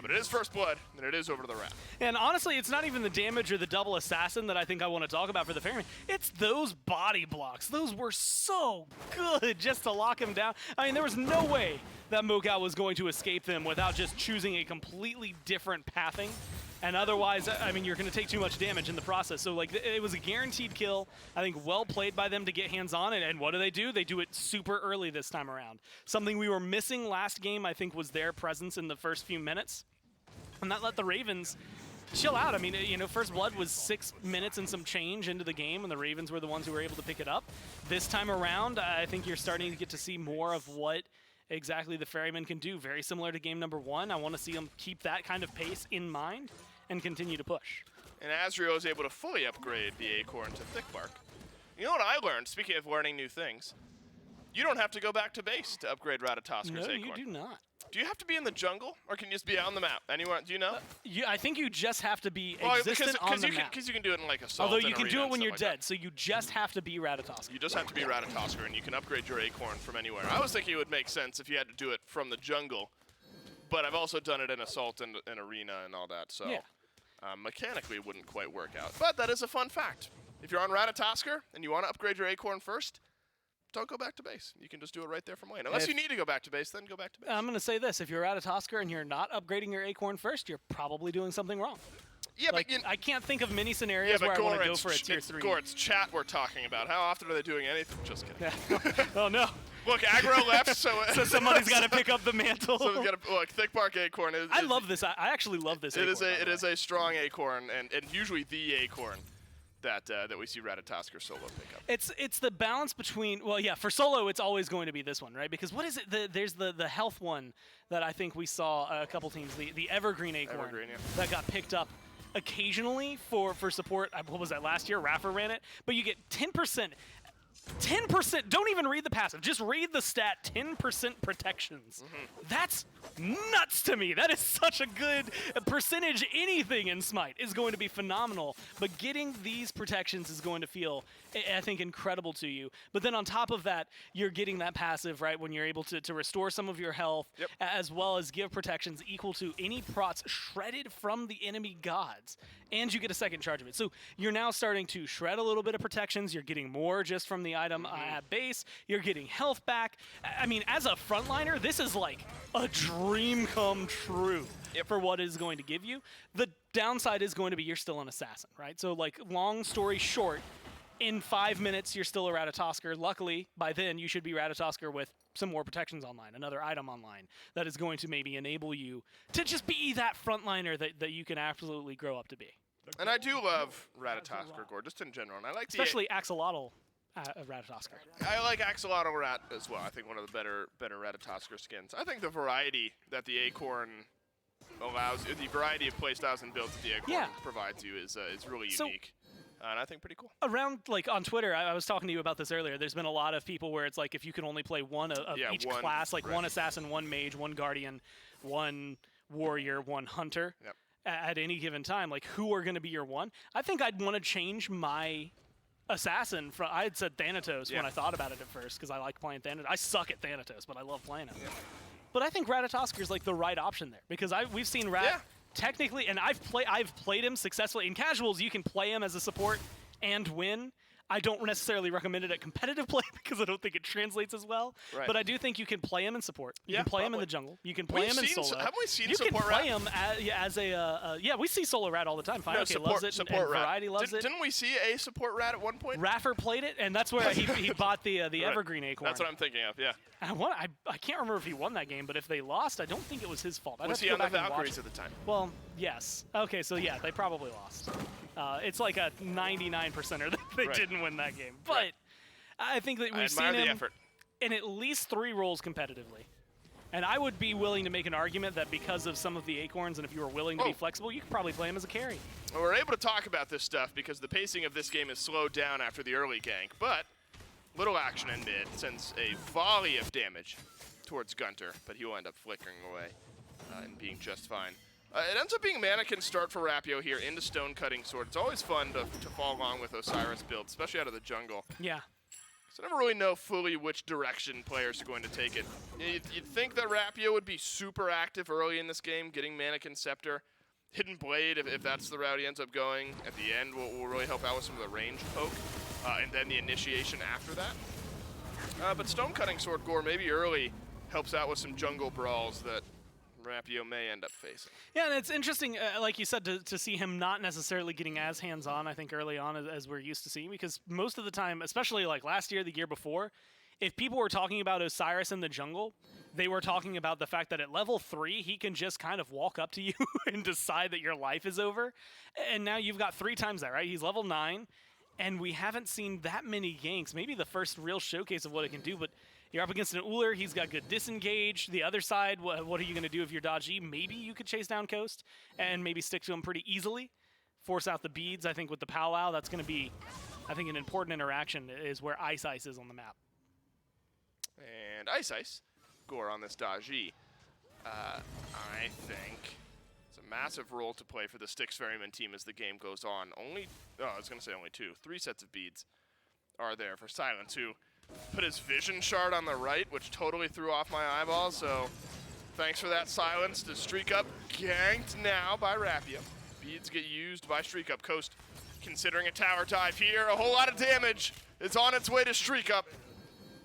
But it is first blood, and it is over to the Rat. And honestly, it's not even the damage or the double assassin that I think I want to talk about for the Ferrymen. It's those body blocks. Those were so good just to lock him down. I mean, there was no way that Mogao was going to escape them without just choosing a completely different pathing. And otherwise, I mean, you're going to take too much damage in the process. So, like, it was a guaranteed kill. I think well played by them to get hands on it. And what do? They do it super early this time around. Something we were missing last game, I think, was their presence in the first few minutes. And that let the Ravens chill out. I mean, you know, First Blood was 6 minutes and some change into the game, and the Ravens were the ones who were able to pick it up. This time around, I think you're starting to get to see more of what exactly the Ferrymen can do. Very similar to game number 1. I want to see them keep that kind of pace in mind and continue to push. And Azrael is able to fully upgrade the Acorn to Thick Bark. You know what I learned, speaking of learning new things? You don't have to go back to base to upgrade Ratataskar's Acorn. No, you do not. Do you have to be in the jungle, or can you just be out on the map? Anyone? Do you know? I think you just have to be existent on the map. Because you can do it in like Assault. Although you can do it when you're dead, so you just have to be Ratatosker. You just have to be Ratatosker, and you can upgrade your Acorn from anywhere. I was thinking it would make sense if you had to do it from the jungle, but I've also done it in Assault and Arena and all that, so mechanically it wouldn't quite work out. But that is a fun fact. If you're on Ratatosker and you want to upgrade your Acorn first, don't go back to base. You can just do it right there from lane. Unless you need to go back to base, then go back to base. I'm going to say this. If you're Ratatosker and you're not upgrading your Acorn first, you're probably doing something wrong. Yeah, like, but I can't think of many scenarios where I want to go for a tier 3. Gore, it's chat we're talking about. How often are they doing anything? Just kidding. Yeah. Oh, no. Look, aggro left, so somebody's got to pick up the mantle. Someone's got to look. Thick Bark Acorn is. I love this. I actually love this. It is a strong Acorn, and usually the Acorn that we see Ratatosker solo pick up. It's the balance between, well, yeah, for solo it's always going to be this one, right? Because what is it? There's the health one that I think we saw a couple teams, the Evergreen Acorn that got picked up occasionally for support. What was that, last year? Raffer ran it, but you get 10%. 10%, don't even read the passive, just read the stat, 10% protections. That's nuts to me. That is such a good percentage. Anything in Smite is going to be phenomenal, but getting these protections is going to feel, I think, incredible to you. But then on top of that, you're getting that passive, right, when you're able to restore some of your health, as well as give protections equal to any prots shredded from the enemy gods. And you get a second charge of it. So you're now starting to shred a little bit of protections. You're getting more just from the item at base. You're getting health back. I mean, as a frontliner, this is like a dream come true for what it is going to give you. The downside is going to be you're still an assassin, right? So, like, long story short, in 5 minutes, you're still a Ratatosker. Luckily, by then, you should be Ratatosker with some more protections online, another item online that is going to maybe enable you to just be that frontliner that you can absolutely grow up to be. And I do love Ratatosker, Gore, just in general. And I like especially Axolotl Ratatosker. I like Axolotl Rat as well. I think one of the better Ratatosker skins. I think the variety that the Acorn allows, the variety of playstyles and builds that the Acorn provides you is really unique. And I think pretty cool. Around, like, on Twitter, I was talking to you about this earlier. There's been a lot of people where it's like if you can only play one of each class, like one assassin, one mage, one guardian, one warrior, one hunter at any given time, like, who are going to be your one? I think I'd want to change my assassin from, I had said Thanatos when I thought about it at first because I like playing Thanatos. I suck at Thanatos, but I love playing him. But I think Ratatosker is like the right option there because we've seen Rat technically, and I've played him successfully in casuals. You can play him as a support and win. I don't necessarily recommend it at competitive play because I don't think it translates as well. Right. But I do think you can play him in support. You can play him in the jungle. You can play him in solo. Haven't we seen you support Rat? You can play him as a we see solo Rat all the time. Fine, no, okay, loves it. Support and Rat. Variety loves it. Didn't we see a support Rat at one point? Raffer played it, and that's where he bought the Evergreen Acorn. That's what I'm thinking of. Yeah. I can't remember if he won that game, but if they lost, I don't think it was his fault. Was he on the Valkyries at the time? Well, yes. Okay, so yeah, they probably lost. It's like a 99%er that they didn't win that game. But I think that we've seen him in at least 3 roles competitively. And I would be willing to make an argument that because of some of the Acorns, and if you were willing to be flexible, you could probably play him as a carry. Well, we're able to talk about this stuff because the pacing of this game is slowed down after the early gank, but little action in mid sends a volley of damage towards Gunter, but he will end up flickering away and being just fine. It ends up being Mannequin start for Rapio here into Stone Cutting Sword. It's always fun to fall along with Osiris builds, especially out of the jungle. Yeah. So I never really know fully which direction players are going to take it. You'd think that Rapio would be super active early in this game, getting Mannequin Scepter. Hidden Blade, if that's the route he ends up going, at the end will really help out with some of the range poke, and then the initiation after that. But Stone Cutting Sword, Gore, maybe early helps out with some jungle brawls that Rapio may end up facing. Yeah, and it's interesting, like you said, to see him not necessarily getting as hands-on, I think, early on as we're used to seeing, because most of the time, especially like last year, the year before, if people were talking about Osiris in the jungle, they were talking about the fact that at level 3, he can just kind of walk up to you and decide that your life is over. And now you've got 3 times that, right? He's level 9, and we haven't seen that many ganks. Maybe the first real showcase of what it can do, but you're up against an Uller. He's got good disengage. The other side, what are you going to do if you're dodgy? Maybe you could chase down Coast and maybe stick to him pretty easily. Force out the beads, I think, with the powwow. That's going to be, I think, an important interaction is where Ice is on the map. And Ice score on this Daji. I think it's a massive role to play for the Styx Ferrymen team as the game goes on. I was going to say only 2. 3 sets of beads are there for Silence, who put his vision shard on the right, which totally threw off my eyeballs, so thanks for that, Silence. To Streak Up, ganked now by Rapio. Beads get used by Streak Up. Coast considering a tower dive here. A whole lot of damage. It's on its way to Streak Up.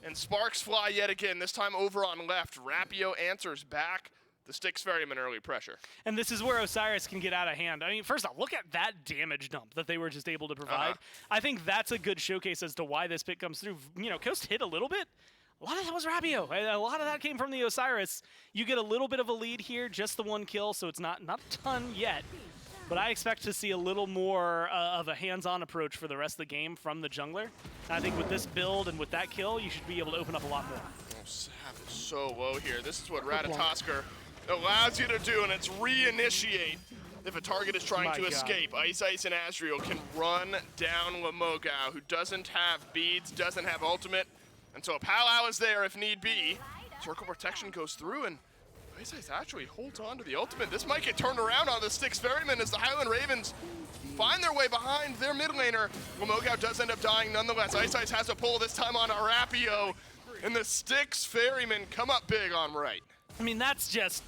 And sparks fly yet again, this time over on left. Rapio answers back. The Styx Ferryman early pressure. And this is where Osiris can get out of hand. I mean, first off, look at that damage dump that they were just able to provide. I think that's a good showcase as to why this pick comes through. You know, Coast hit a little bit. A lot of that was Rapio. A lot of that came from the Osiris. You get a little bit of a lead here, just the 1 kill, so it's not a ton yet. But I expect to see a little more of a hands-on approach for the rest of the game from the jungler. And I think with this build and with that kill, you should be able to open up a lot more. Oh, Sap is so low here. This is what Ratatosker allows you to do, and it's reinitiate. If a target is trying to escape, Ice and Azriel can run down Lamogao, who doesn't have beads, doesn't have ultimate. And so a powwow is there if need be. Circle protection goes through, and Ice actually holds on to the ultimate. This might get turned around on the Styx Ferrymen as the Highland Ravens find their way behind their mid laner. Lamogao does end up dying nonetheless. Ice has a pull this time on Arapio, and the Styx Ferrymen come up big on right. I mean, that's just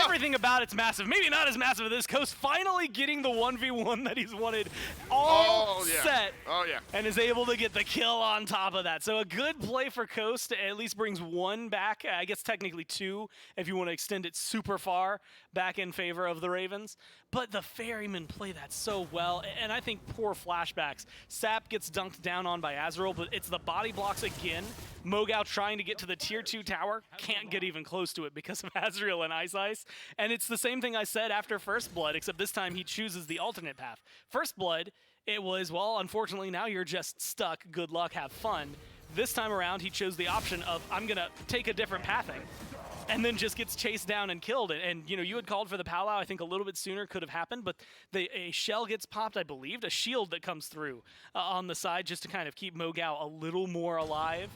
everything about it's massive. Maybe not as massive as this. Coast finally getting the 1v1 that he's wanted all set. Oh, yeah. And is able to get the kill on top of that. So a good play for Coast. At least brings 1 back. I guess technically 2 if you want to extend it super far back in favor of the Ravens. But the Ferrymen play that so well. And I think poor flashbacks. Sap gets dunked down on by Azrael, but it's the body blocks again. Mogao trying to get to the tier 2 tower. Can't get even close to it because of Azrael and Ice. And it's the same thing I said after First Blood, except this time he chooses the alternate path. First Blood, it was, well, unfortunately now you're just stuck. Good luck, have fun. This time around, he chose the option of, I'm going to take a different pathing. And then just gets chased down and killed. And you know, you had called for the powwow. I think a little bit sooner could have happened, but a shell gets popped, I believe, a shield that comes through on the side just to kind of keep Mogao a little more alive.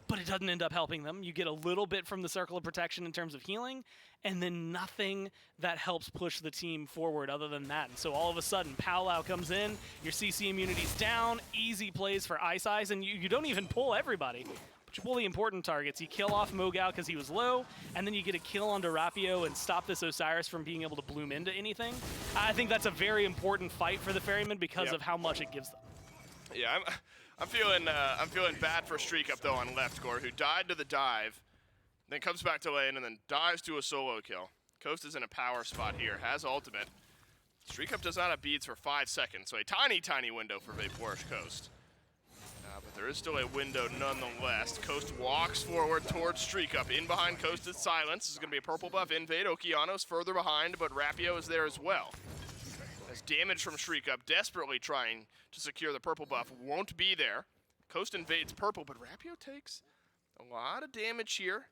But it doesn't end up helping them. You get a little bit from the circle of protection in terms of healing, and then nothing that helps push the team forward other than that. And so all of a sudden, powwow comes in, your CC immunity's down, easy plays for Ice, and you don't even pull everybody. But you pull the important targets. You kill off Mogao because he was low, and then you get a kill onto Rapio and stop this Osiris from being able to bloom into anything. I think that's a very important fight for the Ferrymen because of how much it gives them. Yeah, I'm feeling bad for Streak Up though on left, Gore, who died to the dive, then comes back to lane and then dives to a solo kill. Coast is in a power spot here, has ultimate. Streak Up does not have beads for 5 seconds, so a tiny window for Vaporish Coast. But there is still a window nonetheless. Coast walks forward towards Streak Up. In behind Coast is Silence. This is going to be a purple buff invade. Okeanos further behind, but Rapio is there as well. As damage from Streak Up, desperately trying to secure the purple buff, won't be there. Coast invades purple, but Rapio takes a lot of damage here.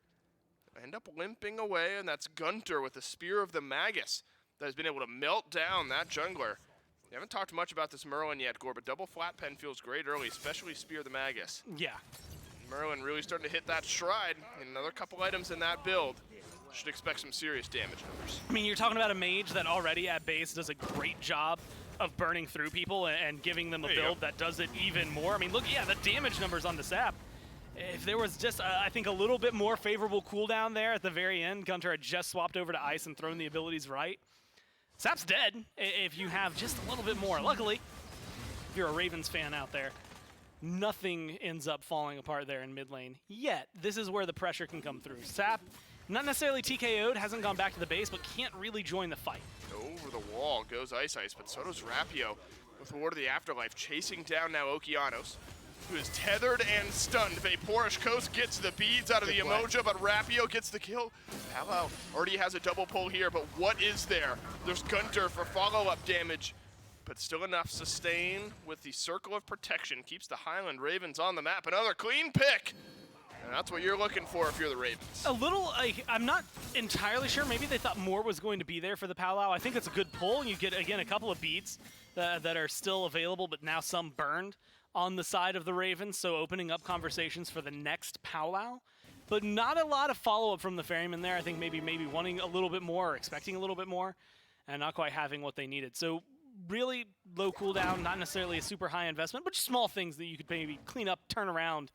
End up limping away, and that's Gunter with the Spear of the Magus that has been able to melt down that jungler. We haven't talked much about this Merlin yet, Gore, but double flat pen feels great early, especially Spear of the Magus. Yeah. Merlin really starting to hit that stride. Another couple items in that build. Should expect some serious damage numbers. I mean, you're talking about a mage that already at base does a great job of burning through people and giving them a build that does it even more. I mean, look, the damage numbers on the Sap. If there was just, I think, a little bit more favorable cooldown there at the very end, Gunter had just swapped over to Ice and thrown the abilities right. Sap's dead if you have just a little bit more. Luckily, if you're a Ravens fan out there, nothing ends up falling apart there in mid lane. Yet, this is where the pressure can come through. Sap, not necessarily TKO'd, hasn't gone back to the base, but can't really join the fight. Over the wall goes Ice, but so does Rapio with Ward of the Afterlife, chasing down now Okeanos. who is tethered and stunned. Vaporish Coast gets the beads out of the Emoja, but Rapio gets the kill. Palo already has a double pull here, but what is there? There's Gunter for follow-up damage, but still enough sustain with the Circle of Protection. Keeps the Highland Ravens on the map. Another clean pick. And that's what you're looking for if you're the Ravens. A little, I'm not entirely sure. Maybe they thought more was going to be there for the powwow. I think it's a good pull, and you get, again, a couple of beats that are still available, but now some burned on the side of the Ravens, so opening up conversations for the next powwow. But not a lot of follow-up from the Ferrymen there. I think maybe wanting a little bit more or expecting a little bit more and not quite having what they needed. So really low cooldown, not necessarily a super high investment, but just small things that you could maybe clean up, turn around.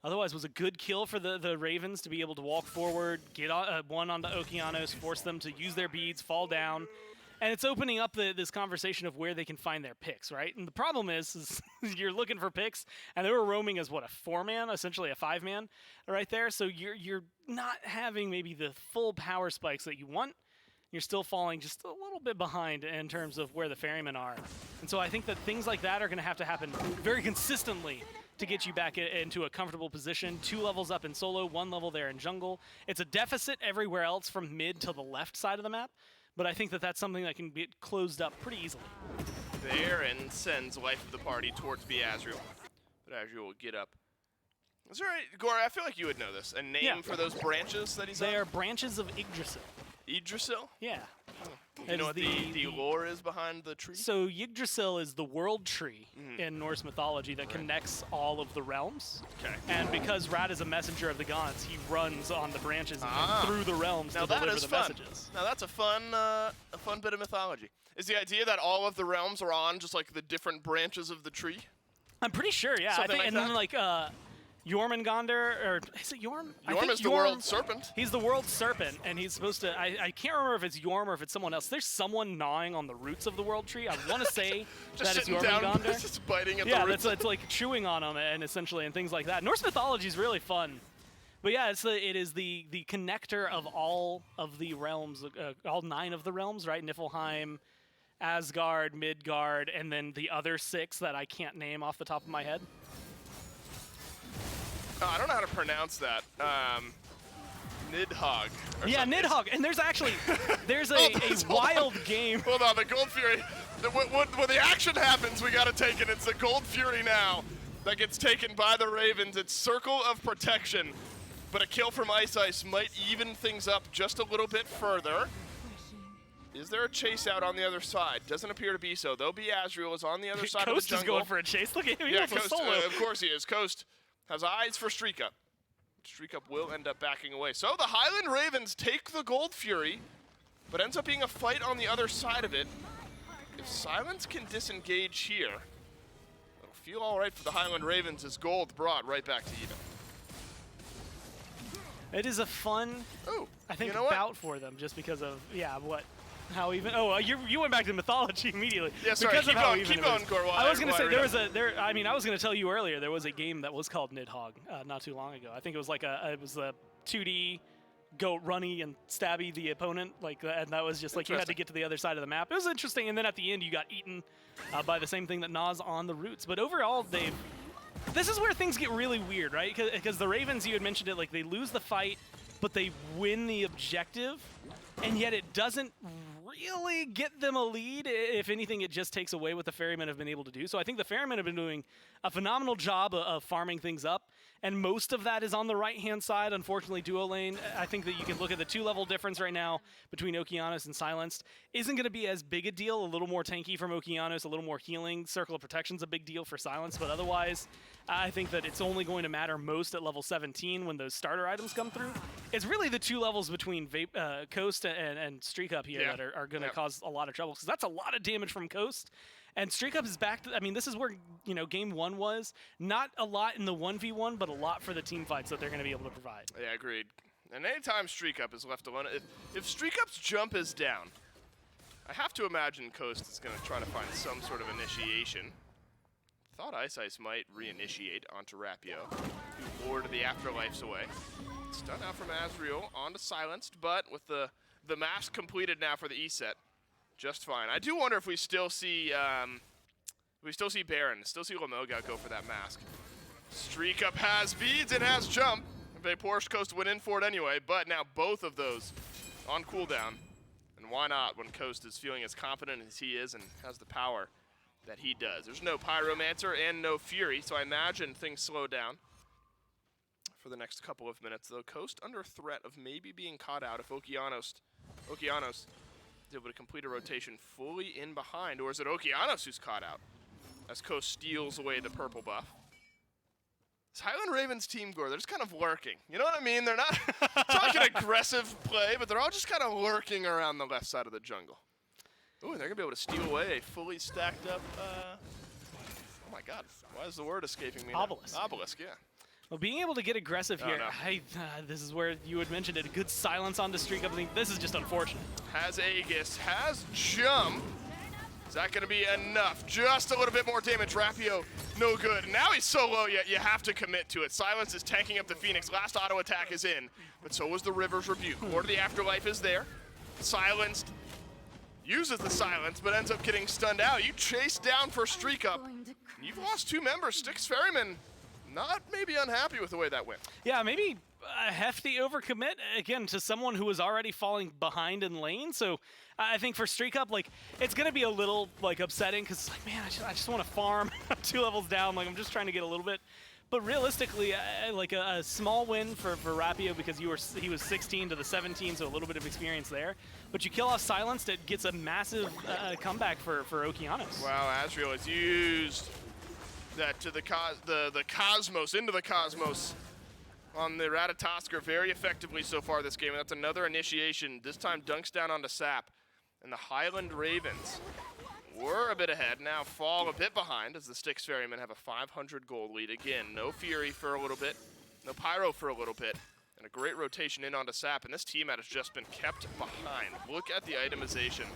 Otherwise, was a good kill for the Ravens to be able to walk forward, get one onto Okeanos, force them to use their beads, fall down. And it's opening up this conversation of where they can find their picks, right? And the problem is you're looking for picks, and they were roaming as, what, a 4-man, essentially a 5-man right there. So you're not having maybe the full power spikes that you want. You're still falling just a little bit behind in terms of where the Ferrymen are. And so I think that things like that are going to have to happen very consistently to get you back into a comfortable position. 2 levels up in solo, 1 level there in jungle. It's a deficit everywhere else from mid to the left side of the map. But I think that that's something that can be closed up pretty easily. Baron sends life of the party towards Azriel. But Azriel will get up. Is there Gore, I feel like you would know this. A name for those branches that he's on? They are branches of Yggdrasil. Yggdrasil? Yeah. You know what the lore is behind the tree? So Yggdrasil is the world tree in Norse mythology that connects all of the realms. Okay. And because Rad is a messenger of the gods, he runs on the branches and through the realms to deliver the messages. Now that's a fun bit of mythology. Is the idea that all of the realms are on just like the different branches of the tree? I'm pretty sure, yeah. Something I think, like and that? then like Jormungandr, or is it Jorm? Jorm is the world serpent. He's the world serpent, and he's supposed to. I can't remember if it's Jorm or if it's someone else. There's someone gnawing on the roots of the world tree. I want to say that it's Jormungandr. Just biting at the roots. Yeah, it's like chewing on them and essentially and things like that. Norse mythology is really fun. But yeah, it is the connector of all of the realms, all 9 of the realms, right? Niflheim, Asgard, Midgard, and then the other 6 that I can't name off the top of my head. I don't know how to pronounce that. Nidhogg. Yeah, Nidhogg. And there's actually a wild game. Hold on, the Gold Fury. When the action happens, we got to take it. It's the Gold Fury now that gets taken by the Ravens. It's Circle of Protection. But a kill from Ice might even things up just a little bit further. Is there a chase out on the other side? Doesn't appear to be so. Though Azriel is on the other side of the jungle. Coast is going for a chase. Look at him. He wants a solo. Of course he is. Coast has eyes for Streak Up. Streak Up will end up backing away. So the Highland Ravens take the Gold Fury, but ends up being a fight on the other side of it. If Silence can disengage here, it'll feel all right for the Highland Ravens as gold brought right back to even. It is a fun, I think, bout for them just because of, how even? Oh, you went back to mythology immediately. Yeah, sorry. Because keep of how going, even keep going, Gore. I was going to say I was going to tell you earlier there was a game that was called Nidhogg not too long ago. I think it was like it was a 2D go runny and stabby the opponent and that was just like you had to get to the other side of the map. It was interesting, and then at the end you got eaten by the same thing that gnaws on the roots. But overall, this is where things get really weird, right? Because the Ravens, you had mentioned it, like they lose the fight, but they win the objective, and yet it doesn't really get them a lead. If anything, it just takes away what the Ferrymen have been able to do. So I think the Ferrymen have been doing a phenomenal job of farming things up, and most of that is on the right-hand side, unfortunately, duo lane. I think that you can look at the 2-level difference right now between Okeanos and Silenced. Isn't going to be as big a deal, a little more tanky from Okeanos, a little more healing. Circle of Protection's a big deal for Silence, but otherwise, I think that it's only going to matter most at level 17 when those starter items come through. It's really the 2 levels between Coast and Streak Up here that are going to cause a lot of trouble, because that's a lot of damage from Coast. And Streak Up is back to, this is where, game 1 was. Not a lot in the 1v1, but a lot for the team fights that they're going to be able to provide. Yeah, agreed. And anytime Streak Up is left alone, if Streak Up's jump is down, I have to imagine Coast is going to try to find some sort of initiation. Thought Ice might reinitiate onto Rapio, who lured the Afterlifes away. Stun out from Azriel onto Silenced, but with the mask completed now for the E set, just fine. I do wonder if we still see Baron, still see Lamoga go for that mask. Streak Up has beads and has jump. Porsche Coast went in for it anyway, but now both of those on cooldown. And why not when Coast is feeling as confident as he is and has the power that he does. There's no Pyromancer and no Fury, so I imagine things slow down for the next couple of minutes, though. Coast under threat of maybe being caught out if Okeanos is able to complete a rotation fully in behind, or is it Okeanos who's caught out as Coast steals away the purple buff? This Highland Ravens team, Gore, they're just kind of lurking. You know what I mean? They're not, it's not like an aggressive play, but they're all just kind of lurking around the left side of the jungle. Ooh, they're going to be able to steal away a fully stacked up, oh my god, why is the word escaping me now? Obelisk. Obelisk, yeah. Well, being able to get aggressive here, no. this is where you had mentioned it, a good silence on the streak up. This is just unfortunate. Has Aegis, has jump. Is that going to be enough? Just a little bit more damage. Rapio, no good. Now he's so low, yet you have to commit to it. Silence is tanking up the Phoenix. Last auto attack is in, but so was the River's Rebuke. Lord of the Afterlife is there. Silenced. Uses the silence, but ends up getting stunned out. You chase down for Streak Up. You've lost 2 members. Styx Ferrymen not maybe unhappy with the way that went. Yeah, maybe a hefty overcommit, again, to someone who was already falling behind in lane. So I think for Streak Up, like, it's going to be a little, like, upsetting because it's like, man, I just want to farm 2 levels down. Like, I'm just trying to get a little bit. But realistically, like a small win for Rapio because he was 16 to the 17, so a little bit of experience there. But you kill off Silenced, it gets a massive comeback for Okeanos. Wow, Azriel has used that to the Cosmos, into the Cosmos on the Ratatosker very effectively so far this game. And that's another initiation, this time dunks down onto Sap. And the Highland Ravens were a bit ahead, now fall a bit behind as the Styx Ferrymen have a 500 gold lead. Again, no Fury for a little bit, no Pyro for a little bit, and a great rotation in onto Sap, and this team has just been kept behind. Look at the itemization,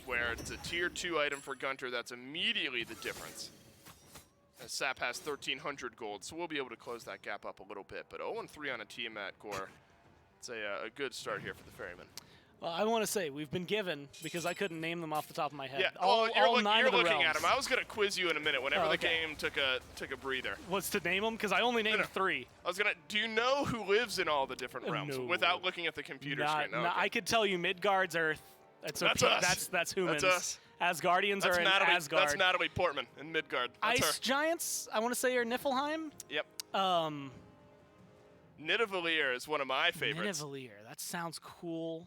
where it's a tier 2 item for Gunter, that's immediately the difference. As Sap has 1,300 gold, so we'll be able to close that gap up a little bit, but 0-3 on a team at Gore. It's a good start here for the Ferrymen. Well, I want to say, we've been given, because I couldn't name them off the top of my head. Yeah, all 9 of the looking realms. at them. I was going to quiz you in a minute whenever the game took a breather. Was to name them? Because I only named 3. I was going to, do you know who lives in all the different realms No. without looking at the computer screen? No, no, I could tell you Midgard's Earth. That's us. That's humans. That's us. Asgardians are in Asgard. That's Natalie Portman in Midgard. That's Ice her. Giants, I want to say, are Niflheim. Yep. Nidavellir is one of my favorites. Nidavellir, that sounds cool.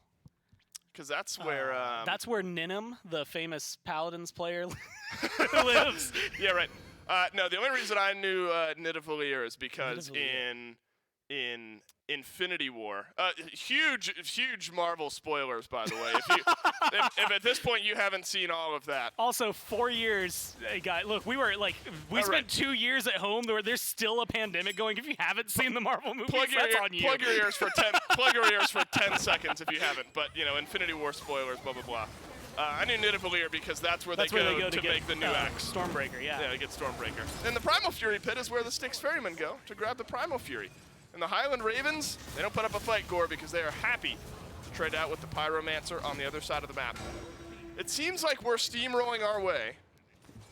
Because that's where... that's where Ninum, the famous Paladins player, lives. Yeah, right. No, the only reason I knew Nidavellir is because in Infinity War, huge Marvel spoilers, by the way. If at this point you haven't seen all of that. Also, 4 years, look, we spent 2 years at home. There's still a pandemic going. If you haven't seen the Marvel movies, that's on you. Plug your ears for 10 seconds if you haven't. But Infinity War spoilers, blah blah blah. I knew Nidavellir because that's where they go to make the new axe. Stormbreaker, yeah. Yeah, they get Stormbreaker. And the Primal Fury pit is where the Styx Ferrymen go to grab the Primal Fury. And the Highland Ravens, they don't put up a fight, Gore, because they are happy to trade out with the Pyromancer on the other side of the map. It seems like we're steamrolling our way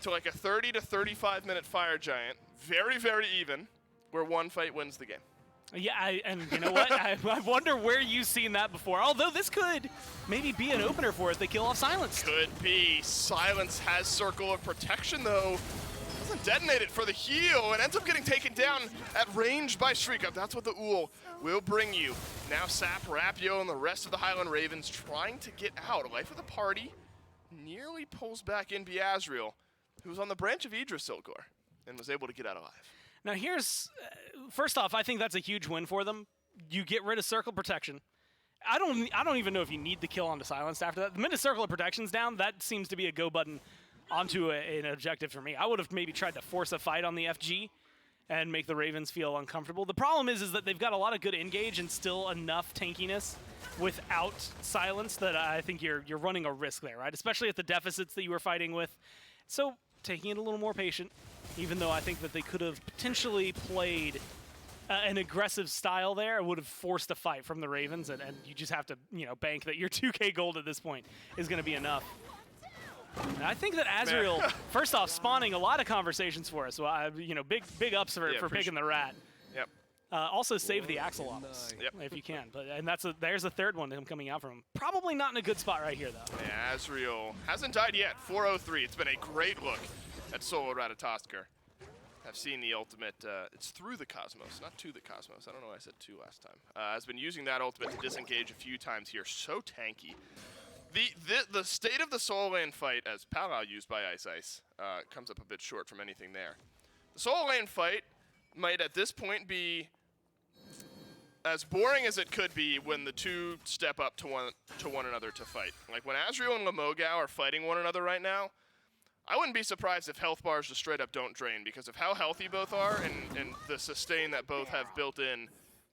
to like a 30 to 35 minute Fire Giant, very, very even, where one fight wins the game. Yeah, and you know what? I wonder where you've seen that before. Although this could maybe be an opener for it. They kill off Silence. Could be. Silence has Circle of Protection, though. Doesn't detonate it for the heal and ends up getting taken down at range by Streak Up. That's what the Ool will bring you. Now Sap, Rapio, and the rest of the Highland Ravens trying to get out. Life of the party nearly pulls back in Azriel, who was on the branch of Yggdrasil, Gore, and was able to get out alive. Now here's, first off, I think that's a huge win for them. You get rid of Circle Protection. I don't even know if you need the kill onto Silence after that. The minute Circle of Protection's down, that seems to be a go button onto an objective for me. I would have maybe tried to force a fight on the FG and make the Ravens feel uncomfortable. The problem is that they've got a lot of good engage and still enough tankiness without Silence that I think you're running a risk there, right? Especially at the deficits that you were fighting with. So taking it a little more patient, even though I think that they could have potentially played an aggressive style there, it would have forced a fight from the Ravens, and you just have to bank that your 2K gold at this point is going to be enough. And I think that Azrael, first off, spawning a lot of conversations for us. Well, you know, big ups for picking the rat. Yep. Also save the axolotls if you can. And there's a third one coming out from him. Probably not in a good spot right here, though. Yeah, Azrael hasn't died yet. 403. It's been a great look at solo Ratatoskr. I've seen the ultimate. It's through the Cosmos, not to the Cosmos. I don't know why I said to last time. Has been using that ultimate to disengage a few times here. So tanky. The state of the solo lane fight, as Palau used by Ice, comes up a bit short from anything there. The solo lane fight might at this point be as boring as it could be when the two step up to one another to fight. Like when Azrael and Lamogao are fighting one another right now, I wouldn't be surprised if health bars just straight up don't drain because of how healthy both are and the sustain that both have built in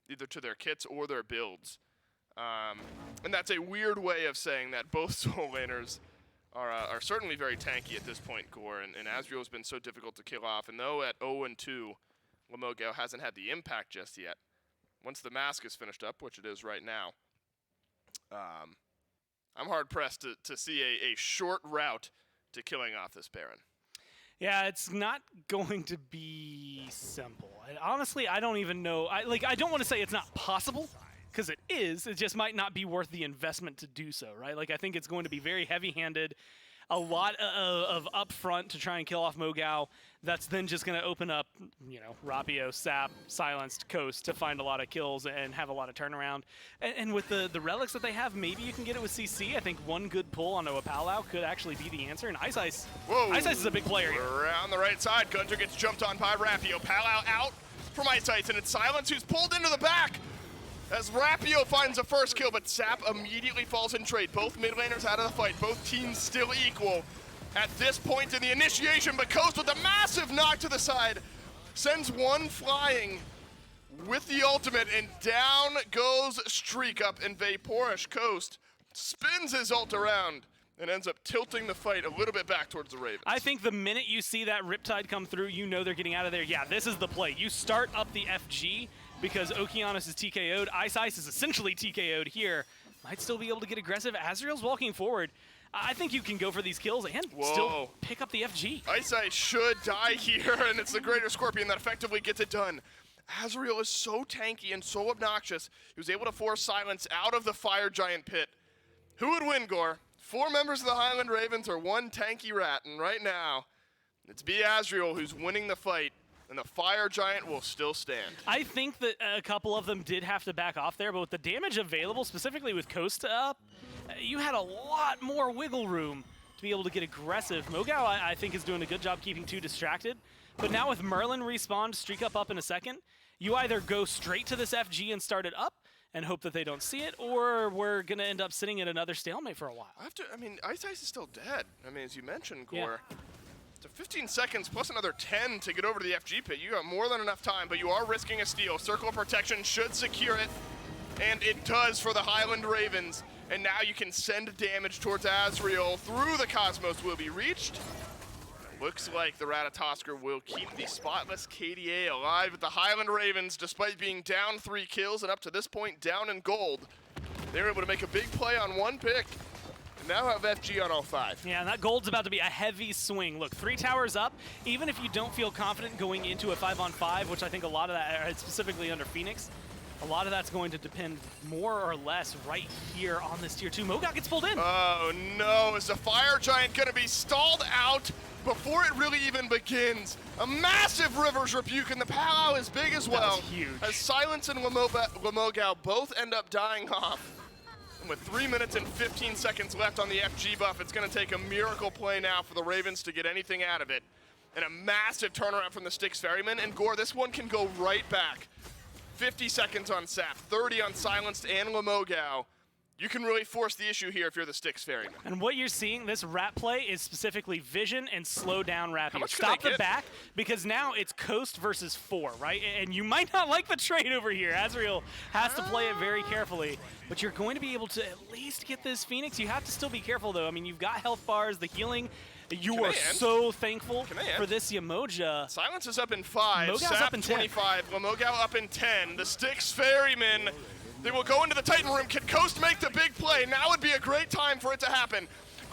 either to their kits or their builds. And that's a weird way of saying that both solo laners are certainly very tanky at this point, Gore, and Azrael has been so difficult to kill off. And though at 0-2, Lamogao hasn't had the impact just yet, once the mask is finished up, which it is right now, I'm hard-pressed to see a short route to killing off this Baron. Yeah, it's not going to be simple. Honestly, I don't even know. I don't want to say it's not possible, because it is. It just might not be worth the investment to do so, right? Like, I think it's going to be very heavy-handed, a lot of upfront to try and kill off Mogao. That's then just going to open up, you know, Rapio, Sap, Silenced, Coast to find a lot of kills and have a lot of turnaround. And with the relics that they have, maybe you can get it with CC. I think one good pull on Oa Palau could actually be the answer. And Ice is a big player here. Around the right side, Gunter gets jumped on by Rapio. Palau out from Ice, and it's Silence who's pulled into the back. As Rapio finds a first kill, but Sap immediately falls in trade. Both mid laners out of the fight, both teams still equal at this point in the initiation, but Coast with a massive knock to the side sends one flying with the ultimate, and down goes Streak Up, and Vaporish Coast spins his ult around and ends up tilting the fight a little bit back towards the Ravens. I think the minute you see that Riptide come through, you know they're getting out of there. Yeah, this is the play. You start up the FG, because Okeanos is TKO'd. Ice is essentially TKO'd here. Might still be able to get aggressive. Azrael's walking forward. I think you can go for these kills and still pick up the FG. Ice should die here, and it's the Greater Scorpion that effectively gets it done. Azrael is so tanky and so obnoxious. He was able to force Silence out of the Fire Giant pit. Who would win, Gore? 4 members of the Highland Ravens or one tanky rat, and right now, it's Azrael who's winning the fight. And the Fire Giant will still stand. I think that a couple of them did have to back off there, but with the damage available, specifically with Coast up, you had a lot more wiggle room to be able to get aggressive. Mogao, I think, is doing a good job keeping 2 distracted. But now with Merlin respawned, Streak Up in a second, you either go straight to this FG and start it up and hope that they don't see it, or we're going to end up sitting at another stalemate for a while. Ice is still dead. I mean, as you mentioned, Gore. Yeah. So 15 seconds plus another 10 to get over to the FG pit. You got more than enough time, but you are risking a steal. Circle of Protection should secure it, and it does for the Highland Ravens. And now you can send damage towards Azrael through the Cosmos. Will be reached. Looks like the Ratatoskr will keep the spotless KDA alive with the Highland Ravens, despite being down 3 kills and up to this point down in gold. They were able to make a big play on 1 pick. Now have FG on all 5. Yeah, and that gold's about to be a heavy swing. Look, 3 towers up, even if you don't feel confident going into a 5-on-5, which I think a lot of that, specifically under Phoenix, a lot of that's going to depend more or less right here on this tier 2. Mogao gets pulled in. Oh no, is the Fire Giant gonna be stalled out before it really even begins? A massive Rivers Rebuke, and the Palau is big as well. That's huge. As Silence and Lamogao both end up dying off. With 3 minutes and 15 seconds left on the FG buff, it's going to take a miracle play now for the Ravens to get anything out of it. And a massive turnaround from the Styx Ferrymen. And Gore, this one can go right back. 50 seconds on Sap, 30 on Silenced and Lamogao. You can really force the issue here if you're the Styx Ferryman. And what you're seeing, this rat play is specifically vision and slow down Rapio. Stop the back, because now it's Coast versus 4, right? And you might not like the trade over here. Azrael has to play it very carefully. But you're going to be able to at least get this Phoenix. You have to still be careful, though. I mean, you've got health bars, the healing. You are so thankful for this Yamoja. Silence is up in 5. Mogao's Sap up in 25. Lamogao up in 10. The Styx Ferrymen, they will go into the Titan room. Can Coast make the big play? Now would be a great time for it to happen.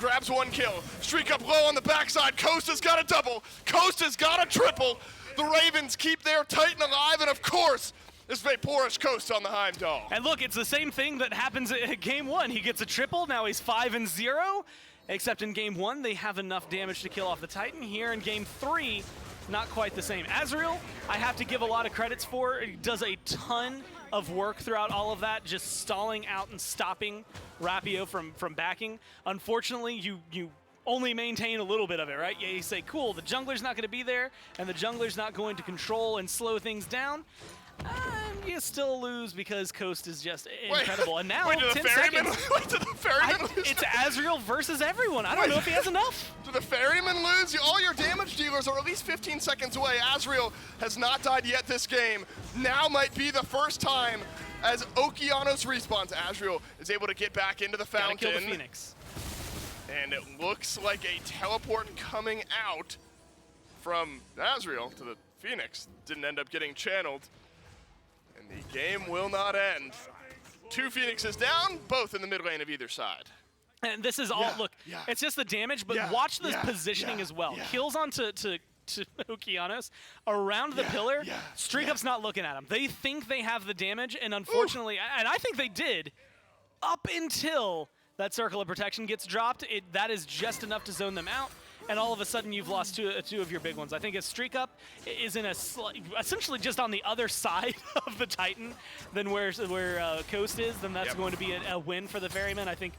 grabs one kill. Streak up low on the backside. Coast has got a double. Coast has got a triple. The Ravens keep their Titan alive, and of course, this Vaporish Coast on the Heimdall. And look, it's the same thing that happens at game 1. He gets a triple, now he's 5-0. Except in game 1, they have enough damage to kill off the Titan. Here in game 3, not quite the same. Azrael, I have to give a lot of credits for. He does a ton of work throughout all of that, just stalling out and stopping Rapio from backing. Unfortunately, you only maintain a little bit of it, right? You say, cool, the jungler's not going to be there, and the jungler's not going to control and slow things down. You still lose because Coast is just incredible. And now, 10 seconds. Wait, do the Ferrymen lose? It's Azrael versus everyone. I don't know if he has enough. Do the Ferrymen lose? All your damage dealers are at least 15 seconds away. Azrael has not died yet this game. Now might be the first time as Okeanos respawns. Azrael is able to get back into the fountain. Gotta kill the Phoenix. And it looks like a teleport coming out from Azrael to the Phoenix. Didn't end up getting channeled. And the game will not end. 2 Phoenixes down, both in the mid lane of either side. And this is all, look, it's just the damage, but watch this positioning as well. Kills onto to Okeanos around the pillar. Streak Up's not looking at him. They think they have the damage, and unfortunately, and I think they did, up until that circle of protection gets dropped. That is just enough to zone them out. And all of a sudden, you've lost two of your big ones. I think a Streak Up is in essentially just on the other side of the Titan than where Coast is. Then that's going to be a win for the Ferrymen. I think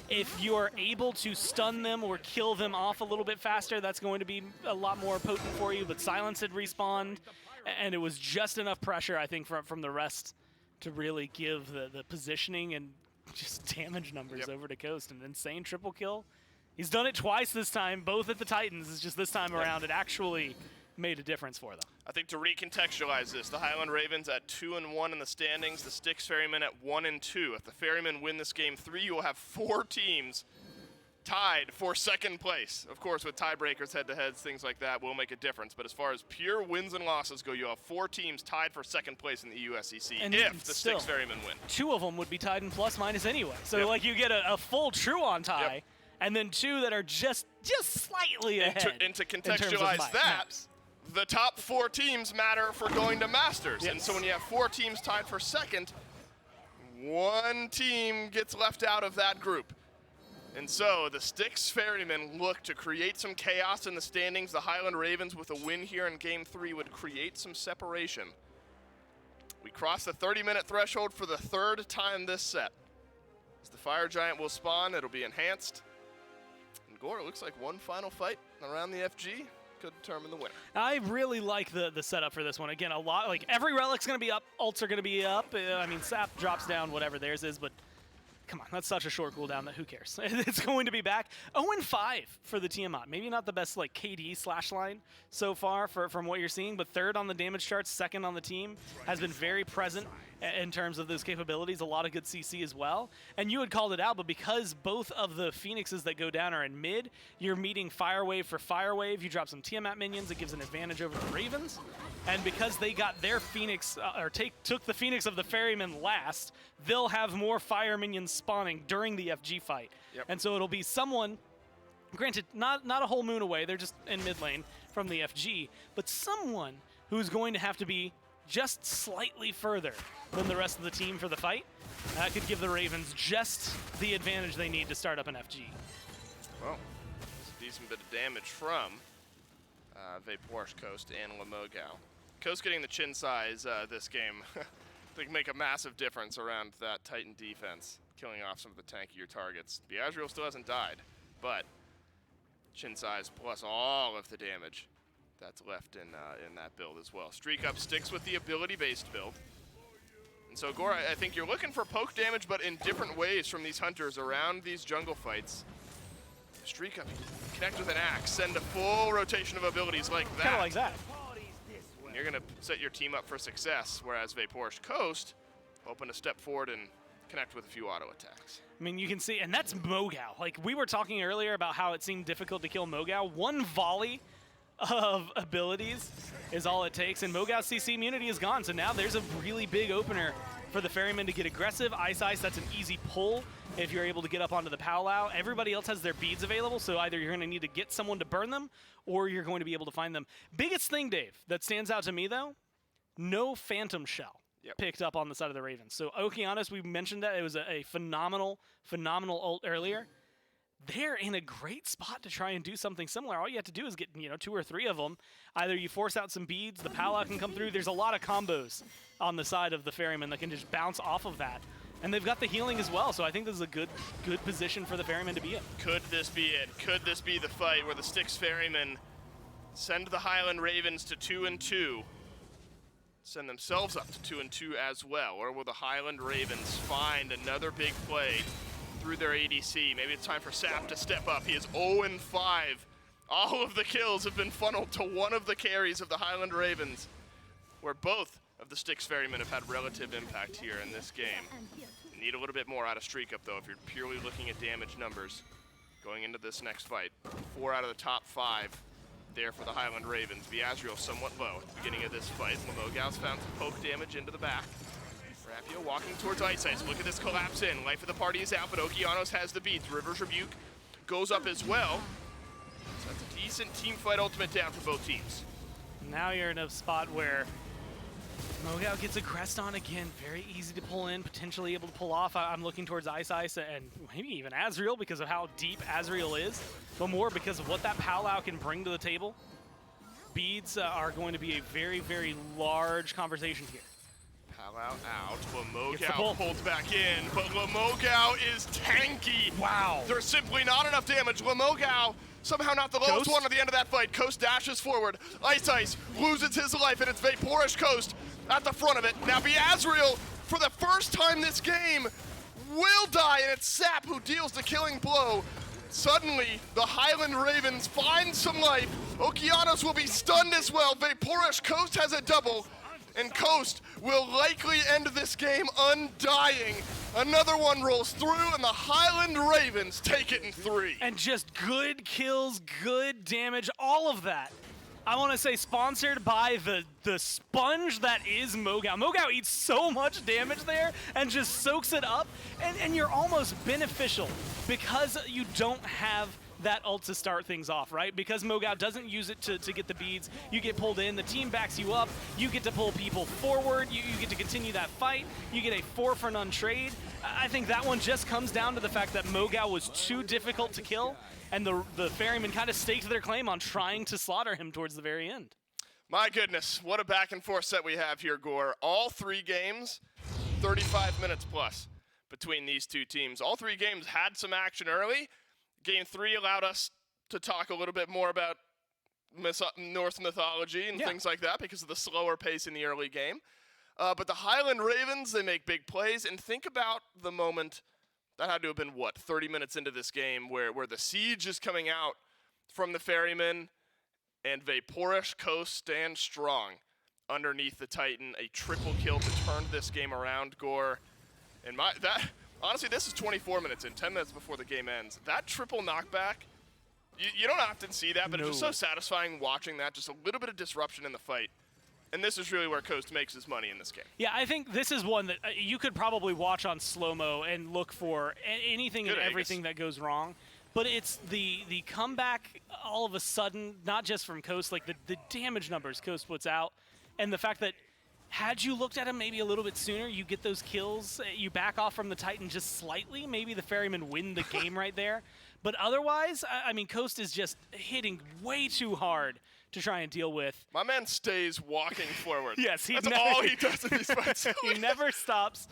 if you are able to stun them or kill them off a little bit faster, that's going to be a lot more potent for you. But Silence had respawned, and it was just enough pressure, I think, from the rest to really give the positioning and just damage numbers over to Coast. An insane triple kill. He's done it twice this time, both at the Titans. It's just this time around, it actually made a difference for them. I think to recontextualize this, the Highland Ravens at 2-1 in the standings, the Styx Ferrymen at 1-2. If the Ferrymen win this game 3, you will have 4 teams tied for second place. Of course, with tiebreakers, head-to-heads, things like that will make a difference. But as far as pure wins and losses go, you have 4 teams tied for second place in the USEC and if the Styx Ferrymen win. 2 of them would be tied in plus-minus anyway. So like you get a full true-on tie. And then 2 that are just slightly ahead. And to contextualize that, the top 4 teams matter for going to Masters. And so when you have 4 teams tied for second, 1 team gets left out of that group. And so the Styx Ferrymen look to create some chaos in the standings. The Highland Ravens with a win here in Game 3 would create some separation. We cross the 30-minute threshold for the 3rd time this set. As the Fire Giant will spawn, it'll be enhanced. Gore, it looks like one final fight around the FG could determine the winner. I really like the setup for this one. Again, a lot, like every relic's going to be up, ults are going to be up. I mean, Sap drops down whatever theirs is, but come on, that's such a short cooldown that who cares? It's going to be back. 0-5 for the Tiamat. Maybe not the best like KD slash line so far from what you're seeing, but 3rd on the damage charts, 2nd on the team, has been very present in terms of those capabilities. A lot of good CC as well. And you had called it out, but because both of the Phoenixes that go down are in mid, you're meeting Fire Wave for Fire Wave. You drop some Tiamat minions, it gives an advantage over the Ravens. And because they got their Phoenix, took the Phoenix of the Ferrymen last, they'll have more Fire minions spawning during the FG fight. And so it'll be someone, granted, not a whole moon away, they're just in mid lane from the FG, but someone who's going to have to be just slightly further than the rest of the team for the fight. That could give the Ravens just the advantage they need to start up an FG. Well, there's a decent bit of damage from Vaporish Coast and Lamogao. Coast getting the chin size this game, I think make a massive difference around that Titan defense, killing off some of the tankier targets. Azrael still hasn't died, but chin size plus all of the damage that's left in that build as well. Streak Up sticks with the ability-based build. And so, Gore, I think you're looking for poke damage, but in different ways from these hunters around these jungle fights. Streak Up, connect with an axe, send a full rotation of abilities like that. Kind of like that. And you're going to set your team up for success, whereas Vaporish Coast, hoping to step forward and connect with a few auto attacks. I mean, you can see, and that's Mogao. Like, we were talking earlier about how it seemed difficult to kill Mogao. 1 volley of abilities is all it takes, and Mogao's CC immunity is gone, so now there's a really big opener for the Ferrymen to get aggressive. Ice, that's an easy pull if you're able to get up onto the powwow. Everybody else has their beads available, so either you're going to need to get someone to burn them, or you're going to be able to find them. Biggest thing, Dave, that stands out to me, though, no Phantom Shell picked up on the side of the Ravens. So Okeanos, we mentioned that. It was a phenomenal ult earlier. They're in a great spot to try and do something similar. All you have to do is get 2 or 3 of them. Either you force out some beads, the powwow can come through. There's a lot of combos on the side of the Ferrymen that can just bounce off of that. And they've got the healing as well, so I think this is a good position for the Ferrymen to be in. Could this be it? Could this be the fight where the Styx Ferrymen send the Highland Ravens to 2-2, send themselves up to 2-2 as well? Or will the Highland Ravens find another big play through their ADC? Maybe it's time for Sap to step up. He is 0-5. All of the kills have been funneled to one of the carries of the Highland Ravens, where both of the Styx Ferrymen have had relative impact here in this game. You need a little bit more out of Streak Up, though, if you're purely looking at damage numbers going into this next fight. 4 out of the top 5 there for the Highland Ravens. Beazriel somewhat low at the beginning of this fight. Lamogau's found some poke damage into the back. Rapio walking towards Ice. Look at this collapse in. Life of the party is out, but Okeanos has the beats. River's Rebuke goes up as well. So that's a decent team fight ultimate down for both teams. Now you're in a spot where Mogao gets a crest on again. Very easy to pull in, potentially able to pull off. I'm looking towards Ice and maybe even Azriel because of how deep Azriel is, but more because of what that powwow can bring to the table. Beads are going to be a very, very large conversation here. Powwow out. Lamogao pulls back in, but Lamogao is tanky. Wow. There's simply not enough damage. Lamogao somehow not the lowest one at the end of that fight. Coast dashes forward. Ice loses his life, and it's Vaporish Coast at the front of it. Now Beazriel, for the first time this game, will die, and it's Sap who deals the killing blow. Suddenly, the Highland Ravens find some life. Okeanos will be stunned as well. Vaporish Coast has a double, and Coast will likely end this game undying. Another one rolls through, and the Highland Ravens take it in 3. And just good kills, good damage, all of that. I want to say sponsored by the sponge that is Mogao. Mogao eats so much damage there and just soaks it up, and you're almost beneficial because you don't have that ult to start things off, right? Because Mogao doesn't use it to get the beads, you get pulled in, the team backs you up, you get to pull people forward, you get to continue that fight, you get a 4-for-none trade. I think that one just comes down to the fact that Mogao was too difficult to kill, and the Ferrymen kind of staked their claim on trying to slaughter him towards the very end. My goodness, what a back and forth set we have here, Gore. All 3 games, 35 minutes plus between these two teams. All 3 games had some action early. Game 3 allowed us to talk a little bit more about Norse mythology and things like that because of the slower pace in the early game. But the Highland Ravens, they make big plays. And think about the moment that had to have been, 30 minutes into this game where the siege is coming out from the Ferrymen and Vaporish Coast stands strong underneath the Titan. A triple kill to turn this game around, Gore. And honestly, this is 24 minutes in, 10 minutes before the game ends. That triple knockback, you don't often see that, but it's just so satisfying watching that, just a little bit of disruption in the fight. And this is really where Coast makes his money in this game. Yeah, I think this is one that you could probably watch on slow-mo and look for anything and everything that goes wrong. But it's the comeback all of a sudden, not just from Coast, like the damage numbers Coast puts out, and the fact that had you looked at him maybe a little bit sooner, you get those kills, you back off from the Titan just slightly, maybe the Ferrymen win the game right there. But otherwise, I mean, Coast is just hitting way too hard to try and deal with. My man stays walking forward. Yes, that's all he does in these fights. He never stops.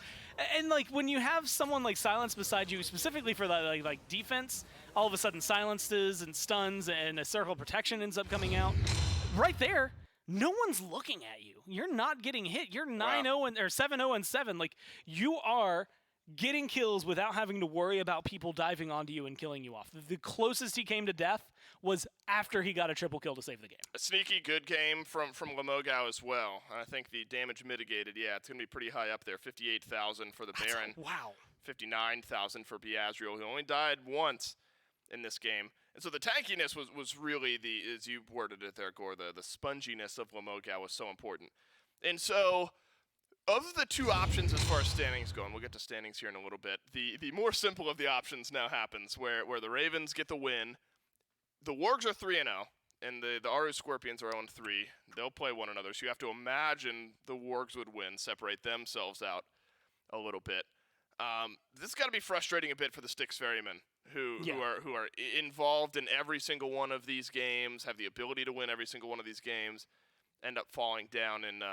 And like when you have someone like Silence beside you, specifically for that like defense, all of a sudden silences and stuns and a circle of protection ends up coming out. Right there, no one's looking at you. You're not getting hit. You're 9-0 or 7-0-7. Like you are getting kills without having to worry about people diving onto you and killing you off. The closest he came to death was after he got a triple kill to save the game. A sneaky good game from Lamogao as well. I think the damage mitigated, it's going to be pretty high up there. 58,000 for the Baron. Wow. 59,000 for Beazriel, who only died once in this game. And so the tankiness was really as you worded it there, Gore, the sponginess of Lamogao was so important. And so Of the two options as far as standings go, and we'll get to standings here in a little bit, the more simple of the options now happens, where the Ravens get the win. The Wargs are 3-0, and the Aru Scorpions are 0-3. They'll play one another, so you have to imagine the Wargs would win, separate themselves out a little bit. This has got to be frustrating a bit for the Styx Ferrymen, who are involved in every single one of these games, have the ability to win every single one of these games, end up falling down in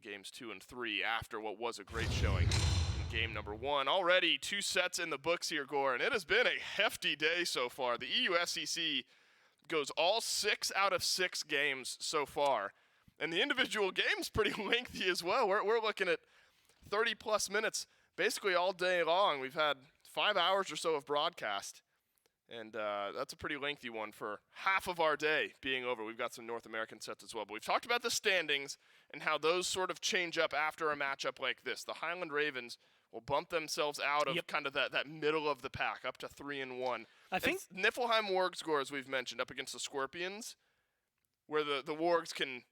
games 2 and 3 after what was a great showing in game number 1. Already 2 sets in the books here, Gore, and it has been a hefty day so far. The EU-SEC goes all 6 out of 6 games so far, and the individual games pretty lengthy as well. We're looking at 30-plus minutes basically all day long. We've had 5 hours or so of broadcast, and that's a pretty lengthy one for half of our day being over. We've got some North American sets as well. But we've talked about the standings and how those sort of change up after a matchup like this. The Highland Ravens will bump themselves out of kind of that middle of the pack, up to 3-1. I think Niflheim Warg scores we've mentioned up against the Scorpions, where the Wargs can,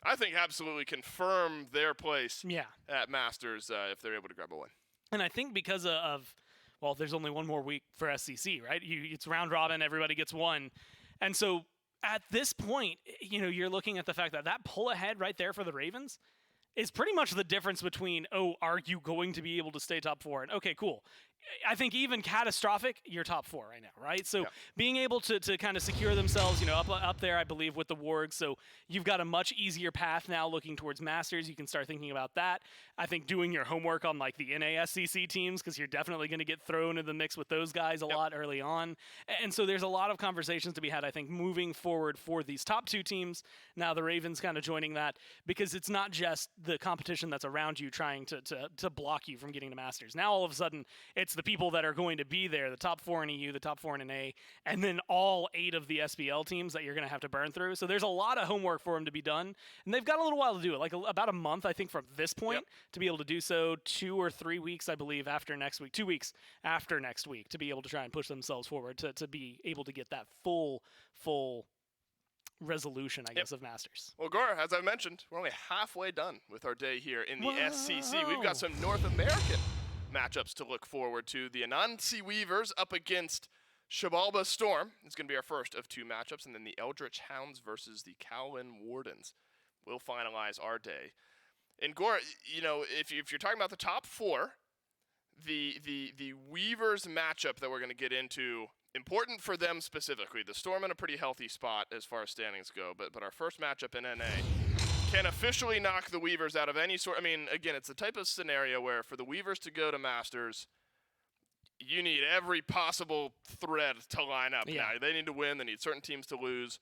I think, absolutely confirm their place at Masters if they're able to grab a win. And I think because of well, there's only one more week for SCC, right? It's round robin, everybody gets one. And so at this point, you're looking at the fact that pull ahead right there for the Ravens is pretty much the difference between, are you going to be able to stay top 4? And okay, cool. I think even catastrophic, you're top 4 right now, right? So being able to kind of secure themselves, up there, I believe, with the Wargs. So you've got a much easier path now looking towards Masters. You can start thinking about that. I think doing your homework on like the NASCC teams, because you're definitely going to get thrown in the mix with those guys a lot early on. And so there's a lot of conversations to be had, I think, moving forward for these top 2 teams. Now the Ravens kind of joining that, because it's not just the competition that's around you trying to block you from getting to Masters. Now all of a sudden, it's the people that are going to be there, the top 4 in EU, the top 4 in NA, and then all 8 of the SPL teams that you're going to have to burn through. So there's a lot of homework for them to be done, and they've got a little while to do it, like about a month, I think, from this point to be able to do so. 2 or 3 weeks, I believe, after next week, 2 weeks after next week, to be able to try and push themselves forward to be able to get that full resolution, I guess, of Masters. Well, Gore, as I mentioned, we're only halfway done with our day here in the SCC. We've got some North American matchups to look forward to. The Anansi Weavers up against Xibalba Storm. It's going to be our first of 2 matchups, and then the Eldritch Hounds versus the Calvin Wardens will finalize our day. And Gore, if you're talking about the top 4, the Weavers matchup that we're going to get into, important for them specifically. The Storm in a pretty healthy spot as far as standings go, but our first matchup in NA can officially knock the Weavers out of any sort. I mean, again, it's the type of scenario where for the Weavers to go to Masters, you need every possible thread to line up. Now, they need to win. They need certain teams to lose.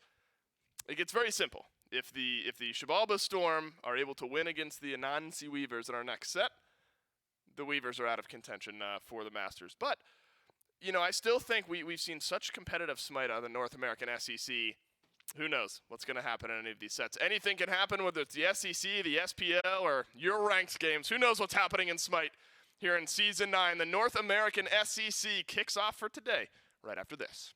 It gets very simple. If the Xibalba Storm are able to win against the Anansi Weavers in our next set, the Weavers are out of contention for the Masters. But, I still think we've seen such competitive SMITE out of the North American SEC. Who knows what's going to happen in any of these sets? Anything can happen, whether it's the SEC, the SPL, or your ranked games. Who knows what's happening in SMITE here in Season 9. The North American SEC kicks off for today right after this.